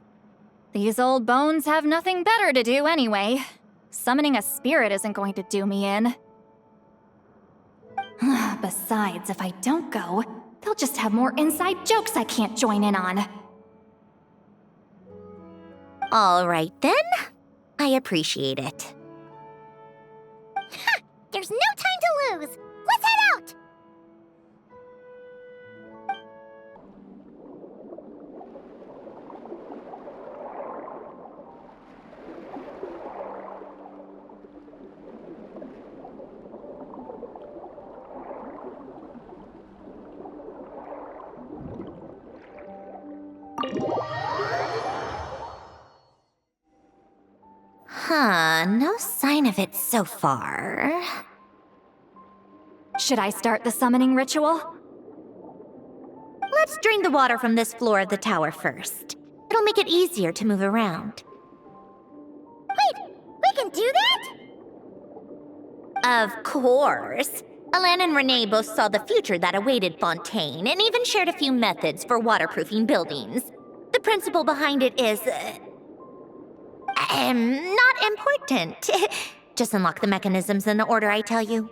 These old bones have nothing better to do anyway. Summoning a spirit isn't going to do me in. Besides, if I don't go, they'll just have more inside jokes I can't join in on. All right, then. I appreciate it. Ha! There's no time to lose! Let's head out! No sign of it so far. Should I start the summoning ritual? Let's drain the water from this floor of the tower first. It'll make it easier to move around. Wait, we can do that? Of course. Alan and Renee both saw the future that awaited Fontaine and even shared a few methods for waterproofing buildings. The principle behind it is... not important. Just unlock the mechanisms in the order I tell you.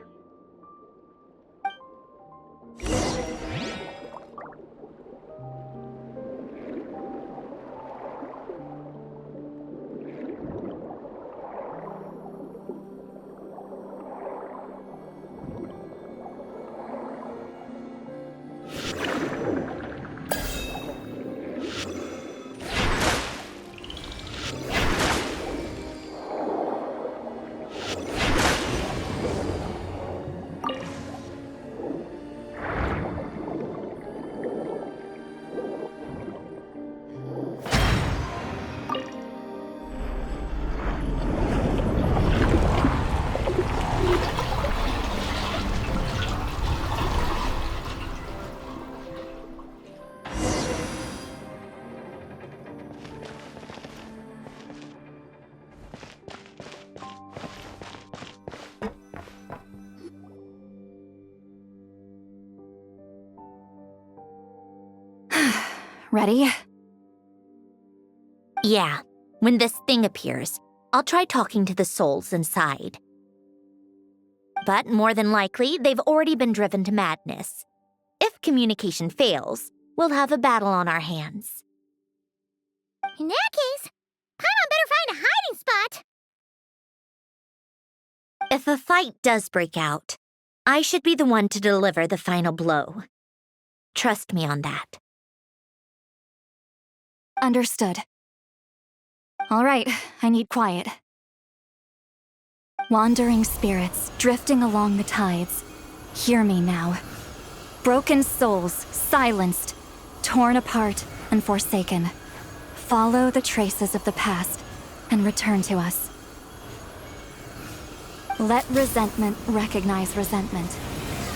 Ready? Yeah, when this thing appears, I'll try talking to the souls inside. But more than likely, they've already been driven to madness. If communication fails, we'll have a battle on our hands. In that case, Paimon better find a hiding spot. If a fight does break out, I should be the one to deliver the final blow. Trust me on that. Understood. All right, I need quiet. Wandering spirits drifting along the tides. Hear me now. Broken souls, silenced, torn apart, and forsaken. Follow the traces of the past and return to us. Let resentment recognize resentment.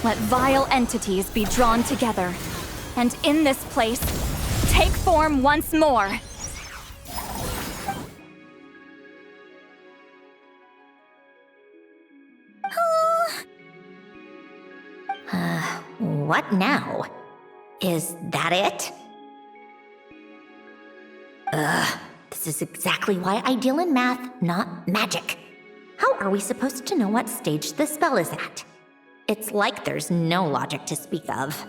Let vile entities be drawn together. And in this place, take form once more. What now? Is that it? This is exactly why I deal in math, not magic. How are we supposed to know what stage the spell is at? It's like there's no logic to speak of.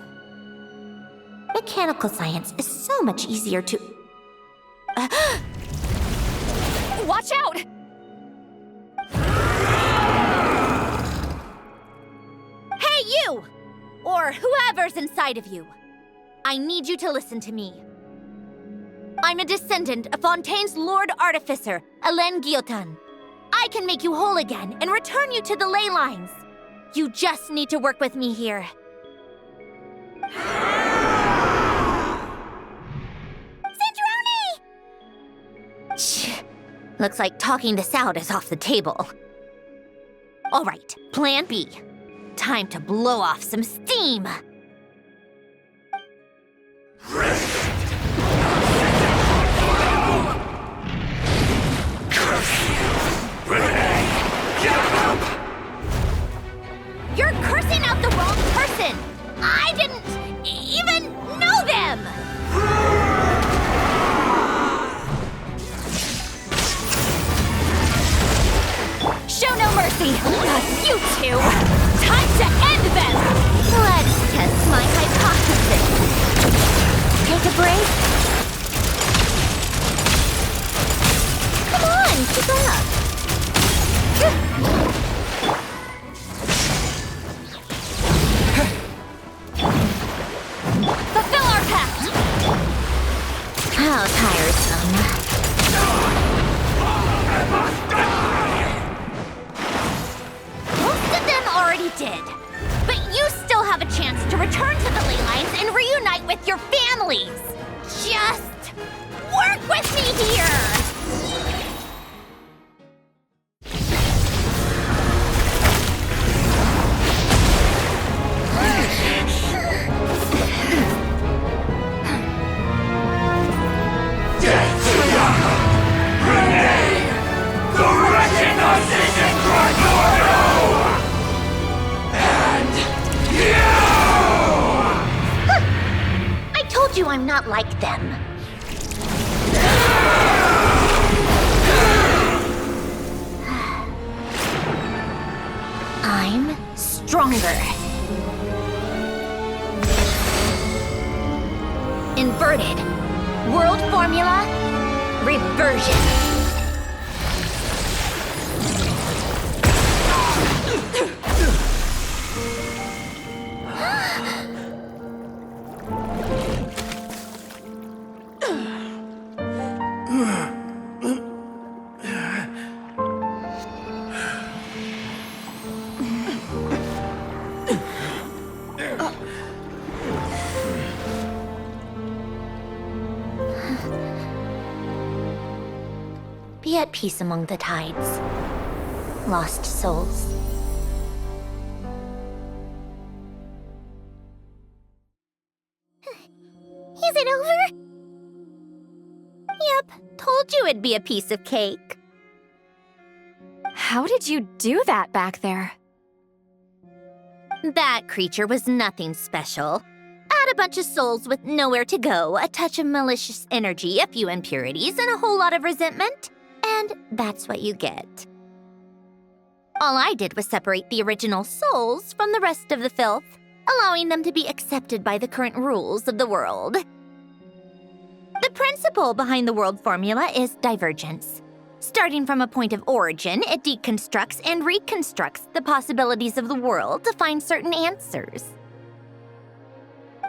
Mechanical science is so much easier to... Watch out! Hey, you! Or whoever's inside of you. I need you to listen to me. I'm a descendant of Fontaine's Lord Artificer, Alain Guillotin. I can make you whole again and return you to the ley lines. You just need to work with me here. Sandrone! Looks like talking this out is off the table. All right, plan B. Time to blow off some steam. You're cursing out the wrong person! I didn't even know them! Show no mercy! You two! Time to end them! Let's test my hypothesis. Take a break. Come on, keep up. Fulfill our pact! How tiresome. Most of them already did. But you still have a chance to return to the ley lines and reunite with your families. Just work with me here! I'm not like them. I'm stronger. Inverted. World formula. Reversion. Be at peace among the tides, lost souls. Is it over? Yep, told you it'd be a piece of cake. How did you do that back there? That creature was nothing special. Out got a bunch of souls with nowhere to go, a touch of malicious energy, a few impurities, and a whole lot of resentment. And that's what you get. All I did was separate the original souls from the rest of the filth, allowing them to be accepted by the current rules of the world. The principle behind the world formula is divergence. Starting from a point of origin, it deconstructs and reconstructs the possibilities of the world to find certain answers.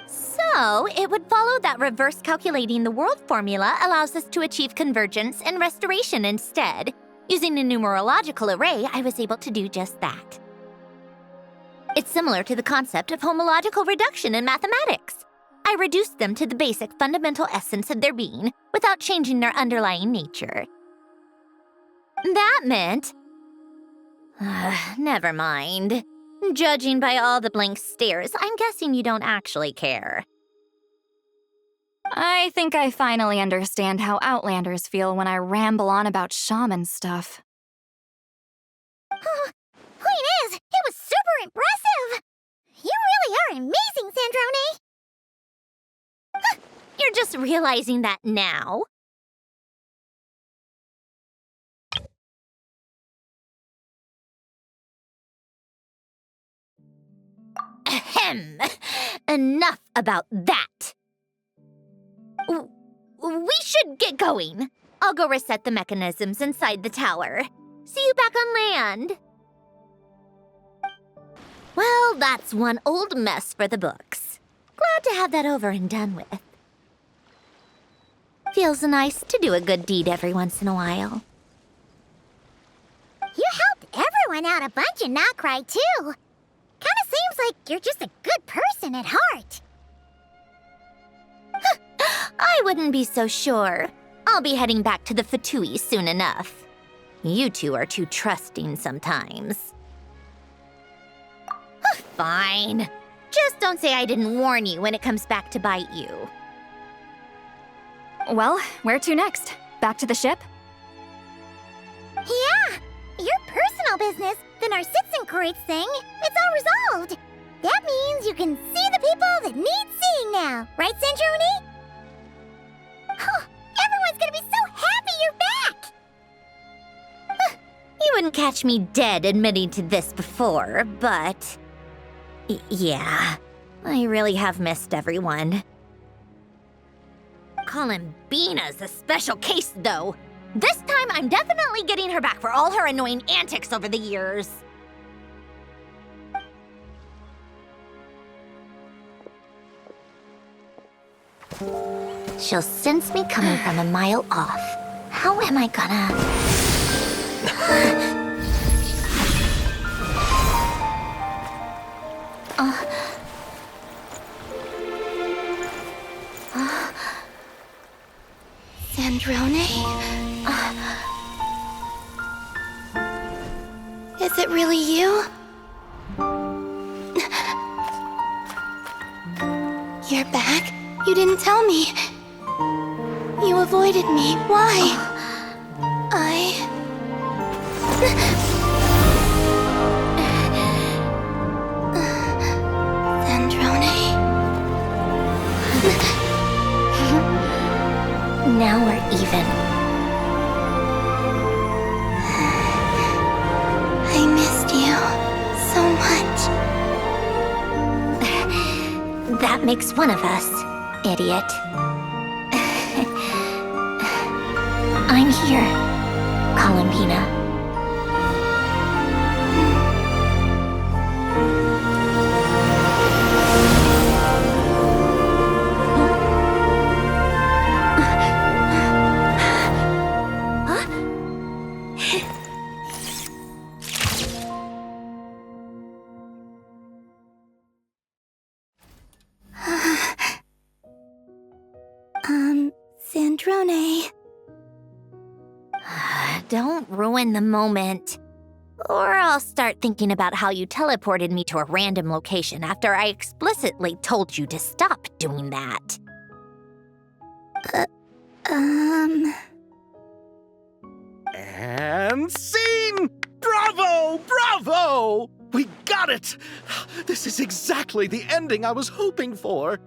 So, it would follow that reverse calculating the world formula allows us to achieve convergence and restoration instead. Using a numerological array, I was able to do just that. It's similar to the concept of homological reduction in mathematics. I reduced them to the basic fundamental essence of their being without changing their underlying nature. That meant... never mind. Judging by all the blank stares, I'm guessing you don't actually care. I think I finally understand how Outlanders feel when I ramble on about shaman stuff. Point is, it was super impressive! You really are amazing, Sandrone! You're just realizing that now? Ahem! Enough about that! We should get going. I'll go reset the mechanisms inside the tower. See you back on land. Well, that's one old mess for the books. Glad to have that over and done with. Feels nice to do a good deed every once in a while. You helped everyone out a bunch and not cry, too. Kinda seems like you're just a good person at heart. I wouldn't be so sure. I'll be heading back to the Fatui soon enough. You two are too trusting sometimes. Fine. Just don't say I didn't warn you when it comes back to bite you. Well, where to next? Back to the ship? Yeah! Your personal business, the Narcitsan thing, it's all resolved. That means you can see the people that need seeing now, right, Sandrone? Oh, everyone's gonna be so happy you're back! You wouldn't catch me dead admitting to this before, but... yeah, I really have missed everyone. Columbina's a special case, though. This time, I'm definitely getting her back for all her annoying antics over the years. She'll sense me coming from a mile off. How am I gonna... Sandrone? Is it really you? You're back? You didn't tell me. You avoided me. Why? Sandrone? Now we're even. I missed you so much. That makes one of us, idiot. I'm here, Columbina. Sandrone. Don't ruin the moment. Or I'll start thinking about how you teleported me to a random location after I explicitly told you to stop doing that. And scene! Bravo! Bravo! We got it! This is exactly the ending I was hoping for.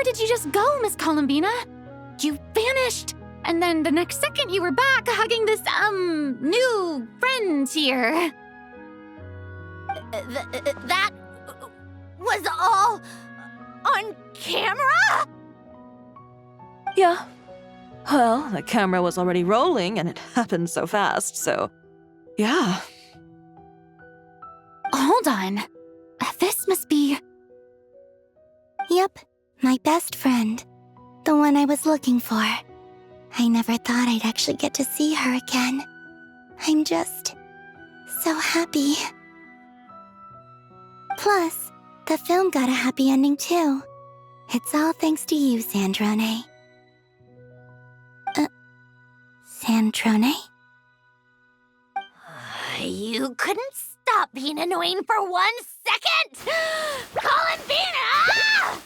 did you just go, Miss Columbina? You vanished! And then the next second you were back hugging this, new friend here. That was all on camera? Yeah. Well, the camera was already rolling and it happened so fast, so yeah. Hold on. This must be... Yep, my best friend. The one I was looking for. I never thought I'd actually get to see her again. I'm just so happy. Plus, the film got a happy ending too. It's all thanks to you, Sandrone. Sandrone? You couldn't stop being annoying for 1 second! Columbina!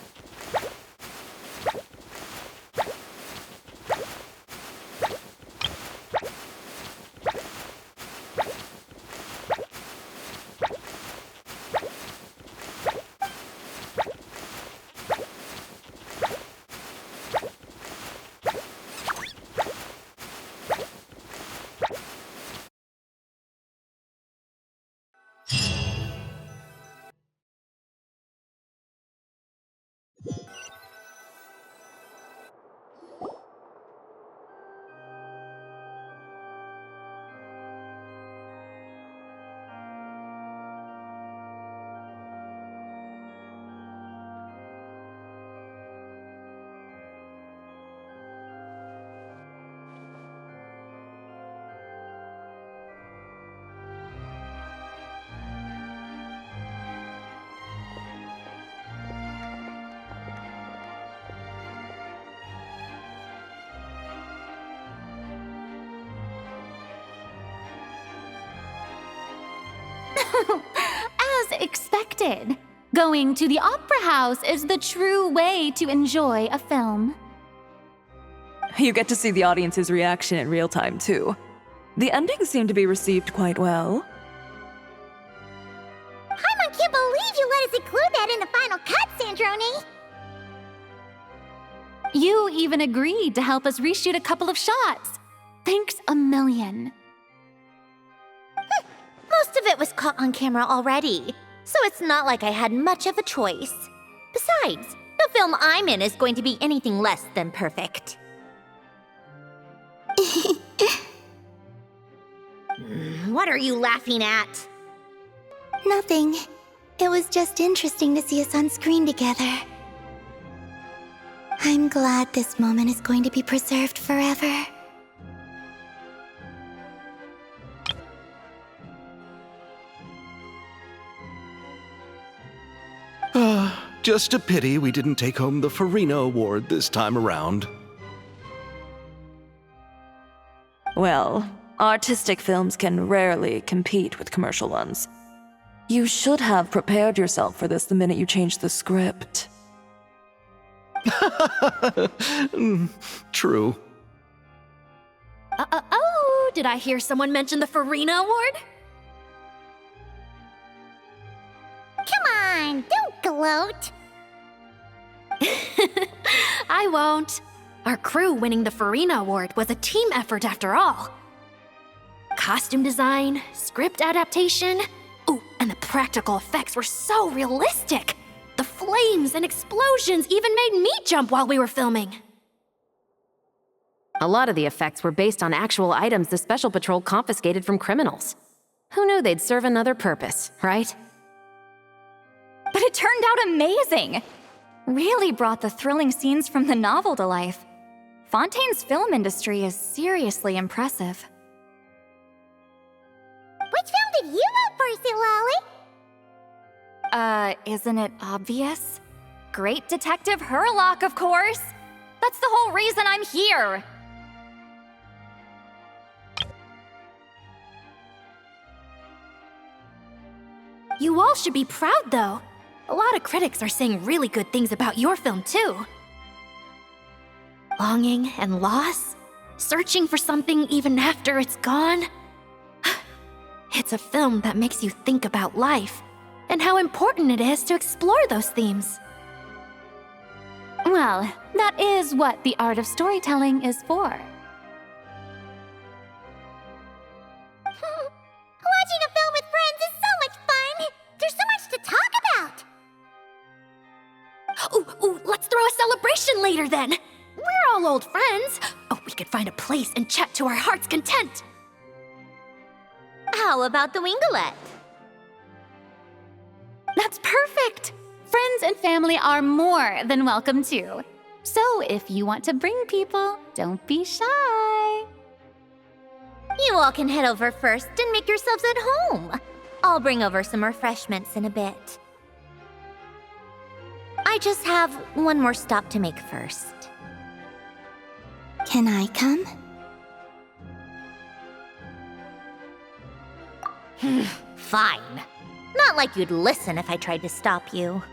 As expected, going to the opera house is the true way to enjoy a film. You get to see the audience's reaction in real time, too. The ending seemed to be received quite well. I can't believe you let us include that in the final cut, Sandrone! You even agreed to help us reshoot a couple of shots. Thanks a million. Most of it was caught on camera already, so it's not like I had much of a choice. Besides, the film I'm in is going to be anything less than perfect. What are you laughing at? Nothing. It was just interesting to see us on screen together. I'm glad this moment is going to be preserved forever. Just a pity we didn't take home the Farina Award this time around. Well, artistic films can rarely compete with commercial ones. You should have prepared yourself for this the minute you changed the script. True. Oh, did I hear someone mention the Farina Award? Come on, don't gloat! I won't. Our crew winning the Farina Award was a team effort after all. Costume design, script adaptation, ooh, and the practical effects were so realistic. The flames and explosions even made me jump while we were filming. A lot of the effects were based on actual items the Special Patrol confiscated from criminals. Who knew they'd serve another purpose, right? But it turned out amazing! Really brought the thrilling scenes from the novel to life. Fontaine's film industry is seriously impressive. Which film did you vote for, Silali? Isn't it obvious? Great Detective Herlock, of course! That's the whole reason I'm here! You all should be proud, though. A lot of critics are saying really good things about your film, too. Longing and loss, searching for something even after it's gone. It's a film that makes you think about life and how important it is to explore those themes. Well, that is what the art of storytelling is for. Watching a film with friends is so much fun! There's so much to talk about! Ooh, let's throw a celebration later then! We're all old friends! Oh, we could find a place and chat to our heart's content! How about the Wingalette? That's perfect! Friends and family are more than welcome too. So if you want to bring people, don't be shy. You all can head over first and make yourselves at home. I'll bring over some refreshments in a bit. I just have one more stop to make first. Can I come? Fine. Not like you'd listen if I tried to stop you.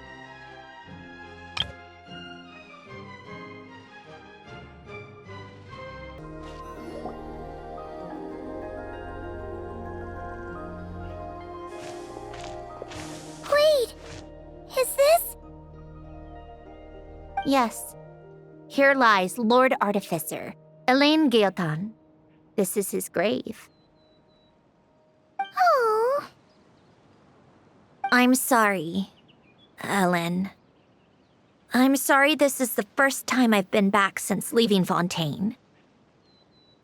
Wait! Is this? Yes. Here lies Lord Artificer, Elaine Guillotin. This is his grave. Oh. I'm sorry, Ellen. I'm sorry this is the first time I've been back since leaving Fontaine.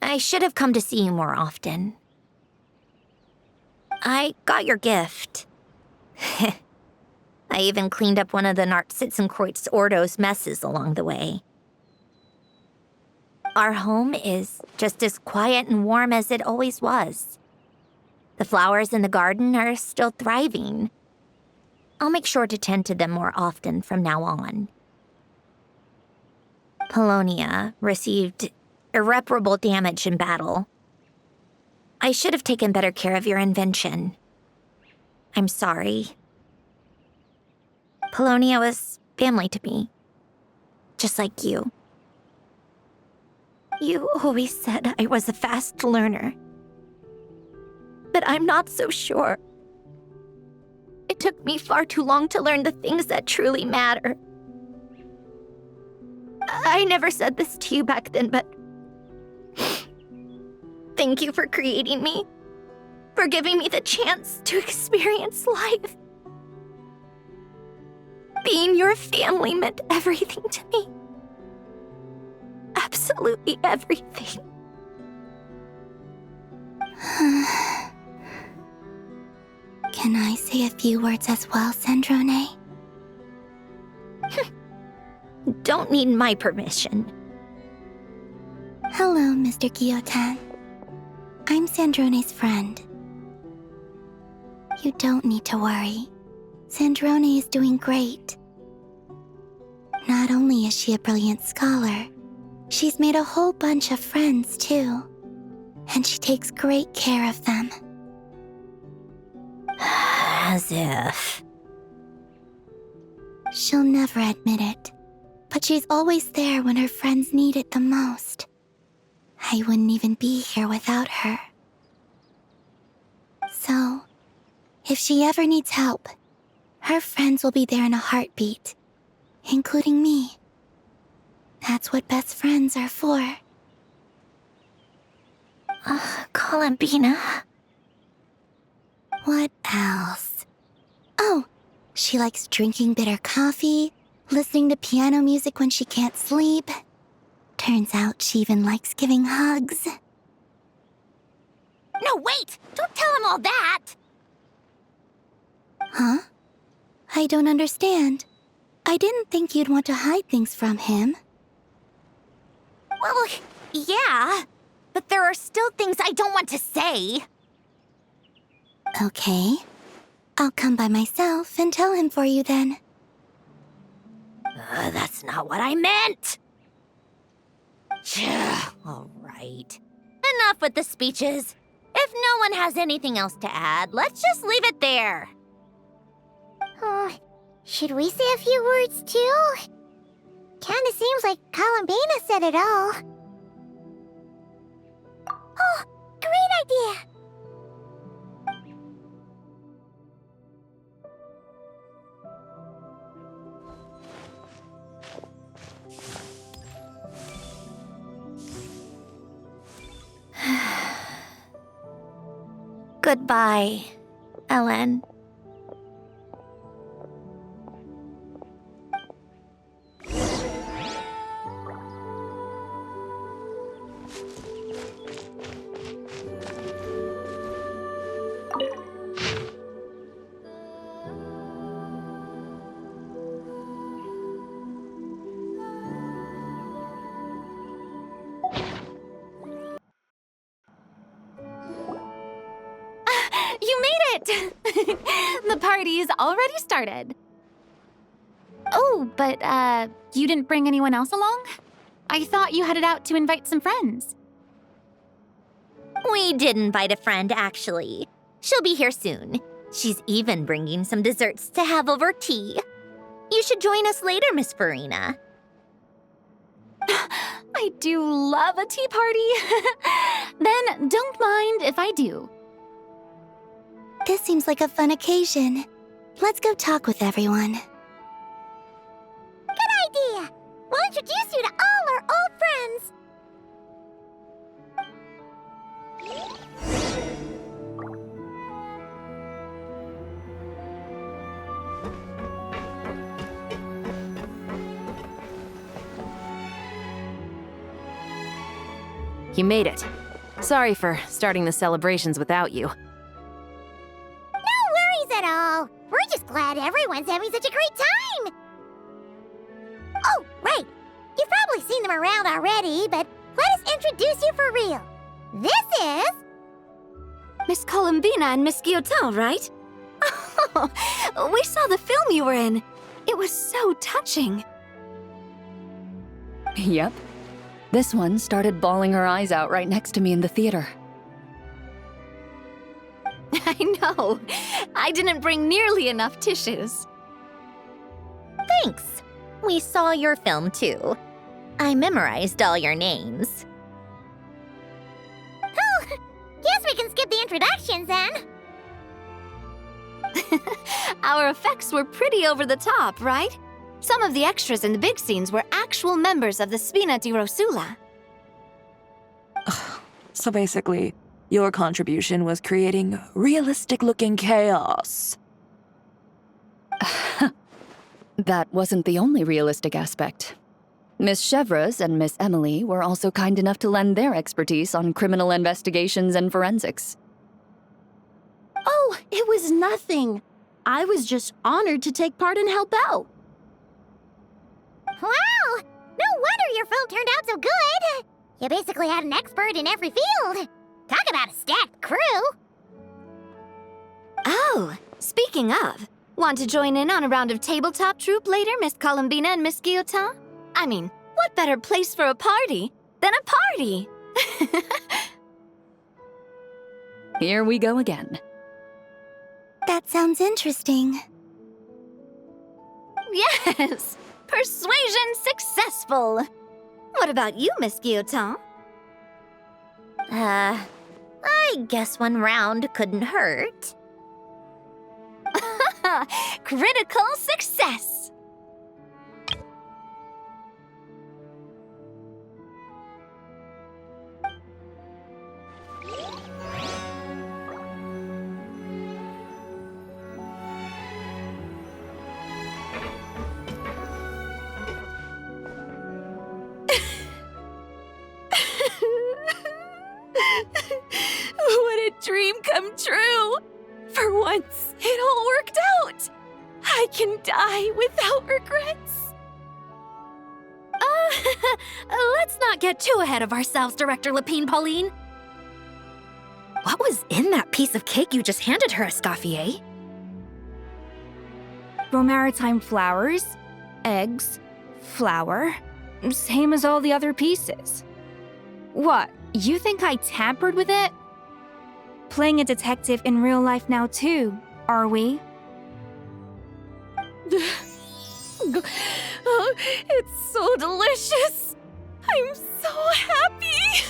I should have come to see you more often. I got your gift. I even cleaned up one of the Nartsitzenkreuz Ordo's messes along the way. Our home is just as quiet and warm as it always was. The flowers in the garden are still thriving. I'll make sure to tend to them more often from now on. Polonia received irreparable damage in battle. I should have taken better care of your invention. I'm sorry. Polonia was family to me, just like you. You always said I was a fast learner, but I'm not so sure. It took me far too long to learn the things that truly matter. I never said this to you back then, but thank you for creating me, for giving me the chance to experience life. Being your family meant everything to me. Absolutely everything. Can I say a few words as well, Sandrone? Don't need my permission. Hello, Mr. Guillotin. I'm Sandrone's friend. You don't need to worry. Sandrone is doing great. Not only is she a brilliant scholar, she's made a whole bunch of friends, too. And she takes great care of them. As if. She'll never admit it, but she's always there when her friends need it the most. I wouldn't even be here without her. So, if she ever needs help, her friends will be there in a heartbeat, including me. That's what best friends are for. Columbina. What else? Oh, she likes drinking bitter coffee, listening to piano music when she can't sleep. Turns out she even likes giving hugs. No, wait! Don't tell him all that! Huh? I don't understand. I didn't think you'd want to hide things from him. Well, yeah, but there are still things I don't want to say. Okay. I'll come by myself and tell him for you then. That's not what I meant. All right. Enough with the speeches. If no one has anything else to add, let's just leave it there. Should we say a few words too? Kinda seems like Columbina said it all. Oh, great idea! Goodbye, Ellen. You made it! The party's already started. Oh, but, you didn't bring anyone else along? I thought you headed out to invite some friends. We did invite a friend, actually. She'll be here soon. She's even bringing some desserts to have over tea. You should join us later, Miss Farina. I do love a tea party. Then don't mind if I do. This seems like a fun occasion. Let's go talk with everyone. Good idea! We'll introduce you to all our old friends. You made it. Sorry for starting the celebrations without you. No worries at all. We're just glad everyone's having such a great time. Oh, right. You've probably seen them around already, but let us introduce you for real. This is... Miss Columbina and Miss Guillotin, right? Oh, we saw the film you were in. It was so touching. Yep. This one started bawling her eyes out right next to me in the theater. I know. I didn't bring nearly enough tissues. Thanks. We saw your film, too. I memorized all your names. Oh, guess we can skip the introductions then. Our effects were pretty over the top, right? Some of the extras in the big scenes were actual members of the SandBina di Rosula. So basically, your contribution was creating realistic-looking chaos. That wasn't the only realistic aspect. Miss Chevres and Miss Emily were also kind enough to lend their expertise on criminal investigations and forensics. Oh, it was nothing. I was just honored to take part and help out. Wow! No wonder your film turned out so good! You basically had an expert in every field. Talk about a stacked crew! Oh, speaking of, want to join in on a round of tabletop troupe later, Miss Columbina and Miss Guillotin? I mean, what better place for a party than a party? Here we go again. That sounds interesting. Yes! Persuasion successful! What about you, Miss Guillotin? I guess one round couldn't hurt. Critical success! What a dream come true! For once, it all worked out! I can die without regrets! Let's not get too ahead of ourselves, Director Lapine Pauline. What was in that piece of cake you just handed her, Escoffier? Maritime flowers, eggs, flour, same as all the other pieces. What, you think I tampered with it? Playing a detective in real life now too, are we? Oh, it's so delicious! I'm so happy!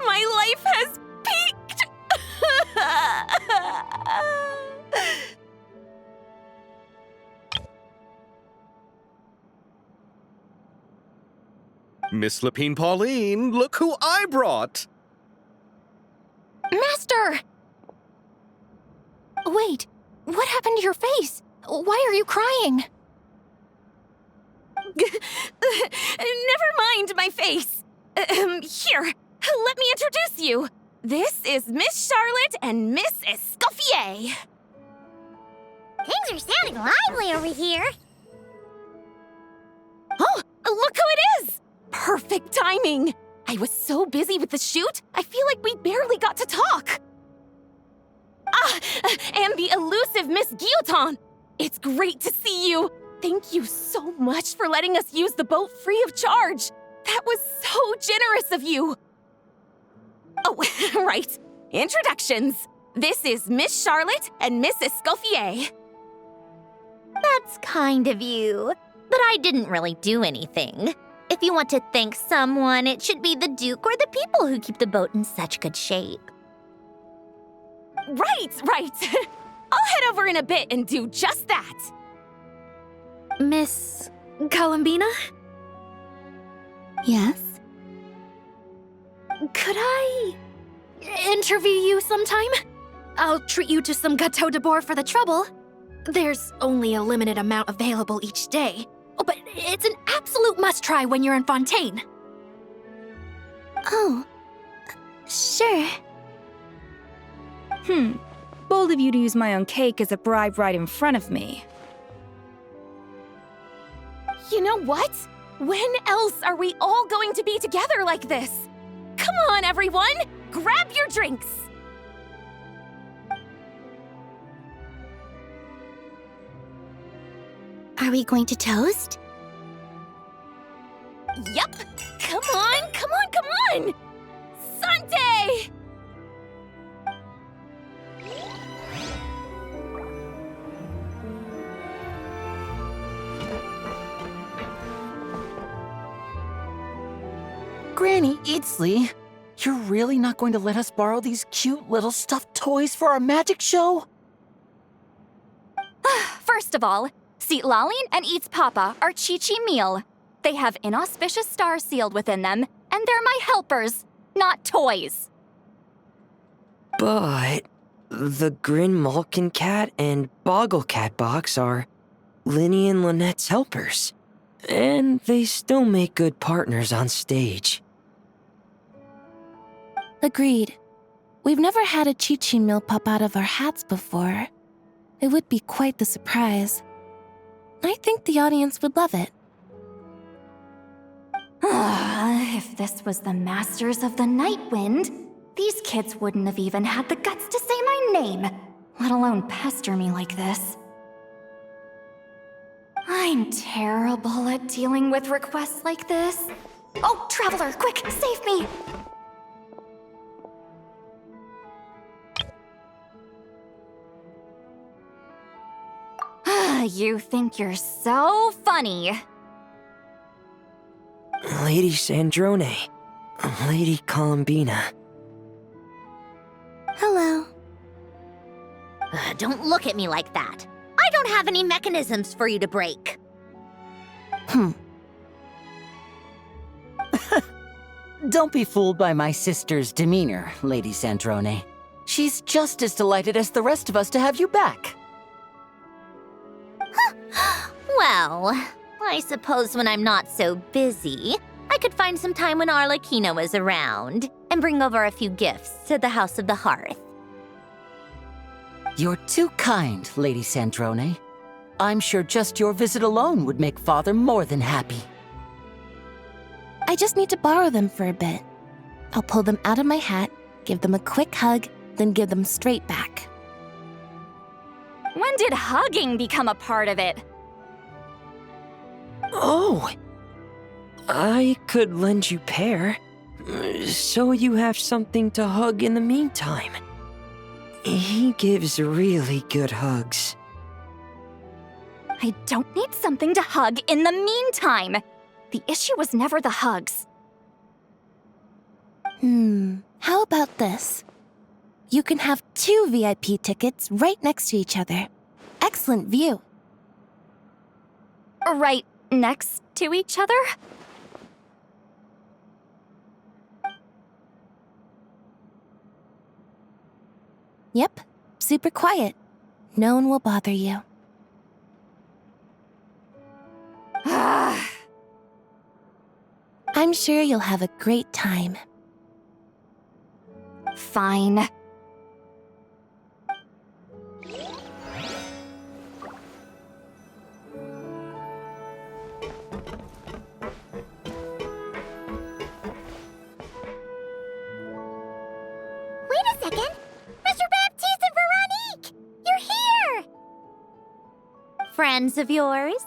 My life has peaked! Miss Lapine Pauline, look who I brought! Master! Wait, what happened to your face? Why are you crying? Never mind my face. Here, let me introduce you. This is Miss Charlotte and Miss Escoffier. Things are sounding lively over here. Oh, look who it is! Perfect timing. I was so busy with the shoot, I feel like we barely got to talk. Ah, and the elusive Miss Guillotin. It's great to see you. Thank you so much for letting us use the boat free of charge. That was so generous of you. Oh, right. Introductions. This is Miss Charlotte and Miss Escoffier. That's kind of you, but I didn't really do anything. If you want to thank someone, it should be the Duke or the people who keep the boat in such good shape. Right. I'll head over in a bit and do just that. Miss Columbina? Yes? Could I interview you sometime? I'll treat you to some gâteau de bord for the trouble. There's only a limited amount available each day. Oh, but it's an absolute must-try when you're in Fontaine. Oh, sure. Bold of you to use my own cake as a bribe right in front of me. You know what? When else are we all going to be together like this? Come on, everyone! Grab your drinks! Are we going to toast? Yup! Come on! Sante! Granny Eatsley, you're really not going to let us borrow these cute little stuffed toys for our magic show? First of all, Seat Lalin and Eats Papa are Chi-Chi meal. They have inauspicious stars sealed within them, and they're my helpers, not toys. But the Grin Malkin Cat and Boggle Cat box are Linny and Lynette's helpers. And they still make good partners on stage. Agreed. We've never had a Chi-Chi meal pop out of our hats before. It would be quite the surprise. I think the audience would love it. If this was the Masters of the Night Wind, these kids wouldn't have even had the guts to say my name, let alone pester me like this. I'm terrible at dealing with requests like this. Oh, Traveler, quick, save me! You think you're so funny. Lady Sandrone, Lady Columbina. Hello. Don't look at me like that. I don't have any mechanisms for you to break. Don't be fooled by my sister's demeanor, Lady Sandrone. She's just as delighted as the rest of us to have you back. Well, I suppose when I'm not so busy, I could find some time when Arlecchino is around and bring over a few gifts to the House of the Hearth. You're too kind, Lady Sandrone. I'm sure just your visit alone would make Father more than happy. I just need to borrow them for a bit. I'll pull them out of my hat, give them a quick hug, then give them straight back. When did hugging become a part of it? Oh! I could lend you pair, so you have something to hug in the meantime. He gives really good hugs. I don't need something to hug in the meantime. The issue was never the hugs. How about this? You can have 2 VIP tickets right next to each other. Excellent view. Right next to each other? Yep, super quiet. No one will bother you. I'm sure you'll have a great time. Fine. Wait a second! Mr. Baptiste and Veronique! You're here! Friends of yours?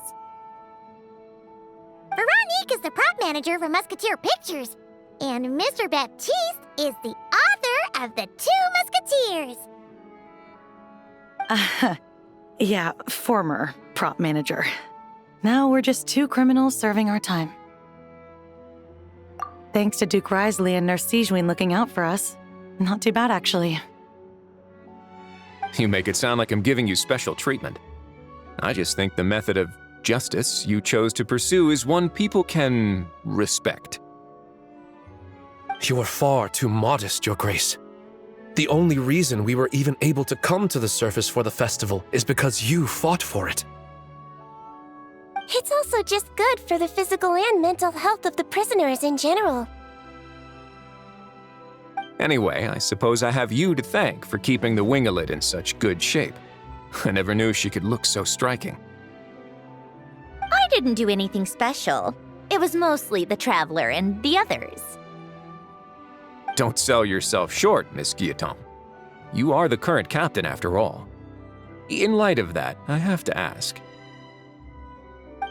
Veronique is the prop manager for Musketeer Pictures, and Mr. Baptiste is the author of The Two Musketeers. Yeah, former prop manager. Now we're just two criminals serving our time. Thanks to Duke Risley and Nurse Sijwin looking out for us. Not too bad, actually. You make it sound like I'm giving you special treatment. I just think the method of justice you chose to pursue is one people can respect. You are far too modest, Your Grace. The only reason we were even able to come to the surface for the festival is because you fought for it. It's also just good for the physical and mental health of the prisoners in general. Anyway, I suppose I have you to thank for keeping the winglet in such good shape. I never knew she could look so striking. I didn't do anything special. It was mostly the Traveler and the others. Don't sell yourself short, Miss Guillotin. You are the current captain, after all. In light of that, I have to ask.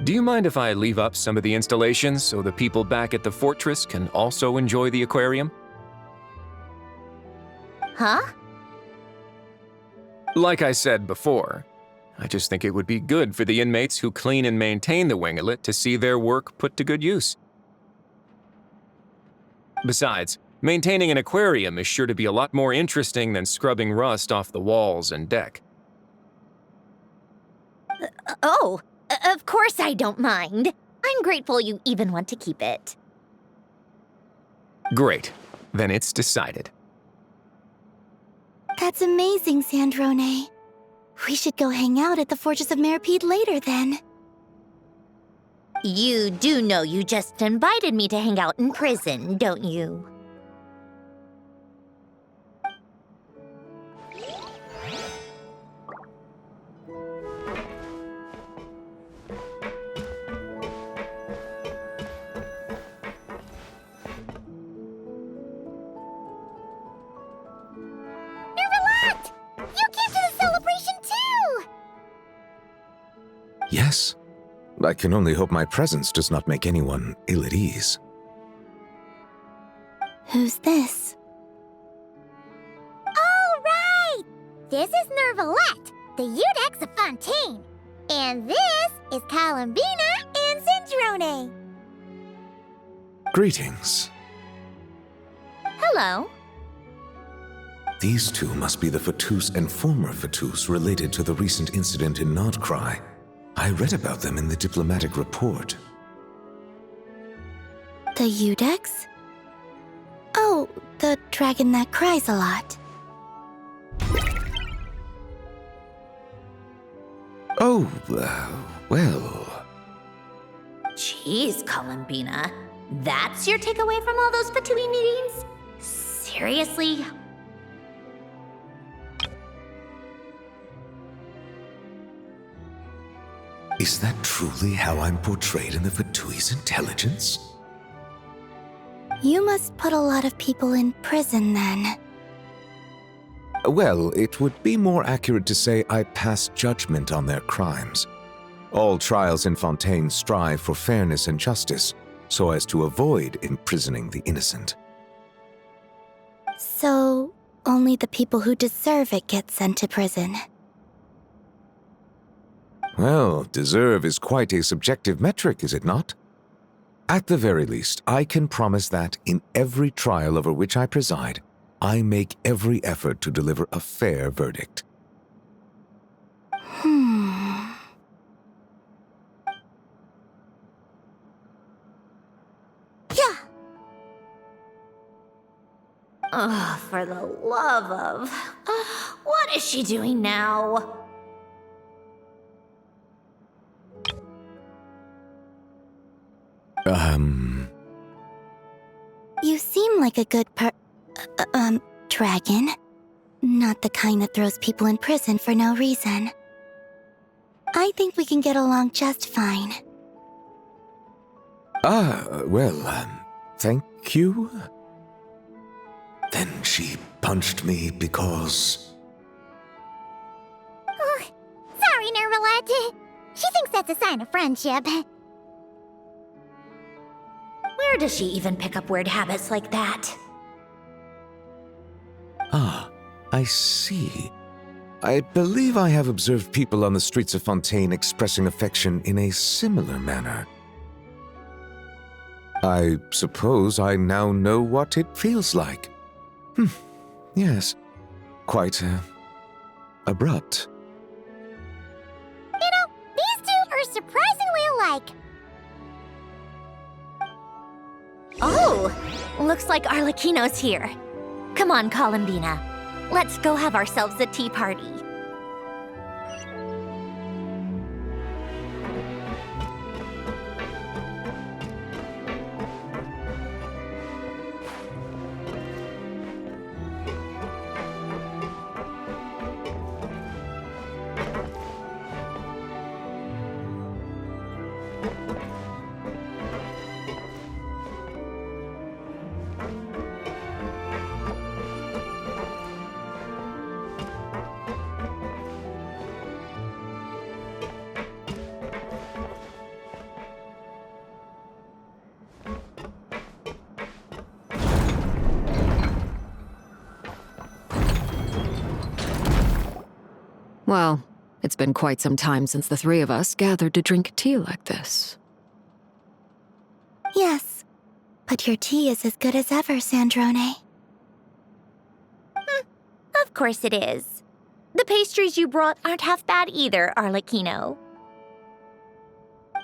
Do you mind if I leave up some of the installations so the people back at the fortress can also enjoy the aquarium? Huh? Like I said before, I just think it would be good for the inmates who clean and maintain the winglet to see their work put to good use. Besides, maintaining an aquarium is sure to be a lot more interesting than scrubbing rust off the walls and deck. Of course I don't mind. I'm grateful you even want to keep it. Great. Then it's decided. That's amazing, Sandrone. We should go hang out at the Fortress of Meripede later, then. You do know you just invited me to hang out in prison, don't you? Yes. I can only hope my presence does not make anyone ill at ease. Who's this? All right! This is Nervalette, the Udex of Fontaine. And this is Columbina and Sandrone. Greetings. Hello. These two must be the Fatus and former Fatus related to the recent incident in Nodcry. I read about them in the diplomatic report. The Udex? Oh, the dragon that cries a lot. Oh, well... Jeez, Columbina. That's your takeaway from all those Fatui meetings? Seriously? Is that truly how I'm portrayed in the Fatui's intelligence? You must put a lot of people in prison, then. Well, it would be more accurate to say I pass judgment on their crimes. All trials in Fontaine strive for fairness and justice, so as to avoid imprisoning the innocent. So, only the people who deserve it get sent to prison. Well, deserve is quite a subjective metric, is it not? At the very least, I can promise that in every trial over which I preside, I make every effort to deliver a fair verdict. Yeah. Oh, for the love of... what is she doing now? You seem like a good dragon. Not the kind that throws people in prison for no reason. I think we can get along just fine. Thank you. Then she punched me because... Oh, sorry, Nervalette. She thinks that's a sign of friendship. Where does she even pick up weird habits like that? Ah, I see. I believe I have observed people on the streets of Fontaine expressing affection in a similar manner. I suppose I now know what it feels like. Yes. Quite, abrupt. You know, these two are surprisingly alike. Oh! Looks like Arlecchino's here. Come on, Columbina. Let's go have ourselves a tea party. Well, it's been quite some time since the three of us gathered to drink tea like this. Yes, but your tea is as good as ever, Sandrone. Of course it is. The pastries you brought aren't half bad either, Arlecchino.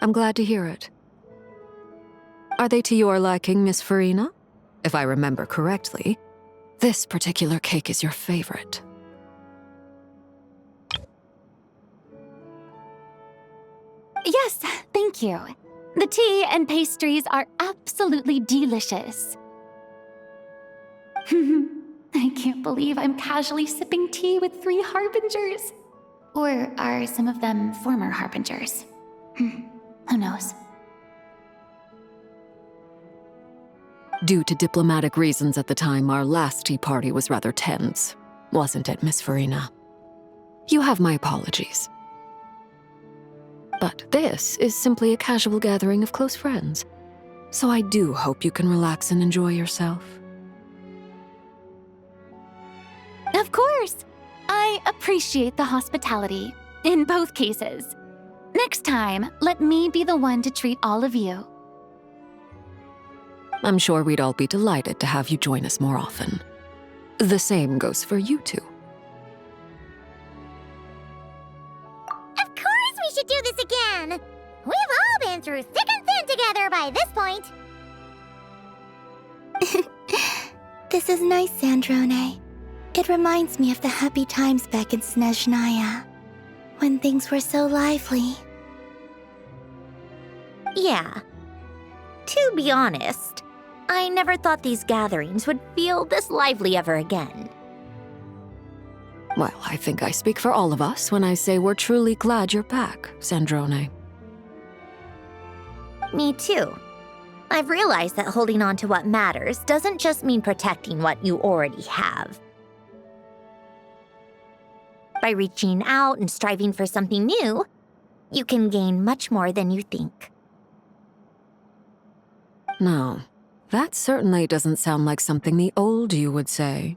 I'm glad to hear it. Are they to your liking, Miss Farina? If I remember correctly, this particular cake is your favorite. Yes, thank you. The tea and pastries are absolutely delicious. I can't believe I'm casually sipping tea with 3 harbingers. Or are some of them former harbingers? Who knows? Due to diplomatic reasons at the time, our last tea party was rather tense, wasn't it, Miss Farina? You have my apologies. But this is simply a casual gathering of close friends, so I do hope you can relax and enjoy yourself. Of course! I appreciate the hospitality, in both cases. Next time, let me be the one to treat all of you. I'm sure we'd all be delighted to have you join us more often. The same goes for you two. Of course we should do this again! We've all been through thick and thin together by this point. This is nice, Sandrone. It reminds me of the happy times back in Snezhnaya, when things were so lively. Yeah. To be honest, I never thought these gatherings would feel this lively ever again. Well, I think I speak for all of us when I say we're truly glad you're back, Sandrone. Me too. I've realized that holding on to what matters doesn't just mean protecting what you already have. By reaching out and striving for something new, you can gain much more than you think. No, that certainly doesn't sound like something the old you would say.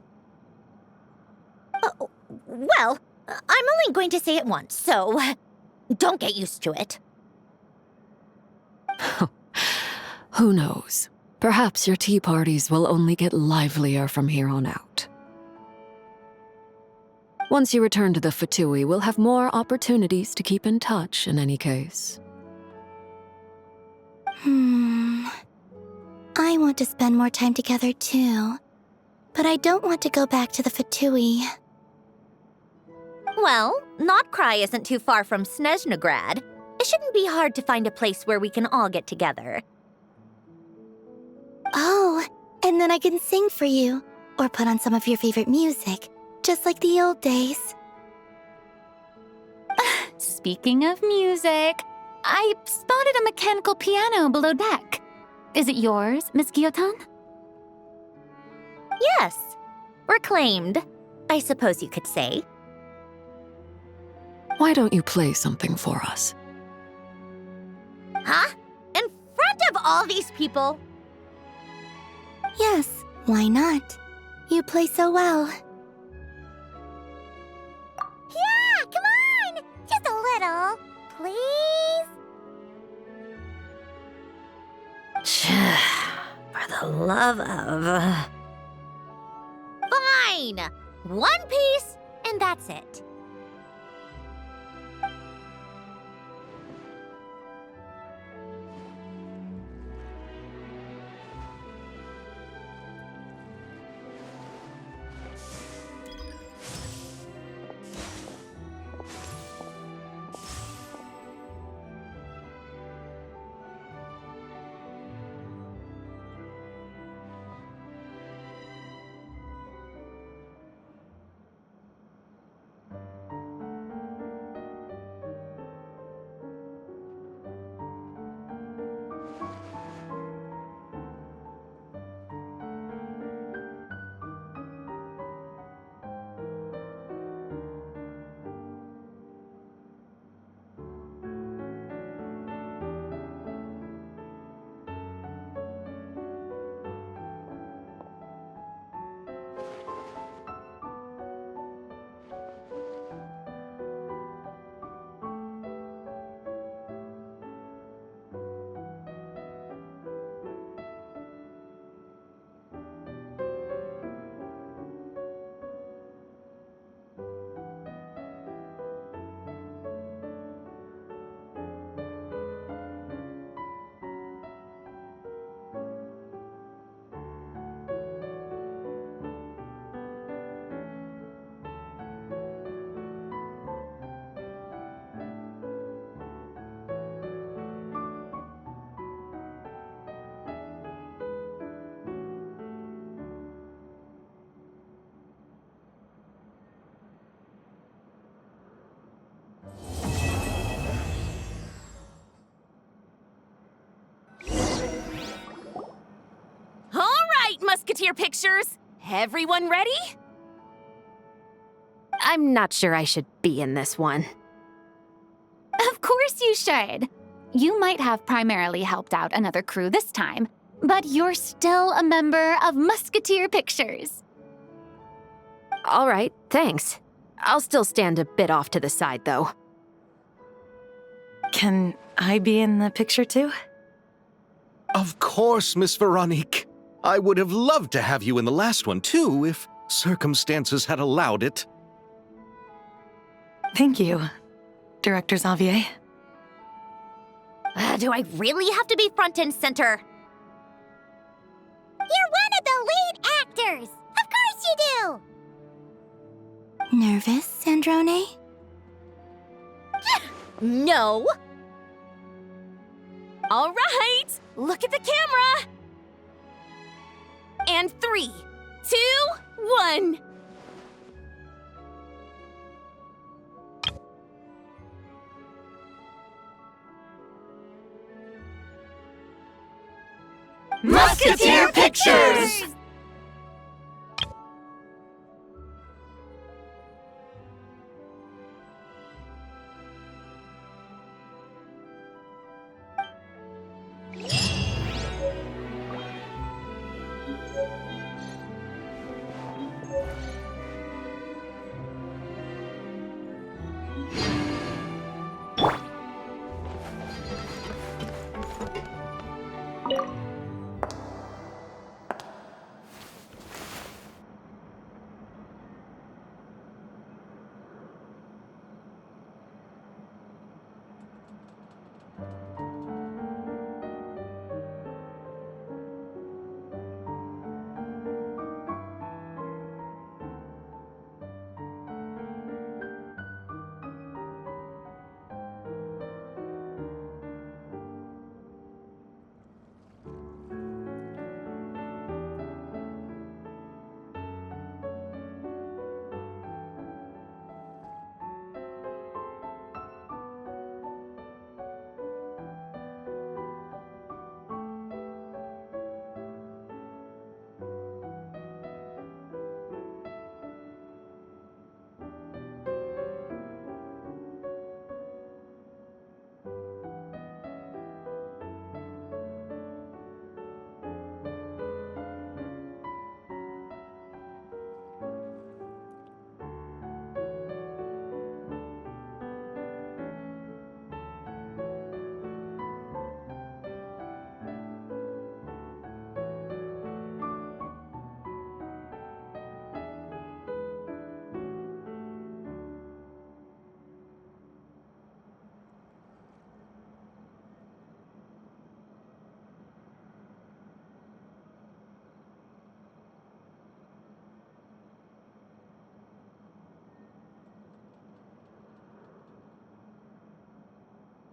Well, I'm only going to say it once, so don't get used to it. Who knows? Perhaps your tea parties will only get livelier from here on out. Once you return to the Fatui, we'll have more opportunities to keep in touch in any case. I want to spend more time together too, but I don't want to go back to the Fatui. Well, Notcry isn't too far from Snezhnograd. It shouldn't be hard to find a place where we can all get together. And then I can sing for you, or put on some of your favorite music, just like the old days. Speaking of music, I spotted a mechanical piano below deck. Is it yours, Miss Guillotin? Yes. Reclaimed, I suppose you could say. Why don't you play something for us? Huh? In front of all these people? Yes, why not? You play so well. Yeah, come on! Just a little, please? For the love of... Fine! One piece, and that's it. Musketeer pictures! Everyone ready? I'm not sure I should be in this one. Of course you should. You might have primarily helped out another crew this time, but you're still a member of Musketeer Pictures. All right, thanks. I'll still stand a bit off to the side, though. Can I be in the picture too? Of course, Miss Veronique. I would have loved to have you in the last one, too, if circumstances had allowed it. Thank you, Director Xavier. Do I really have to be front and center? You're one of the lead actors! Of course you do! Nervous, Sandrone? No! All right, look at the camera! And 3, 2, 1. Musketeer Pictures!